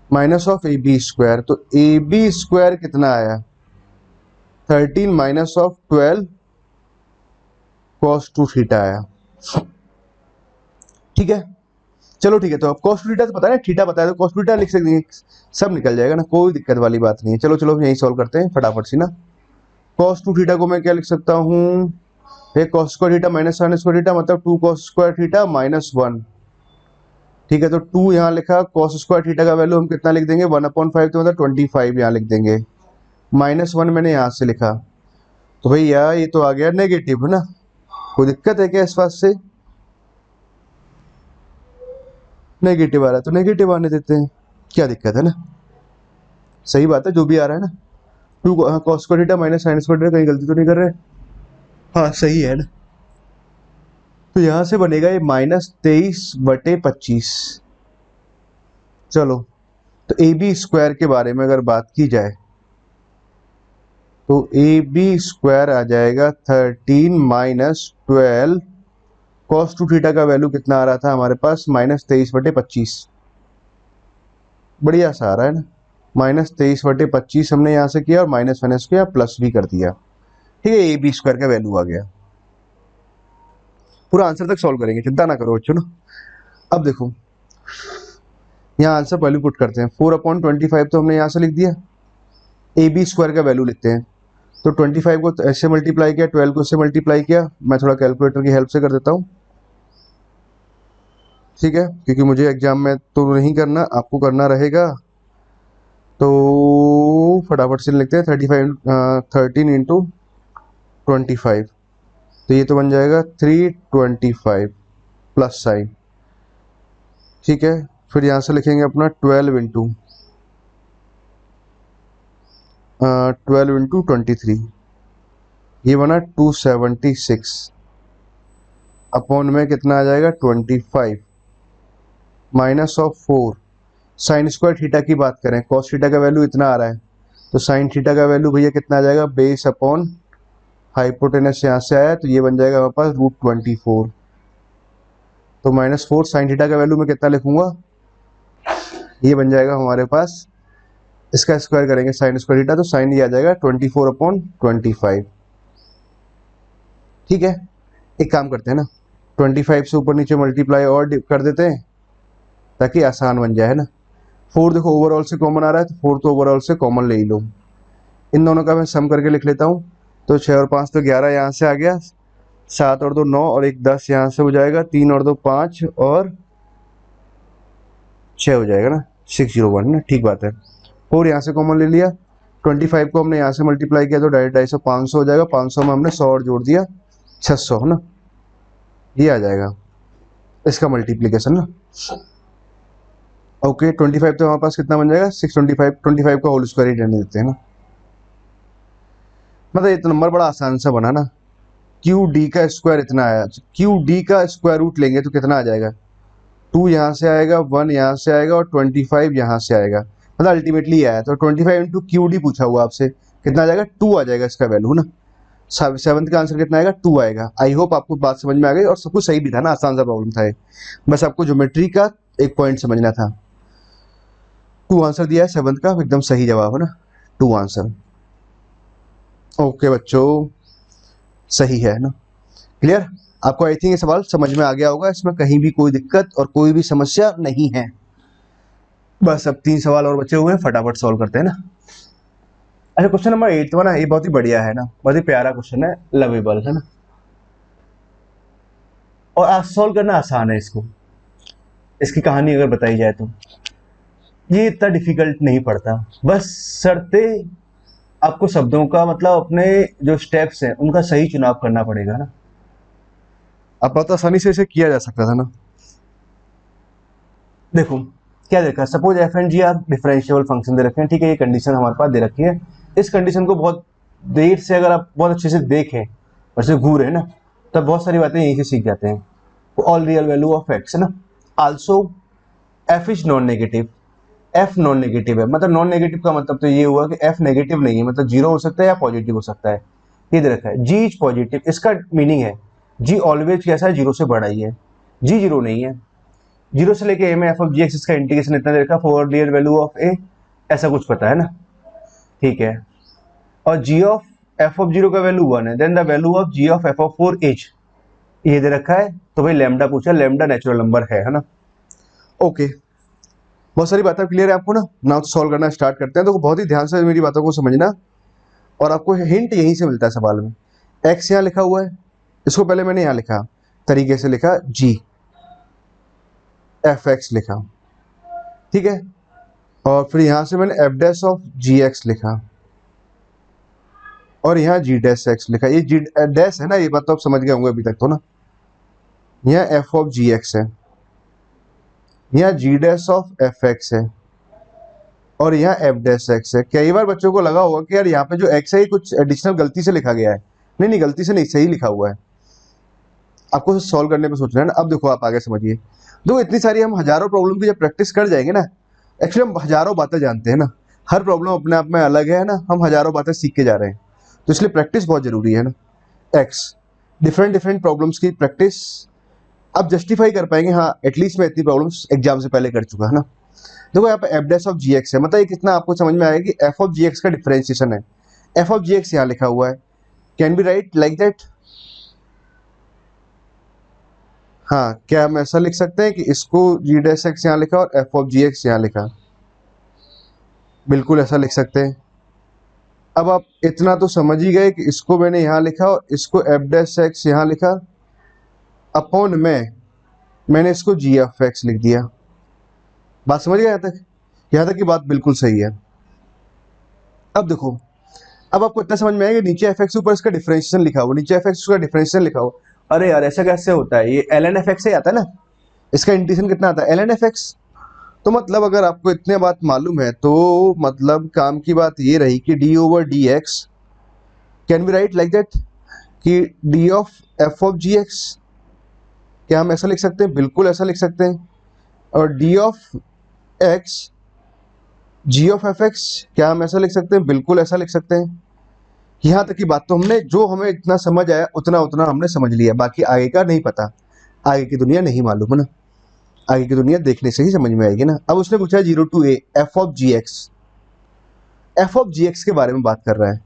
minus of a b square. तो ए बी स्क्वायर कितना आया, 13 माइनस ऑफ 12 कॉस 2 थीटा आया। ठीक है, चलो ठीक है, तो अब cos थीटा तो पता है, थीटा पता है, तो cos थीटा लिख सकते हैं, सब निकल जाएगा ना, कोई दिक्कत वाली बात नहीं है। चलो चलो यही सॉल्व करते हैं फटाफट से ना। cos 2 थीटा को मैं क्या लिख सकता हूँ, ये cos square theta minus sin square theta मतलब 2 cos स्क्वायर थीटा माइनस 1। ठीक है, तो 2 यहाँ लिखा, cos स्क्वायर थीटा का वैल्यू हम कितना लिख देंगे, 1/5 तो मतलब 25 यहाँ लिख देंगे, माइनस 1 मैंने यहाँ से लिखा। तो भैया ये तो आ गया नेगेटिव है ना, कोई दिक्कत है क्या इस बात से, नेगेटिव आ रहा है तो नेगेटिव आने देते हैं, क्या दिक्कत है ना, सही बात है जो भी आ रहा है ना। 2 cos square theta minus sin square theta, कहीं गलती तो नहीं कर रहे, हाँ सही है ना। तो यहां से बनेगा ये -23/25। चलो, तो ए बी स्क्वायर के बारे में अगर बात की जाए तो ए बी स्क्वायर आ जाएगा 13 माइनस 12, cos 2 थीटा का वैल्यू कितना आ रहा था हमारे पास, -23/25, बढ़िया सा आ रहा है ना। -23/25 हमने यहाँ से किया और -1 किया, प्लस भी कर दिया। ठीक है, ए बी स्क्वायर का वैल्यू आ गया। पूरा आंसर तक सॉल्व करेंगे, चिंता ना करो बच्चों ना। अब देखो यहाँ आंसर वैल्यू पुट करते हैं, 4/25 तो हमने यहाँ से लिख दिया, ए बी स्क्वायर का वैल्यू लिखते हैं। तो 25 को ऐसे मल्टीप्लाई किया, 12 को इससे मल्टीप्लाई किया, मैं थोड़ा कैलकुलेटर की हेल्प से कर देता हूँ, ठीक है, क्योंकि मुझे एग्जाम में तो नहीं करना, आपको करना रहेगा। तो फटाफट से लिखते हैं, 13 इंटू 25, तो ये तो बन जाएगा 325 प्लस साइन। ठीक है, फिर यहाँ से लिखेंगे अपना 12 इंटू 23, ये बना 276 अपॉन में कितना आ जाएगा 25 minus of 4। Sine square theta की बात करें, कॉस थीटा का वैल्यू इतना आ रहा है, तो साइन थीटा का वैल्यू भैया कितना आ जाएगा, बेस अपॉन हाइपोटेनस यहाँ से आया, तो ये बन जाएगा हमारे पास √24। तो -4 साइन थीटा का वैल्यू मैं कितना लिखूंगा, ये बन जाएगा हमारे पास, इसका स्क्वायर करेंगे साइन स्क्वायर थीटा, तो साइन ये आ जाएगा 24/25। ठीक है, एक काम करते हैं ना, 25 से ऊपर नीचे मल्टीप्लाई और कर देते हैं ताकि आसान बन जाए, है ना। 4 देखो ओवरऑल से कॉमन आ रहा है, तो 4 तो ओवरऑल से कॉमन ले ही लो। इन दोनों का मैं सम करके लिख लेता हूँ, तो 6 और 5 तो 11 यहाँ से आ गया, 7 और 2 9 और 1 10 यहाँ से हो जाएगा, 3 और 2 5 और 6 हो जाएगा ना, 601 ना, ठीक बात है। 4 यहाँ से कॉमन ले लिया, 25 को हमने यहाँ से मल्टीप्लाई किया तो डायरेक्ट 250 500 हो जाएगा, 500 में हमने 100 और जोड़ दिया, 600 है ना, ये आ जाएगा इसका मल्टीप्लीकेशन ना। ओके, 25 तो हमारे पास कितना बन जाएगा, 625, 25 का होल स्क्वायर ही रहने देते हैं ना। मतलब ये तो नंबर बड़ा आसान सा बना ना, क्यू डी का स्क्वायर इतना आया, क्यू डी का स्क्वायर रूट लेंगे तो कितना आ जाएगा, 2 यहाँ से आएगा, 1 यहाँ से आएगा और 25 यहाँ से आएगा, मतलब अल्टीमेटली आया। तो 25 इंटू क्यू डी पूछा हुआ आपसे, कितना आ जाएगा, 2 आ जाएगा इसका वैल्यू ना। 7th का आंसर कितना आएगा, 2 आएगा। आई होप आपको बात समझ में आ गई और सब कुछ सही भी था ना, आसान सा प्रॉब्लम था ये, बस आपको ज्योमेट्री का एक पॉइंट समझना था। 2 आंसर दिया है 7th का, एकदम सही जवाब है ना, 2 आंसर। ओके बच्चों, सही है ना, क्लियर। आपको आई थिंक ये सवाल समझ में आ गया होगा, इसमें कहीं भी कोई दिक्कत और कोई भी समस्या नहीं है। बस अब 3 सवाल और बचे हुए हैं, फटाफट सॉल्व करते हैं ना। अच्छा, क्वेश्चन नंबर 8 ना, ये बहुत ही बढ़िया है ना, बहुत ही प्यारा क्वेश्चन है, लवेबल है ना, और आज सॉल्व करना आसान है इसको। इसकी कहानी अगर बताई जाए तो ये इतना डिफिकल्ट नहीं पड़ता, बस शर्ते आपको शब्दों का मतलब अपने जो स्टेप्स हैं उनका सही चुनाव करना पड़ेगा ना। अब बहुत आसानी से इसे किया जा सकता था ना। देखो क्या देखा, suppose F and G are differentiable function दे रखे हैं, ठीक है, ये कंडीशन हमारे पास दे रखी है। इस कंडीशन को बहुत देर से अगर आप बहुत अच्छे से देखें और से घूरे ना, तब बहुत सारी बातें यहीं से सीख जाते हैं। All real value of x है ना, also F is non negative, F non negative है, मतलब नॉन नेगेटिव का मतलब तो ये हुआ कि एफ नेगेटिव नहीं है, मतलब जीरो हो सकता है या पॉजिटिव हो सकता है। ये दे रखा है जी इज पॉजिटिव, इसका मीनिंग है जी ऑलवेज कैसा है, जीरो से बड़ा ही है, जी जीरो नहीं है। जीरो से लेके ए में एफ ऑफ जी एक्स, इसका इंटीग्रेशन इतना दे रखा, for real value of a, ऐसा कुछ पता है ना, ठीक है। और g of F of zero का वैल्यू 1 है, then the value of g of F of 4 is, ये दे रखा है। तो भाई लैम्डा पूछा, लैम्डा नेचुरल नंबर है ना। ओके, बहुत सारी बातें क्लियर है आपको ना। नाउ तो सॉल्व करना स्टार्ट करते हैं। तो बहुत ही ध्यान से मेरी बातों को समझना, और आपको हिंट यहीं से मिलता है सवाल में। एक्स यहाँ लिखा हुआ है, इसको पहले मैंने यहाँ लिखा तरीके से लिखा जी एफ एक्स लिखा, ठीक है, और फिर यहाँ से मैंने f dash of ji x लिखा, और यहाँ जी डैश एक्स लिखा। ये जी डैश है ना, ये बात तो आप समझ गए होंगे अभी तक तो ना। यहाँ एफ ऑफ जी एक्स है, यहाँ जी डैश ऑफ एफ एक्स है, और यहाँ एफ डैश एक्स है। कई बार बच्चों को लगा होगा कि यार यहाँ पे जो एक्स है ये कुछ एडिशनल गलती से लिखा गया है। नहीं नहीं, गलती से नहीं, सही लिखा हुआ है। आपको सॉल्व करने पे सोचना है ना। अब देखो आप आगे समझिए, देखो इतनी सारी हम हजारों प्रॉब्लम की जब प्रैक्टिस कर जाएंगे ना, एक्चुअली हम हजारों बातें जानते हैं ना, हर प्रॉब्लम अपने आप में अलग है ना, हम हजारों बातें सीख के जा रहे हैं, तो इसलिए प्रैक्टिस बहुत जरूरी है ना। एक्स डिफरेंट डिफरेंट प्रॉब्लम्स की प्रैक्टिस आप जस्टिफाई कर पाएंगे, हाँ एटलीस्ट मैं इतनी प्रॉब्लम्स एग्जाम से पहले कर चुका है ना। देखो यहाँ पे f dash of ji x है, मतलब ये कितना आपको समझ में आएगा कि एफ ऑफ जी एक्स का डिफरेंशिएशन है। एफ ऑफ जी एक्स यहाँ लिखा हुआ है, can be write like that. हाँ, क्या हम ऐसा लिख सकते हैं कि इसको जी डैश एक्स यहाँ लिखा और एफ ऑफ जी एक्स यहाँ लिखा, बिल्कुल ऐसा लिख सकते हैं। अब आप इतना तो समझ ही गए कि इसको मैंने यहाँ लिखा और इसको एफ डैश एक्स यहाँ लिखा, अपॉन में मैंने इसको जी एफ एक्स लिख दिया। बात समझ गए यहाँ तक? यहाँ तक की बात बिल्कुल सही है। अब देखो, अब आपको इतना समझ में आएगा, नीचे एफ एक्स ऊपर इसका डिफरेंशिएशन लिखा हुआ, नीचे एफ एक्स का डिफरेंशिएशन लिखा हुआ। अरे यार ऐसा कैसे होता है, ये एल एन एफ एक्स से आता है ना, इसका इंटीग्रेशन कितना आता है, एल एन एफ एक्स। तो मतलब अगर आपको इतने बात मालूम है तो मतलब काम की बात ये रही कि D over D X can be write like that, कि D of F of ji X, क्या हम ऐसा लिख सकते हैं? बिल्कुल ऐसा लिख सकते हैं। और d of x g of F x, क्या हम ऐसा लिख सकते हैं? बिल्कुल ऐसा लिख सकते हैं। यहाँ तक की बात तो हमने, जो हमें इतना समझ आया उतना उतना हमने समझ लिया, बाकी आगे का नहीं पता, आगे की दुनिया नहीं मालूम है ना, आगे की दुनिया देखने से ही समझ में आएगी ना। अब उसने पूछा 0 to a f of ji x, f of ji x के बारे में बात कर रहा है।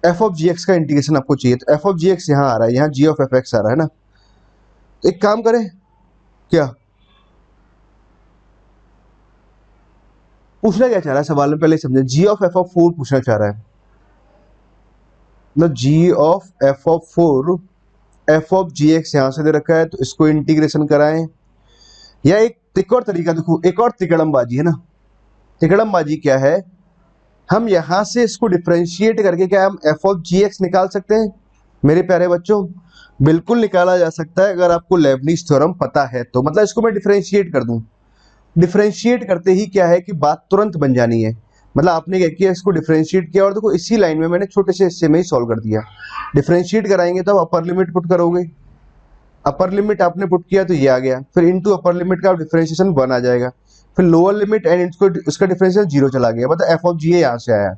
एफ ऑफ जी एक्स का इंटीग्रेशन आपको चाहिए, तो एफ ऑफ जी एक्स यहाँ आ रहा है, यहाँ जी ऑफ एफ एक्स आ रहा है ना। तो एक काम करें, क्या पूछना क्या चाह रहा है सवाल में, पहले समझे। जी ऑफ एफ ऑफ 4 पूछना चाह रहा है, मतलब G of F of 4, F of ji x यहाँ से दे रखा है, तो इसको इंटीग्रेशन कराएं। या एक और तरीका देखो, एक और तिकड़मबाजी है ना। तिकड़मबाजी क्या है, हम यहाँ से इसको डिफरेंशिएट करके क्या हम एफ ऑफ जी एक्स निकाल सकते हैं? मेरे प्यारे बच्चों, बिल्कुल निकाला जा सकता है, अगर आपको लेबनीज थ्योरम पता है तो। मतलब इसको मैं डिफरेंशिएट कर दूं, डिफरेंशिएट करते ही क्या है कि बात तुरंत बन जानी है। मतलब आपने क्या किया, इसको डिफरेंशिएट किया और देखो इसी लाइन में मैंने छोटे से हिस्से में ही सॉल्व कर दिया। डिफरेंशिएट कराएंगे तो अपर लिमिट पुट करोगे, अपर लिमिट आपने पुट किया तो ये आ गया, फिर इनटू अपर लिमिट का डिफरेंशिएशन 1 आ जाएगा, फिर लोअर लिमिट एंड इसका डिफरेंशिएशन 0 चला गया, मतलब एफ ऑफ जी यहाँ से आया।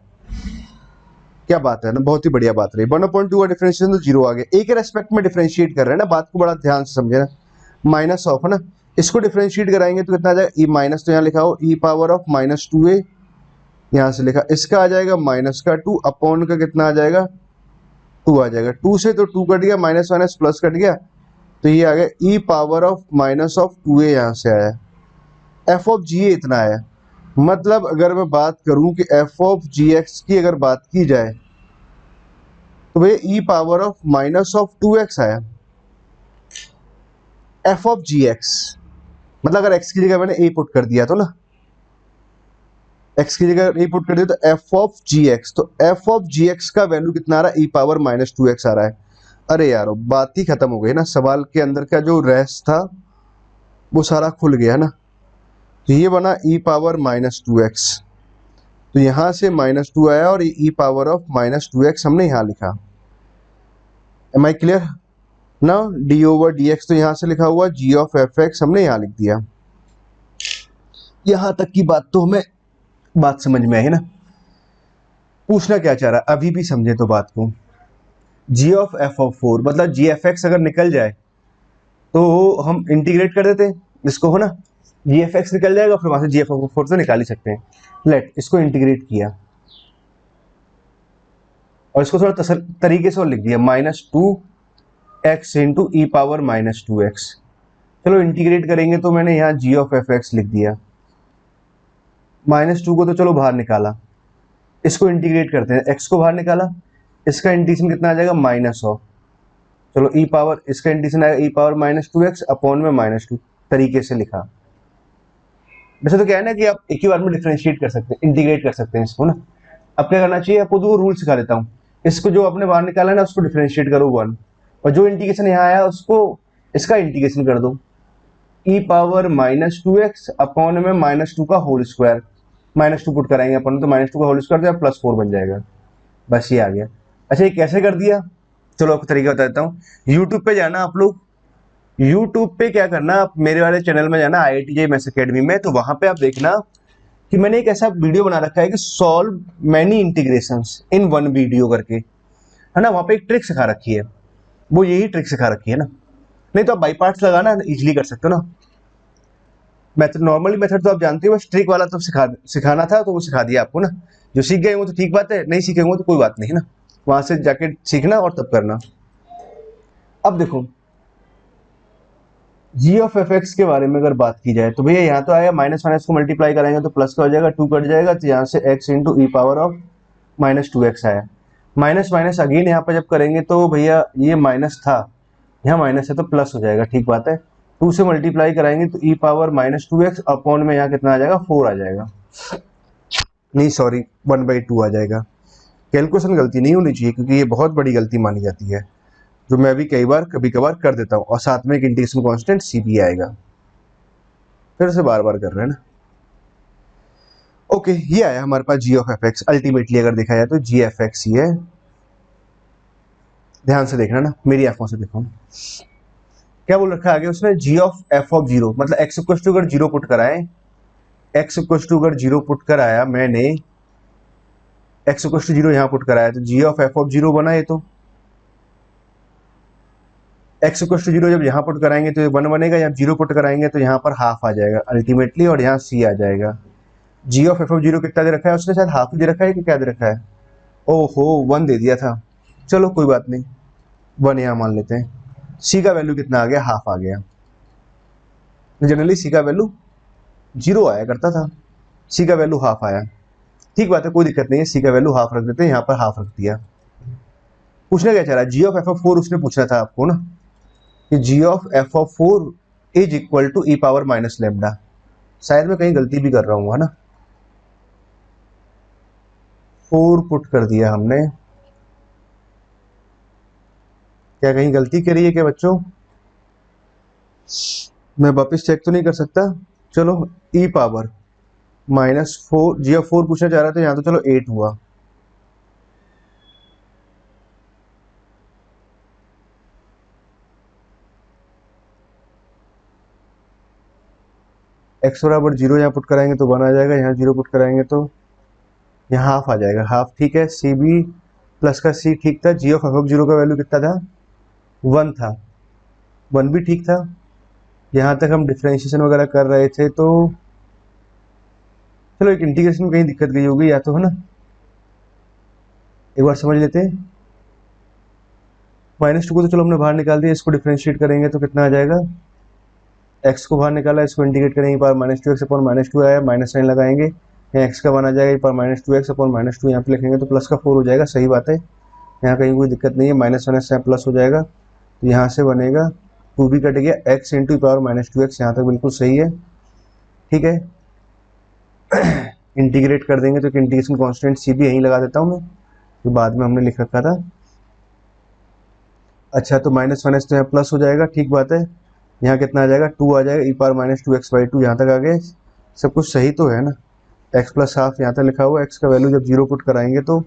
क्या बात है ना, बहुत ही बढ़िया बात रही। 1/2 का डिफरेंशिएशन तो 0 आ गया। एक रेस्पेक्ट में डिफरेंशिएट कर रहे हैं ना, बात को बड़ा ध्यान से समझे ना। माइनस ऑफ है ना, इसको डिफरेंशिएट कराएंगे तो कितना आ जाएगा, ई माइनस, तो यहाँ लिखा हो ई पावर ऑफ -2a, यहाँ से लिखा, इसका आ जाएगा माइनस का 2 अपॉन का कितना आ जाएगा 2 आ जाएगा। 2 से तो 2 कट गया, माइनस माइनस प्लस कट गया, तो ये आ गया E power of minus of 2a, यहाँ से आया। एफ ऑफ जी ए इतना आया। मतलब अगर मैं बात करूं कि एफ ऑफ जी एक्स की अगर बात की जाए तो भैया E power of minus of 2x आया। एफ ऑफ जी एक्स मतलब अगर x की जगह मैंने a पुट कर दिया तो ना, x की जगह a पुट कर दिया तो एफ ऑफ जी एक्स, तो एफ ऑफ जी एक्स का वैल्यू कितना आ रहा है, ई पावर माइनस 2x आ रहा है। अरे यार बात ही खत्म हो गई ना, सवाल के अंदर का जो रहस्य था वो सारा खुल गया ना। तो ये बना ई पावर माइनस 2x, तो यहां से -2 आया और ई पावर ऑफ -2x हमने यहां लिखा। एम आई क्लियर ना? डी ओवर डी एक्स तो यहां से लिखा हुआ, जी ऑफ एफ एक्स हमने यहां लिख दिया। यहां तक की बात तो हमें बात समझ में आई ना? पूछना क्या चाह रहा है अभी भी समझे तो बात को। जी ऑफ एफ ऑफ 4 मतलब जी एफ एक्स अगर निकल जाए तो हम इंटीग्रेट कर देते हैं इसको, हो ना? जी एफ एक्स निकल जाएगा, फिर वहां से जी एफ ऑफ 4 तो निकाल ही सकते हैं। लेट इसको इंटीग्रेट किया और इसको थोड़ा तरीके से और लिख दिया, -2x इंटू ई पावर -2x। चलो इंटीग्रेट करेंगे तो मैंने यहाँ जी ऑफ एफ एक्स लिख दिया। -2 को तो चलो बाहर निकाला, इसको इंटीग्रेट करते हैं, x को बाहर निकाला, इसका इंटीग्रेशन कितना आ जाएगा, -ऑफ, चलो ई पावर, इसका इंटीग्रेशन आएगा ई पावर -2x अपॉन में -2, तरीके से लिखा। वैसे तो क्या है ना कि आप एक ही बार में डिफरेंशिएट कर सकते हैं, इंटीग्रेट कर सकते हैं इसको ना। अब क्या करना चाहिए आपको, दो रूल सिखा देता हूँ। इसको जो आपने बाहर निकाला है ना उसको डिफरेंशिएट करो 1, और जो इंटीग्रेशन यहाँ आया उसको इसका इंटीग्रेशन कर दो, ई पावर -2x अपॉन में -2 का होल स्क्वायर। -2 पुट कराएंगे अपन तो -2 का होल स्क्वायर तो +4 बन जाएगा। बस ये आ गया। अच्छा ये कैसे कर दिया, चलो आपको तरीका बता देता हूँ। यूट्यूब पे जाना आप लोग, यूट्यूब पे क्या करना, आप मेरे वाले चैनल में जाना IIT JEE मैथ्स अकेडमी में, तो वहां पे आप देखना कि मैंने एक ऐसा वीडियो बना रखा है कि solve many integrations in one video करके, है ना? वहां पे एक ट्रिक सिखा रखी है, वो यही ट्रिक सिखा रखी है ना। नहीं तो आप बाई पार्ट्स लगाना इजीली कर सकते हो ना। मेथड नॉर्मली मेथड तो आप जानते हो, बस ट्रिक वाला तो सिखाना था तो वो सिखा दिया आपको ना। जो सीख गए वो तो ठीक बात है, नहीं सीखेंगे तो कोई बात नहीं है ना, वहां से जाके सीखना और तब करना। अब देखो जी ऑफ एफ एक्स के बारे में अगर बात की जाए तो भैया यहाँ तो आया, माइनस माइनस को मल्टीप्लाई कराएंगे तो प्लस का हो जाएगा, 2 कट जाएगा, तो यहाँ से x into E power of -2x आया। माइनस माइनस अगेन यहाँ पे जब करेंगे तो भैया ये माइनस था, यहाँ माइनस है तो प्लस हो जाएगा, ठीक बात है। 2 से मल्टीप्लाई कराएंगे तो ई पावर -2x अपॉन में यहाँ कितना आ जाएगा, 4 आ जाएगा, नहीं सॉरी 1/2 आ जाएगा। कैलकुलेशन गलती नहीं होनी चाहिए क्योंकि ये बहुत बड़ी गलती मानी जाती है, जो मैं भी कभी कभार कर देता हूँ, और साथ में एक इंटीग्रेशन कांस्टेंट सी भी आएगा, फिर से बार बार कर रहे हैं ना। ओके ये आया हमारे पास जी ऑफ एफ एक्स। अल्टीमेटली अगर देखा जाए तो जी एफ एक्स ही है, ध्यान से देखना ना, मेरी आंखों से देखो। क्या बोल रखा है आगे उसने, जी ऑफ एफ ऑफ 0 मतलब एक्स इक्वल टू अगर 0 पुट कराए, एक्स इक्वल टू अगर 0 पुट कराया मैंने, एक्स इक्वल टू 0 यहाँ पुट कराया तो जी ऑफ एफ ऑफ 0 बना ये, तो एक्स इक्वल टू 0 जब यहाँ पुट कराएंगे तो ये 1 बनेगा, जब 0 पुट कराएंगे तो यहाँ पर हाफ आ जाएगा अल्टीमेटली, और यहाँ सी आ जाएगा। जी ऑफ एफ ऑफ 0 कितना दे रखा है उसने, शायद हाफ दे रखा है कि क्या दे रखा है, ओहो 1 दे दिया था, चलो कोई बात नहीं 1 यहाँ मान लेते हैं। सी का वैल्यू कितना आ गया, हाफ आ गया। जनरली सी का वैल्यू 0 आया करता था, सी का वैल्यू हाफ आया, ठीक बात है कोई दिक्कत नहीं है, सी का वैल्यू हाफ रख देते हैं, यहाँ पर हाफ रख दिया। पूछना क्या चाह रहा है, जी ऑफ एफ ऑफ 4 उसने पूछना था आपको ना, कि G of F of 4 is equal to E power minus lambda. शायद मैं कहीं गलती भी कर रहा हूँ, है ना, 4 पुट कर दिया हमने, क्या कहीं गलती करी है क्या बच्चों? मैं वापिस चेक तो नहीं कर सकता, चलो ई पावर -4, जी ऑफ 4 पूछना चाह रहा था, यहाँ तो चलो 8 हुआ, x बराबर 0 यहाँ पुट कराएंगे तो 1 आ जाएगा, यहाँ 0 पुट कराएंगे तो यहाँ हाफ आ जाएगा, हाफ ठीक है, सी बी प्लस का सी ठीक था। जी ऑफ एफ ऑफ 0 का वैल्यू कितना था, 1 था, 1 भी ठीक था। यहाँ तक हम डिफरेंशिएशन वगैरह कर रहे थे, तो चलो एक इंटीग्रेशन में कहीं दिक्कत गई होगी या तो, है ना, एक बार समझ लेते हैं। माइनस टू को तो चलो हमने बाहर निकाल दिया, इसको डिफ्रेंशिएट करेंगे तो कितना आ जाएगा, एक्स को बाहर निकाला, इसको इंटीग्रेट करेंगे, power minus two X upon minus two आया, माइनस साइन लगाएंगे, यहाँ एक्स का वन आ जाएगा, power minus two X upon minus two यहाँ पे लिखेंगे तो प्लस का फोर हो जाएगा, सही बात है, यहाँ कहीं कोई दिक्कत नहीं है, माइनस माइनस यहाँ प्लस हो जाएगा, तो यहाँ से बनेगा टू भी कट गया, x into power minus two x, यहाँ तक बिल्कुल सही है, ठीक है। इंटीग्रेट कर देंगे तो इंटीग्रेशन कांस्टेंट सी भी यहीं लगा देता हूँ मैं, जो बाद में हमने लिख रखा था। अच्छा तो माइनस माइनस तो यहाँ प्लस हो जाएगा, ठीक बात है, यहाँ कितना आ जाएगा, टू आ जाएगा, E power minus two X by two, यहाँ तक आ गए, सब कुछ सही तो है ना। एक्स प्लस हाफ यहाँ तक लिखा हुआ, एक्स का वैल्यू जब जीरो पुट कराएंगे तो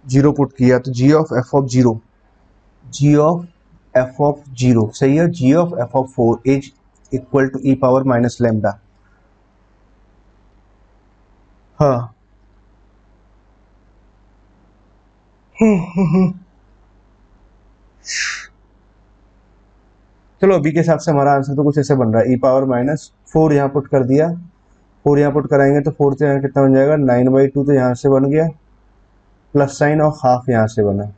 जीरो पुट किया तो G of F of zero, G of F of zero सही है, G of F of four is equal to E power minus lambda. हाँ चलो अभी के हिसाब से हमारा आंसर तो कुछ ऐसे बन रहा है, ई पावर माइनस फोर यहाँ पुट कर दिया, फोर यहाँ पुट कराएंगे तो फोर से यहाँ कितना बन जाएगा, नाइन बाई टू तो यहाँ से बन गया, प्लस साइन और हाफ यहाँ से बना,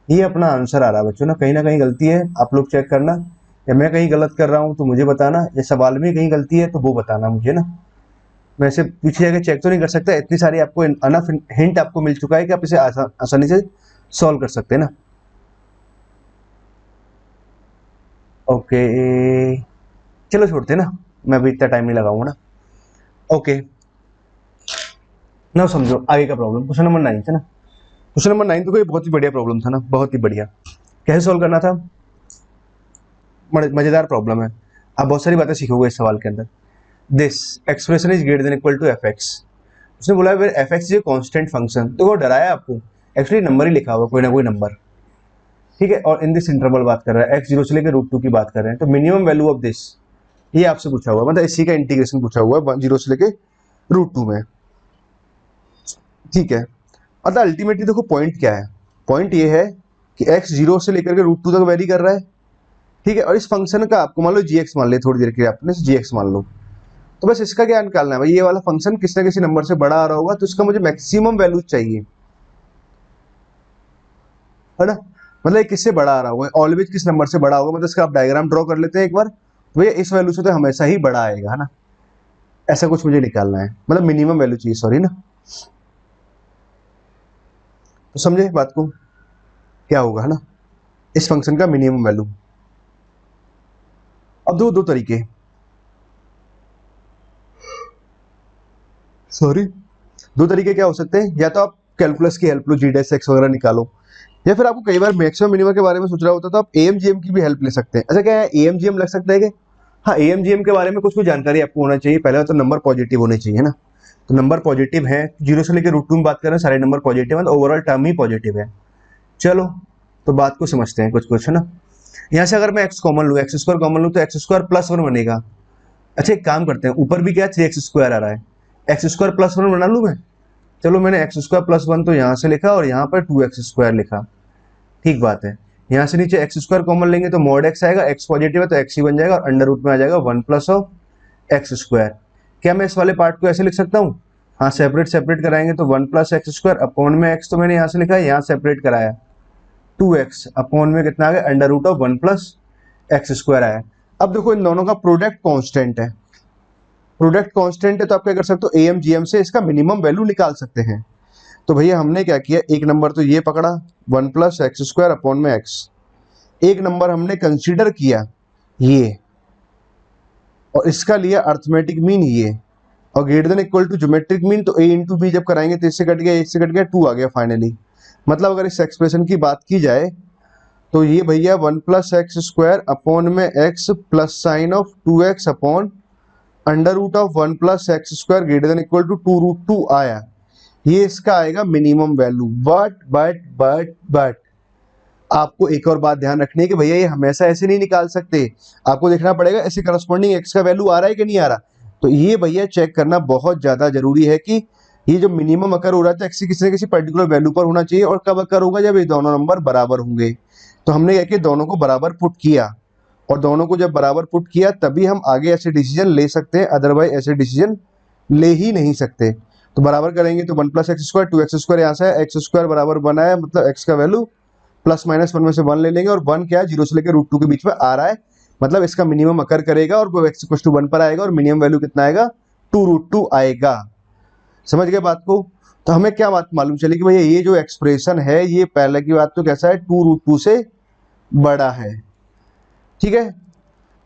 ये अपना आंसर आ रहा है बच्चों ना कहीं गलती है, आप लोग चेक करना, या मैं कहीं गलत कर रहा हूँ तो मुझे बताना, या सवाल में कहीं गलती है तो वो बताना मुझे ना, मैं इसे पीछे जाकर चेक तो नहीं कर सकता, इतनी सारी आपको अनफ हिंट आपको मिल चुका है कि आप इसे आसानी से सॉल्व कर सकते हैं ना। ओके चलो छोड़ते ना, मैं अभी इतना टाइम नहीं लगाऊंगा ना। ओके ना समझो आगे का प्रॉब्लम, क्वेश्चन नंबर 9 था ना, क्वेश्चन नंबर 9 तो कोई बहुत ही बढ़िया प्रॉब्लम था ना, बहुत ही बढ़िया। कैसे सॉल्व करना था, मजेदार प्रॉब्लम है, आप बहुत सारी बातें सीखोगे इस सवाल के अंदर। This expression is greater than equal to f x, उसने बोला है f x is a constant function, तो वो डराया आपको, एक्चुअली नंबर ही लिखा हुआ कोई ना कोई नंबर, ठीक है, और इन दिस इंटरवल बात कर रहा है, एक्स जीरो से लेकर रूट टू की बात कर रहे हैं, तो मिनिमम वैल्यू ऑफ दिस ये आपसे पूछा हुआ, मतलब इसी का इंटीग्रेशन पूछा हुआ है जीरो से लेकर रूट टू में, ठीक है। मतलब अल्टीमेटली देखो पॉइंट क्या है, पॉइंट ये है कि एक्स जीरो से लेकर के रूट टू तक वेरी कर रहा है, ठीक है, और इस फंक्शन का आपको मान लो जी एक्स मान ले, थोड़ी देर के लिए आपने जी एक्स मान लो, तो बस इसका क्या निकालना है भाई, ये वाला फंक्शन किसी ना किसी नंबर से बड़ा आ रहा होगा, तो इसका मुझे मैक्सिमम वैल्यू चाहिए, है ना, मतलब ये किससे बड़ा आ रहा होगा, ऑलवेज किस नंबर से बड़ा होगा, मतलब इसका आप डायग्राम ड्रॉ कर लेते हैं एक बार, तो ये इस वैल्यू से तो हमेशा ही बड़ा आएगा, है ना, ऐसा कुछ मुझे निकालना है, मतलब मिनिमम वैल्यू चाहिए, सॉरी ना, तो समझे बात को, क्या होगा, है ना, इस फंक्शन का मिनिमम वैल्यू। अब दो तरीके, सॉरी दो तरीके क्या हो सकते हैं, या तो आप कैलकुलस की हेल्प लो, जी डैश एक्स वगैरह निकालो, या फिर आपको कई बार मैक्सिमम मिनिमम के बारे में सोच रहा होता है तो आप एएमजीएम की भी हेल्प ले सकते हैं। अच्छा क्या है एएमजीएम लग सकता है क्या, हाँ एएमजीएम के बारे में कुछ जानकारी आपको होना चाहिए, पहले तो नंबर पॉजिटिव होने चाहिए ना, तो नंबर पॉजिटिव है, जीरो से लेकर रूट टू में बात कर रहे हैं, सारे नंबर पॉजिटिव है, तो ओवरऑल टर्म ही पॉजिटिव है। चलो तो बात को समझते हैं कुछ है ना, यहाँ से अगर मैं एक्स कॉमन लूँ, एक्स स्क्वायर कॉमन लूँ तो एक्स स्क्वायर प्लस वन बनेगा। अच्छा एक काम करते हैं, ऊपर भी क्या थ्री एक्स स्क्वायर आ रहा है, एक्स स्क्वायर प्लस वन बना लूँ मैं, चलो मैंने एक्स स्क्वायर प्लस वन तो यहाँ से लिखा और यहाँ पर टू एक्स स्क्वायर लिखा, ठीक बात है, यहाँ से नीचे एक्स स्क्वायर कॉमन लेंगे तो मॉड एक्स आएगा, एक्स पॉजिटिव है तो एक्स ही बन जाएगा, और अंडर रूट में आ जाएगा one plus of x square. क्या मैं इस वाले पार्ट को ऐसे लिख सकता हूँ, हाँ सेपरेट कराएंगे तो one plus x square upon में एक्स तो मैंने यहाँ से लिखा है, यहाँ सेपरेट कराया टू एक्स अपॉन में कितना आ गया under root of one plus x square आया। अब देखो इन दोनों का प्रोडक्ट कांस्टेंट है, प्रोडक्ट कांस्टेंट है तो आप क्या कर सकते हो एएमजीएम से इसका मिनिमम वैल्यू निकाल सकते हैं। तो भैया हमने क्या किया, एक नंबर तो ये पकड़ा one plus x square upon में एक्स, एक नंबर हमने कंसीडर किया ये, और इसका लिया अर्थमेटिक मीन ये, और greater than equal to geometric mean, तो a इंटू बी जब कराएंगे तो इससे कट गया, इससे कट गया, टू आ गया फाइनली। मतलब अगर इस एक्सप्रेशन की बात की जाए तो ये भैया one plus x square upon में X plus sine of two X upon under root of one plus x square greater than equal to two root two आया, ये इसका आएगा मिनिमम वैल्यू। बट आपको एक और बात ध्यान रखनी है कि भैया ये हमेशा ऐसे नहीं निकाल सकते, आपको देखना पड़ेगा ऐसे करस्पॉन्डिंग एक्स का वैल्यू आ रहा है कि नहीं आ रहा, तो ये भैया चेक करना बहुत ज्यादा जरूरी है कि ये जो मिनिमम अकर हो रहा था एक्स किसी न किसी पर्टिकुलर वैल्यू पर होना चाहिए, और कब अकर होगा जब ये दोनों नंबर बराबर होंगे। तो हमने क्या किया दोनों को बराबर पुट किया, और दोनों को जब बराबर पुट किया तभी हम आगे ऐसे डिसीजन ले सकते हैं, अदरवाइज ऐसे डिसीजन ले ही नहीं सकते। तो बराबर करेंगे तो one plus x square two x square यहाँ से एक्स स्क्वायर बराबर बनाया, मतलब एक्स का वैल्यू प्लस माइनस 1 में से 1 ले लेंगे, और 1 क्या है, 0 से लेकर √2 के बीच में आ रहा है, मतलब इसका मिनिमम अकर करेगा और वो x = 1 पर आएगा, और मिनिमम वैल्यू कितना आएगा, 2√2 आएगा। समझ गए बात को। तो हमें क्या बात मालूम चली कि भैया ये जो एक्सप्रेशन है, ये पहले की बात तो कैसा है, 2√2 से बड़ा है। ठीक है,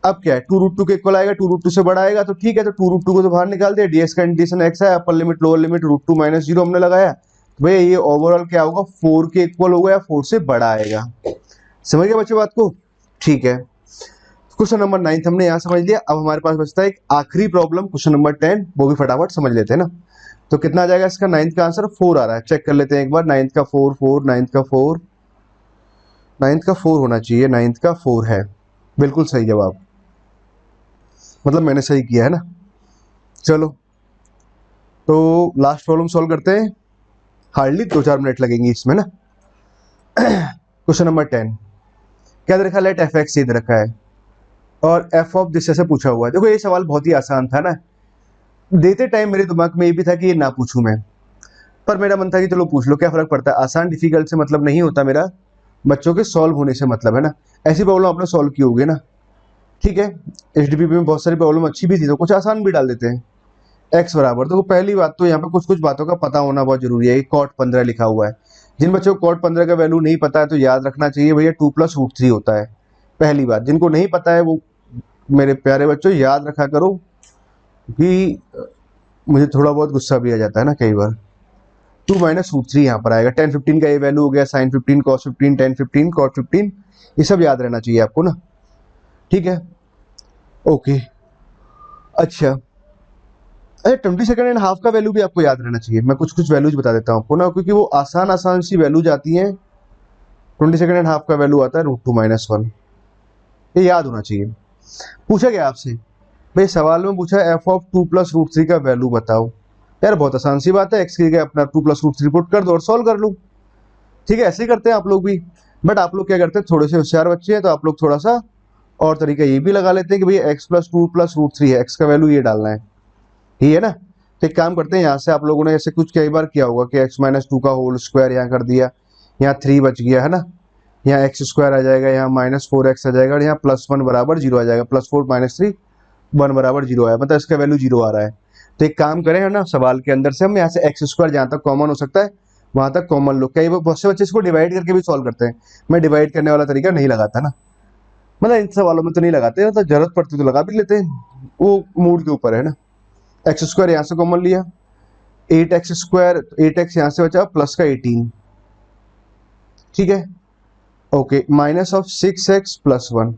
अब क्या है, 2√2 के इक्वल आएगा, 2√2 से बड़ा आएगा, तो ठीक है, तो 2√2 को तो बाहर निकाल दिया, ds का इंटीग्रेशन x है, अपर लिमिट लोअर लिमिट √2 - 0 हमने लगाया, तो भैया ये ओवरऑल क्या होगा, 4 के इक्वल होगा या 4 से बड़ा आएगा। समझ गए बच्चों बात को। ठीक है, क्वेश्चन नंबर 9 हमने यहाँ समझ लिया। अब हमारे पास बचता है एक आखिरी प्रॉब्लम, क्वेश्चन नंबर 10, वो भी फटाफट समझ लेते हैं ना। तो कितना आ जाएगा इसका, 9 का आंसर 4 आ रहा है, चेक कर लेते हैं एक बार। 9 का 4 4, 9 का 4, 9 का 4 होना चाहिए, 9 का 4 है, बिल्कुल सही जवाब, मतलब मैंने सही किया है ना। चलो तो लास्ट प्रॉब्लम सॉल्व करते हैं, हार्डली 2-4 मिनट लगेंगे इसमें ना। क्वेश्चन नंबर 10 क्या दे रखा है, लेट f(x) दे रखा है और f ऑफ दिस ऐसे पूछा हुआ है। देखो ये सवाल बहुत ही आसान था ना, देते टाइम मेरे दिमाग में ये भी था कि ये ना पूछूं मैं, पर मेरा मन था कि चलो पूछ लो, क्या फर्क पड़ता है, आसान डिफिकल्ट से मतलब नहीं होता मेरा, बच्चों के सॉल्व होने से मतलब है ना। ऐसी प्रॉब्लम आपने सॉल्व की होगी ना। ठीक है, HDPP में बहुत सारी प्रॉब्लम अच्छी भी थी, तो कुछ आसान भी डाल देते हैं। x बराबर, तो पहली बात तो यहाँ पे कुछ कुछ बातों का पता होना बहुत जरूरी है। cot 15 लिखा हुआ है, जिन बच्चों को cot 15 का वैल्यू नहीं पता है तो याद रखना चाहिए भैया 2 + √3 होता है। पहली बात, जिनको नहीं पता है वो मेरे प्यारे बच्चों याद रखा करो, कि मुझे थोड़ा बहुत गुस्सा भी आ जाता है ना कई बार। 2 - √3 यहाँ पर आएगा, tan 15 का ये वैल्यू हो गया, sin 15, cos 15, tan 15, cot 15, ये सब याद रहना चाहिए आपको ना। ठीक है, ओके। अच्छा, 22 एंड हाफ का वैल्यू भी आपको याद रहना चाहिए। मैं कुछ कुछ वैल्यूज बता देता हूँ आपको ना, क्योंकि वो आसान आसान सी वैल्यूज आती हैं। 22 एंड हाफ का वैल्यू आता है √2 - 1, ये याद होना चाहिए। पूछा गया आपसे, भाई सवाल में पूछा f ऑफ 2 + √3 का वैल्यू बताओ। यार बहुत आसान सी बात है, x की जगह अपना 2 + √3 पुट कर दो और सॉल्व कर लो। ठीक है, ऐसे ही करते हैं आप लोग भी, बट आप लोग क्या करते हैं, थोड़े से होशियार बच्चे हैं, तो आप लोग थोड़ा सा और तरीका ये भी लगा लेते हैं कि भैया x + 2 + √3 है, x का वैल्यू ये डालना है, ठीक है ना। तो एक काम करते हैं, यहाँ से आप लोगों ने ऐसे कुछ कई बार किया होगा कि x - 2 का होल स्क्वायर यहाँ कर दिया, यहाँ 3 बच गया है ना, यहाँ x² आ जाएगा, यहाँ -4x आ जाएगा, और यहाँ +1 = 0 आ जाएगा, +4 - 3 1 = 0 आया, मतलब इसका वैल्यू 0 आ रहा है। तो एक काम करें है ना, सवाल के अंदर से हम यहाँ से x² जहाँ तक कॉमन हो सकता है वहां तक कॉमन लो। कई बार बहुत से बच्चे इसको डिवाइड करके भी सॉल्व करते हैं, मैं डिवाइड करने वाला तरीका नहीं लगाता ना, मतलब इन सवालों में तो नहीं लगाते, तो जरूरत पड़ती तो लगा भी लेते हैं, वो मूड के ऊपर है ना। x² यहाँ से कॉमन लिया, 8x², 8x यहाँ से बचा प्लस का 18, ठीक है, ओके, -6x + 1,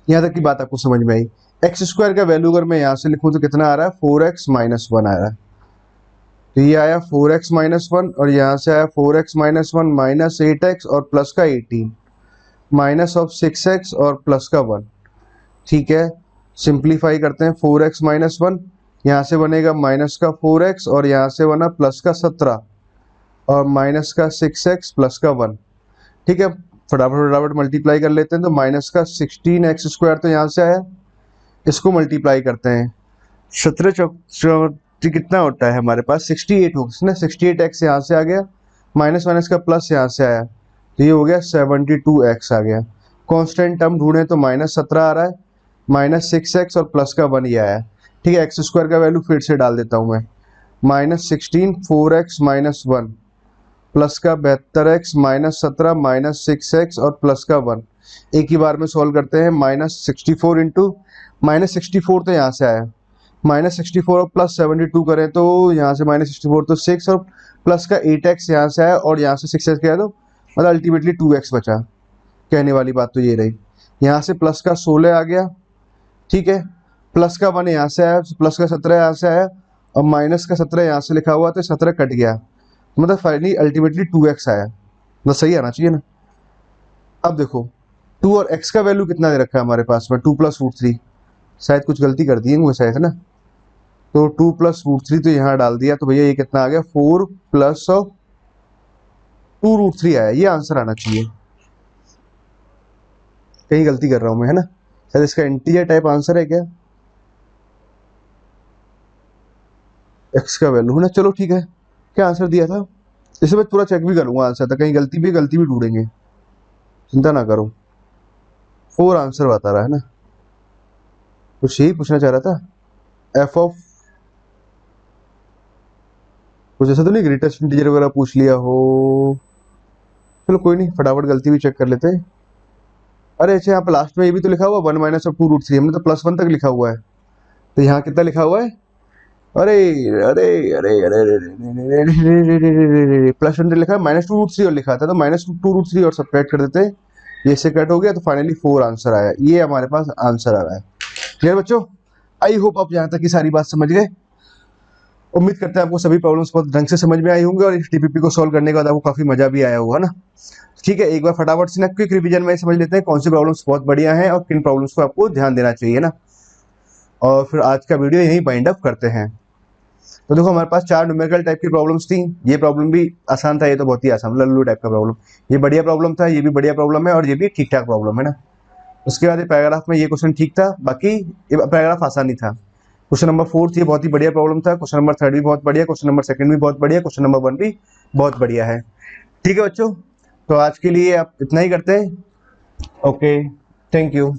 यहाँ तक की बात आपको समझ में आई। x² का वैल्यू अगर मैं यहाँ से लिखूं तो कितना आ रहा है, 4x - 1 आ रहा है, तो ये आया 4x - 1, और यहाँ से आया 4x - 1 -8x और प्लस का 18, -6x और प्लस का 1। ठीक है, सिंप्लीफाई करते हैं, 4x - 1 यहाँ से बनेगा -4x और यहाँ से बना प्लस का 17 और -6x प्लस का 1। ठीक है, फटाफट फटाफट मल्टीप्लाई कर लेते हैं, तो -16x² तो यहाँ से आया, इसको मल्टीप्लाई करते हैं, 17 चौक कितना होता है हमारे पास, 68 होगा ना, 68x यहाँ से आ गया, माइनस माइनस का प्लस यहाँ से आया, तो ये हो गया 72x आ गया। कांस्टेंट टर्म ढूंढे तो -17 आ रहा है, -6x और प्लस का 1 ये आया। ठीक है, x² का वैल्यू फिर से डाल देता हूँ मैं, -16 4x - 1 प्लस का 72x -17 -6x और प्लस का 1, एक ही बार में सॉल्व करते हैं। -64 इंटू -64 तो यहाँ से आया, -64 और प्लस 72 करें तो यहाँ से -64 तो 6 और प्लस का 8x यहाँ से आया, और यहाँ से 6x किया तो मतलब अल्टीमेटली 2x बचा। कहने वाली बात तो ये रही, यहाँ से प्लस का 16 आ गया, ठीक है, प्लस का 1 यहाँ से आया, प्लस का 17 यहाँ से आया, और माइनस का 17 यहाँ से लिखा हुआ तो 17 कट गया, मतलब फाइनली अल्टीमेटली 2x आया, मतलब सही आना चाहिए ना। अब देखो 2 और x का वैल्यू कितना दे रखा है हमारे पास में, 2 + √3, शायद कुछ गलती कर दी है मुझे शायद, है ना, तो 2 + √3 तो यहाँ डाल दिया, तो भैया ये कितना आ गया, 4 + 2√3 आया, ये आंसर आना चाहिए। कहीं गलती कर रहा हूँ मैं, है ना, शायद इसका इंटीजर टाइप आंसर है क्या, x का वैल्यू है ना, चलो ठीक है, क्या आंसर दिया था, इसे मैं पूरा चेक भी करूंगा आंसर, तो कहीं गलती भी ढूंढेंगे, चिंता ना करो। 4 आंसर बता रहा है ना, कुछ यही पूछना चाह रहा था। एफ ऑफ कुछ ऐसा तो नहीं ग्रेटेस्ट इंटीजर वगैरह पूछ लिया हो। चलो कोई नहीं, फटाफट गलती भी चेक कर लेते हैं। अरे अच्छा, यहाँ पे लास्ट में ये भी तो लिखा हुआ 1 माइनस ऑफ 2√3, हमने तो +1 तक लिखा हुआ है, तो यहाँ कितना लिखा हुआ है? अरे अरे अरे अरे +1 लिखा है, -2√3 और लिखा था, तो -2√3 और सब्ट्रैक्ट कर देते, ये इससे कट हो गया, तो फाइनली 4 आंसर आया। ये हमारे पास आंसर आ रहा है। क्लियर बच्चों? आई होप आप यहाँ तक की सारी बात समझ गए। उम्मीद करते हैं आपको सभी प्रॉब्लम्स बहुत ढंग से समझ में आई होंगे और इस टीपीपी को सॉल्व करने के बाद आपको काफी मजा भी आया होगा ना। ठीक है, एक बार फटाफट से ना क्विक रिवीजन में समझ लेते हैं कौन सी प्रॉब्लम्स बहुत बढ़िया हैं और किन प्रॉब्लम्स को आपको ध्यान देना चाहिए ना, और फिर आज का वीडियो यहीं बाइंड अप करते हैं। तो देखो, हमारे पास 4 न्यूमेरिकल टाइप की प्रॉब्लम्स थी। ये प्रॉब्लम भी आसान था, ये तो बहुत ही आसान लल्लू टाइप का प्रॉब्लम। ये बढ़िया प्रॉब्लम था, ये भी बढ़िया प्रॉब्लम है, और ये भी ठीक ठाक प्रॉब्लम है ना। उसके बाद ये पैराग्राफ में ये क्वेश्चन ठीक था, बाकी ये पैराग्राफ आसान ही था। क्वेश्चन नंबर 4 ये बहुत ही बढ़िया प्रॉब्लम था। क्वेश्चन नंबर 3 भी बहुत बढ़िया, क्वेश्चन नंबर 2 भी बहुत बढ़िया, क्वेश्चन नंबर 1 भी बहुत बढ़िया है। ठीक है बच्चों, तो आज के लिए आप इतना ही करते हैं। Okay, thank you.